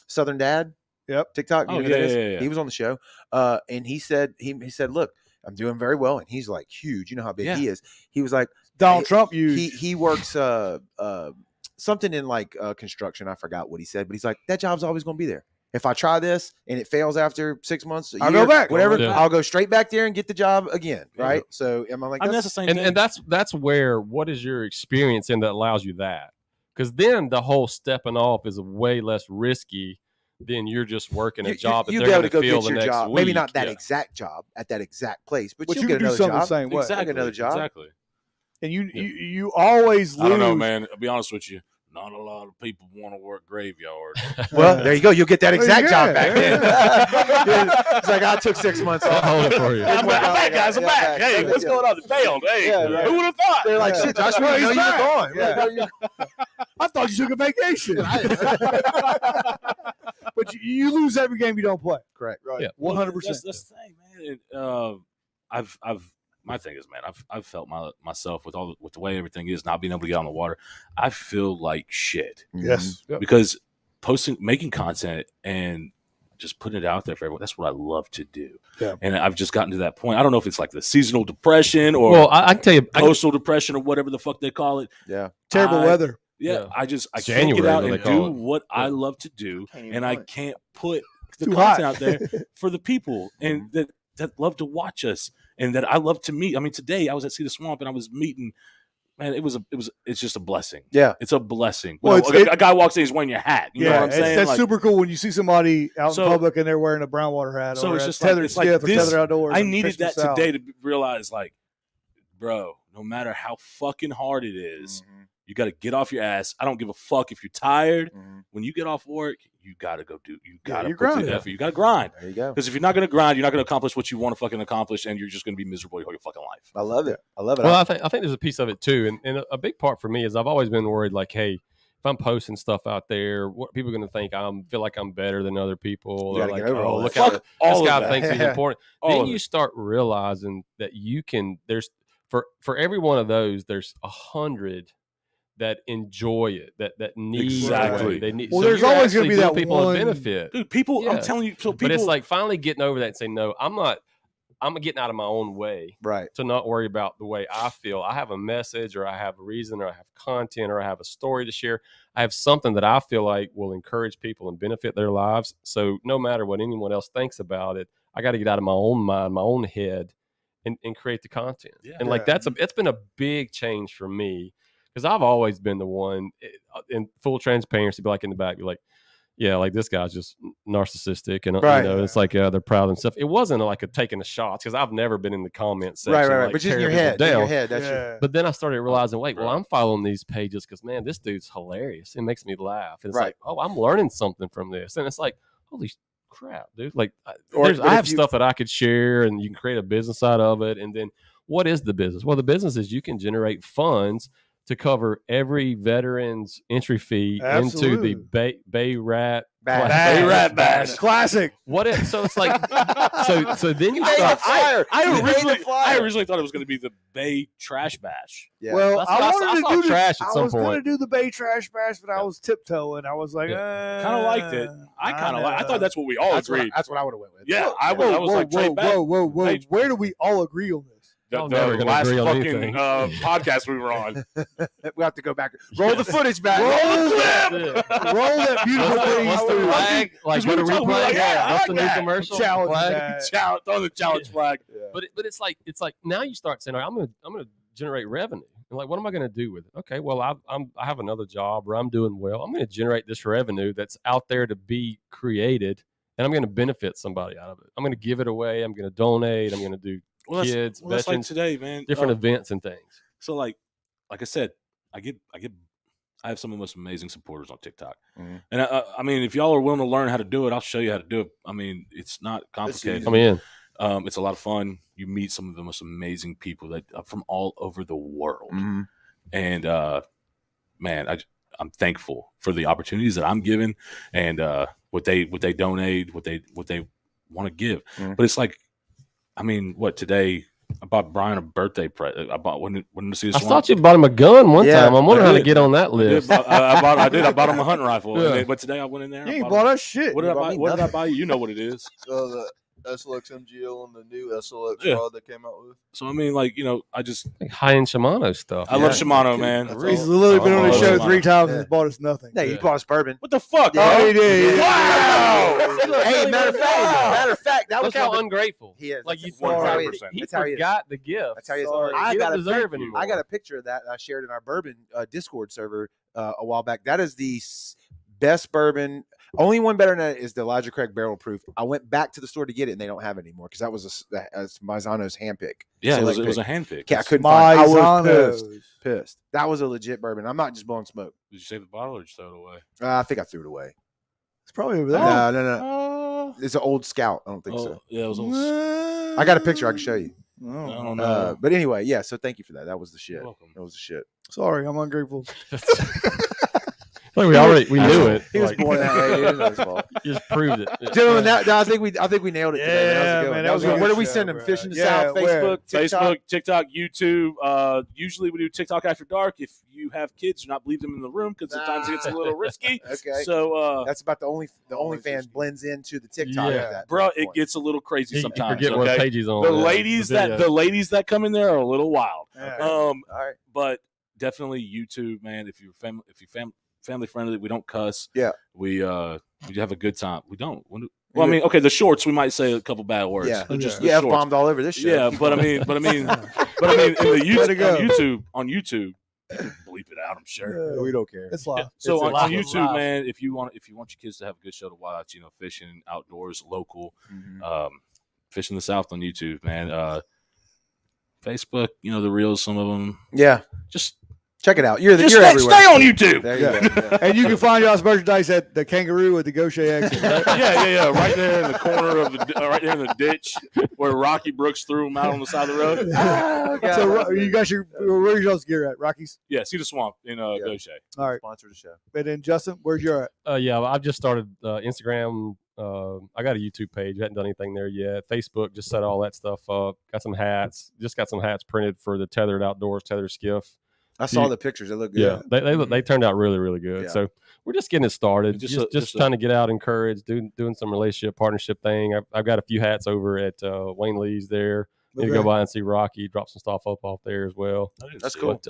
Southern Dad. Yep. TikTok. You know who that is? Yeah. He was on the show. And he said, look, I'm doing very well. And he's like huge. You know how big he is. He was like, Donald Trump huge. He works something in like construction. I forgot what he said, but he's like, that job's always going to be there. If I try this and it fails after 6 months, I'll go back. Whatever. Yeah. I'll go straight back there and get the job again. Right. So I'm like, that's the same thing. And that's where, what is your experience in that allows you that? Because then the whole stepping off is way less risky than you're just working a job that they're going to fill the next job. week. Maybe not that exact job at that exact place, but you you'll can get do another something job. the same way. Exactly. Another job. Exactly. And you always lose. I don't know, man. I'll be honest with you. Not a lot of people want to work graveyard. Well, there you go. You'll get that exact job back yeah. then. It's like, I took 6 months off. I'll hold it for you. I'm back, guys. I'm back. Hey, what's going on? It failed. Hey, who would have thought? They're like, shit, Josh, we didn't know you were gone. Yeah. I thought you took a vacation. But you lose every game you don't play. Correct. Right. Yeah. 100%. That's the thing, man. My thing is, man, I've felt myself with the way everything is, not being able to get on the water. I feel like shit. Yes. Because making content and just putting it out there for everyone, that's what I love to do. Yeah. And I've just gotten to that point. I don't know if it's like the seasonal depression or I can tell you, coastal depression or whatever the fuck they call it. Yeah. Terrible weather. Yeah. I can't January, get out they and call do it. what I love to do. And I can't put the Too content hot. out there for the people and that love to watch us and that I love to meet. I mean, today I was at Cedar Swamp and I was meeting, man, it's just a blessing. Yeah. It's a blessing. Well, a guy walks in, he's wearing your hat. You know what I'm saying? That's Like, super cool when you see somebody out in public and they're wearing a brown water hat. So or it's a just like, tethered it's like skiff or this, tethered outdoors. I and needed Fishing that South. today to realize, like, bro, no matter how fucking hard it is, you got to get off your ass. I don't give a fuck if you're tired. When you get off work, you got to go do. You got to put the effort. You got to grind. There you go. Because if you're not going to grind, you're not going to accomplish what you want to fucking accomplish, and you're just going to be miserable your whole fucking life. I love it. I love it. Well, I think there's a piece of it too, and a big part for me is I've always been worried, like, hey, if I'm posting stuff out there, what are people going to think? Feel like I'm better than other people. You They're gotta like, get over oh, all look that. how All this of guy that. thinks he's important. All Then of you it. start realizing that you can. There's for every one of those, there's 100 that enjoy it, that need Exactly. They need. Well, so there's you're always gonna actually be doing that people one- a benefit. Dude, people, Yeah. I'm telling you, so people. But it's like finally getting over that and saying, no, I'm getting out of my own way Right. to not worry about the way I feel. I have a message or I have a reason or I have content or I have a story to share. I have something that I feel like will encourage people and benefit their lives. So no matter what anyone else thinks about it, I got to get out of my own mind, my own head and create the content. Yeah. And like, it's been a big change for me because I've always been the one in full transparency, be like in the back, be like, yeah, like this guy's just narcissistic, and Right. you know, it's like they're proud of themselves. It wasn't like a taking a shot because I've never been in the comment section. Right. Like, But just in your tearing head. people In your down. head. That's your. But then I started realizing, wait, well, I'm following these pages because man, this dude's hilarious. It makes me laugh. And it's Right. like, oh, I'm learning something from this, and it's like, holy crap, dude. Like, But I have if you- stuff that I could share, and you can create a business out of it. And then, what is the business? Well, the business is you can generate funds to cover every veteran's entry fee Absolutely. into the Bay Rat Bash. Bash. Bay Rat Bash. Classic. What if, so it's like so then you made start. the flyer. I You made the originally, flyer. thought it was going to be the Bay Trash Bash. Yeah. Well, That's I what wanted saw to do trash at I some was gonna point. do the Bay Trash Bash, but I was tiptoeing. I was like, Kind of liked it. I kind of like. I thought that's what we all agreed. That's what I would have went with. Yeah, I Whoa, was like, trade back. whoa. Hey, Where do we all agree on this? Y'all never gonna last agree on fucking anything. podcast we were on. We have to go back. Roll the footage back. Roll Roll the that- clip. Roll that beautiful What's the thing. flag? Like, we what a were talking replay? like, yeah, I What's like the new that. commercial? Challenge Flag? that. Throw the challenge flag. But it's like now you start saying, all right, I'm gonna generate revenue. And like, what am I gonna do with it? Okay, well, I have another job, or I'm doing well. I'm gonna generate this revenue that's out there to be created, and I'm gonna benefit somebody out of it. I'm gonna give it away. I'm gonna donate. I'm gonna do kids, That's like veterans, today, man. different events and things. So like I said, I have some of the most amazing supporters on TikTok, and I mean, if y'all are willing to learn how to do it, I'll show you how to do it. I mean, it's not complicated. Come in. It's a lot of fun. You meet some of the most amazing people that from all over the world, and man, I'm thankful for the opportunities that I'm given, and what they donate, what they want to give. But it's like, I mean, what today? I bought Brian a birthday present. I bought when to see I this. thought you bought him a gun one Yeah, time. I'm wondering I how to did. get on that list. I bought him a hunting rifle. Yeah. But today I went in there. You I ain't bought bought him- us shit. What did I bought buy? me What did I nothing. buy you? You know what it is. The SLX MGL and the new SLX Yeah. rod they came out with. So I mean, like, you know, I just Like high-end Shimano stuff. I love Yeah. Shimano, man. That's He's all. literally been on the Oh, show Shimano. 3 times Yeah. and has bought us nothing. Hey, you bought us bourbon. What the fuck? Yeah, dog? he did. Wow. Hey, matter of fact, that was Look how how ungrateful. He is. Like you, That's how he- 100%. he That's how he is. forgot the gift. That's how he is. So I he got don't a deserve pic- anymore. I got a picture of that I shared in our bourbon Discord server a while back. That is the best bourbon. Only one better than that is the Elijah Craig Barrel Proof. I went back to the store to get it, and they don't have it anymore because that was that's Maizano's handpick. Yeah, it was Select a pick. handpick. Yeah, I couldn't find it. I was Maizano's. pissed. That was a legit bourbon. I'm not just blowing smoke. Did you save the bottle or did you throw it away? I think I threw it away. It's probably over there. No. It's an old Scout. I don't think so. Yeah, it was. I got a picture I can show you. Oh, I don't know. But anyway, yeah. So thank you for that. That was the shit. You're welcome. That was the shit. sorry, I'm ungrateful. Like we knew it. He was Like, born that way. Dude. It was his fault. You just proved it. Gentlemen, I think we nailed it today. Yeah, That was a good one. man, That was a good one. a Where good do we show, send them? bro. Fishing the Yeah, South, where? Facebook, TikTok. Facebook, TikTok, YouTube. Usually we do TikTok after dark. If you have kids, do not leave them in the room because sometimes it gets a little risky. Okay. So, That's about the only Always OnlyFans risky. blends into the TikTok. Yeah. at that bro, point. it gets a little crazy You sometimes. forget what Okay? page he's on. The yeah, ladies video. the ladies that come in there are a little wild. Yeah. All right. But definitely YouTube, man. If you're family friendly, we don't cuss. Yeah. We have a good time. We don't. Well, I mean, okay, the shorts we might say a couple bad words. Yeah. They're just You the have shorts. bombed all over this show. Yeah, but I mean, in the Way to go. on YouTube, bleep it out. I'm sure. Yeah, we don't care. It's live. So It's on live. YouTube, man, if you want your kids to have a good show to watch, you know, fishing outdoors, local, fishing the South on YouTube, man. Facebook, you know, the reels, some of them. Yeah. Just Check it out. You're stay everywhere. on YouTube. There you Yeah. go. And you can find y'all's merchandise at the Kangaroo at the Gaucher exit. Right? yeah, right there in the corner of right there in the ditch where Rocky Brooks threw them out on the side of the road. Oh, God. So you got where's y'all's gear at, Rockies? Yeah, see the swamp in Gaucher. All right. Sponsor the show. And then Justin, where's your at? Yeah, I've just started Instagram. I got a YouTube page. I hadn't done anything there yet. Facebook, just set all that stuff up. Got some hats. Just got some hats printed for the Tethered Outdoors, Tethered Skiff. I saw the pictures. They look good. Yeah, they turned out really, really good. Yeah. So we're just getting it started. Just Just a- trying to get out, encourage, doing some relationship partnership thing. I've got a few hats over at Wayne Lee's there. Need to go by and see Rocky. Drop some stuff up off there as well. That's cool. But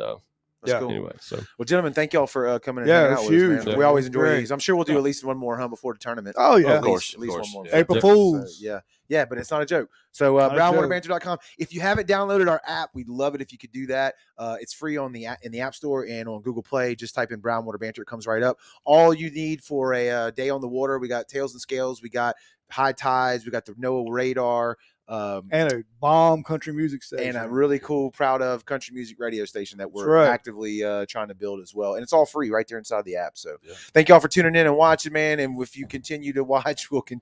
That's Yeah. cool. anyway, so Well, gentlemen, thank y'all for coming and Yeah, hanging it's out with us, huge. man. Yeah. We always enjoy Great. these. I'm sure we'll do at least one more before the tournament. Oh yeah. At Of course, least one more. yeah. April Yeah. Fools. So, yeah, but it's not a joke. So Not a brownwaterbanter.com. If you haven't downloaded our app, we'd love it if you could do that. It's free on in the App Store and on Google Play. Just type in Brownwater Banter, it comes right up. All you need for a day on the water, we got Tails and Scales, we got High Tides, we got the NOAA radar, And a bomb country music station. and a really cool, proud of country music radio station that we're right. actively trying to build as well. And it's all free right there inside the app. So Yeah. thank y'all for tuning in and watching, man. And if you continue to watch, we'll continue.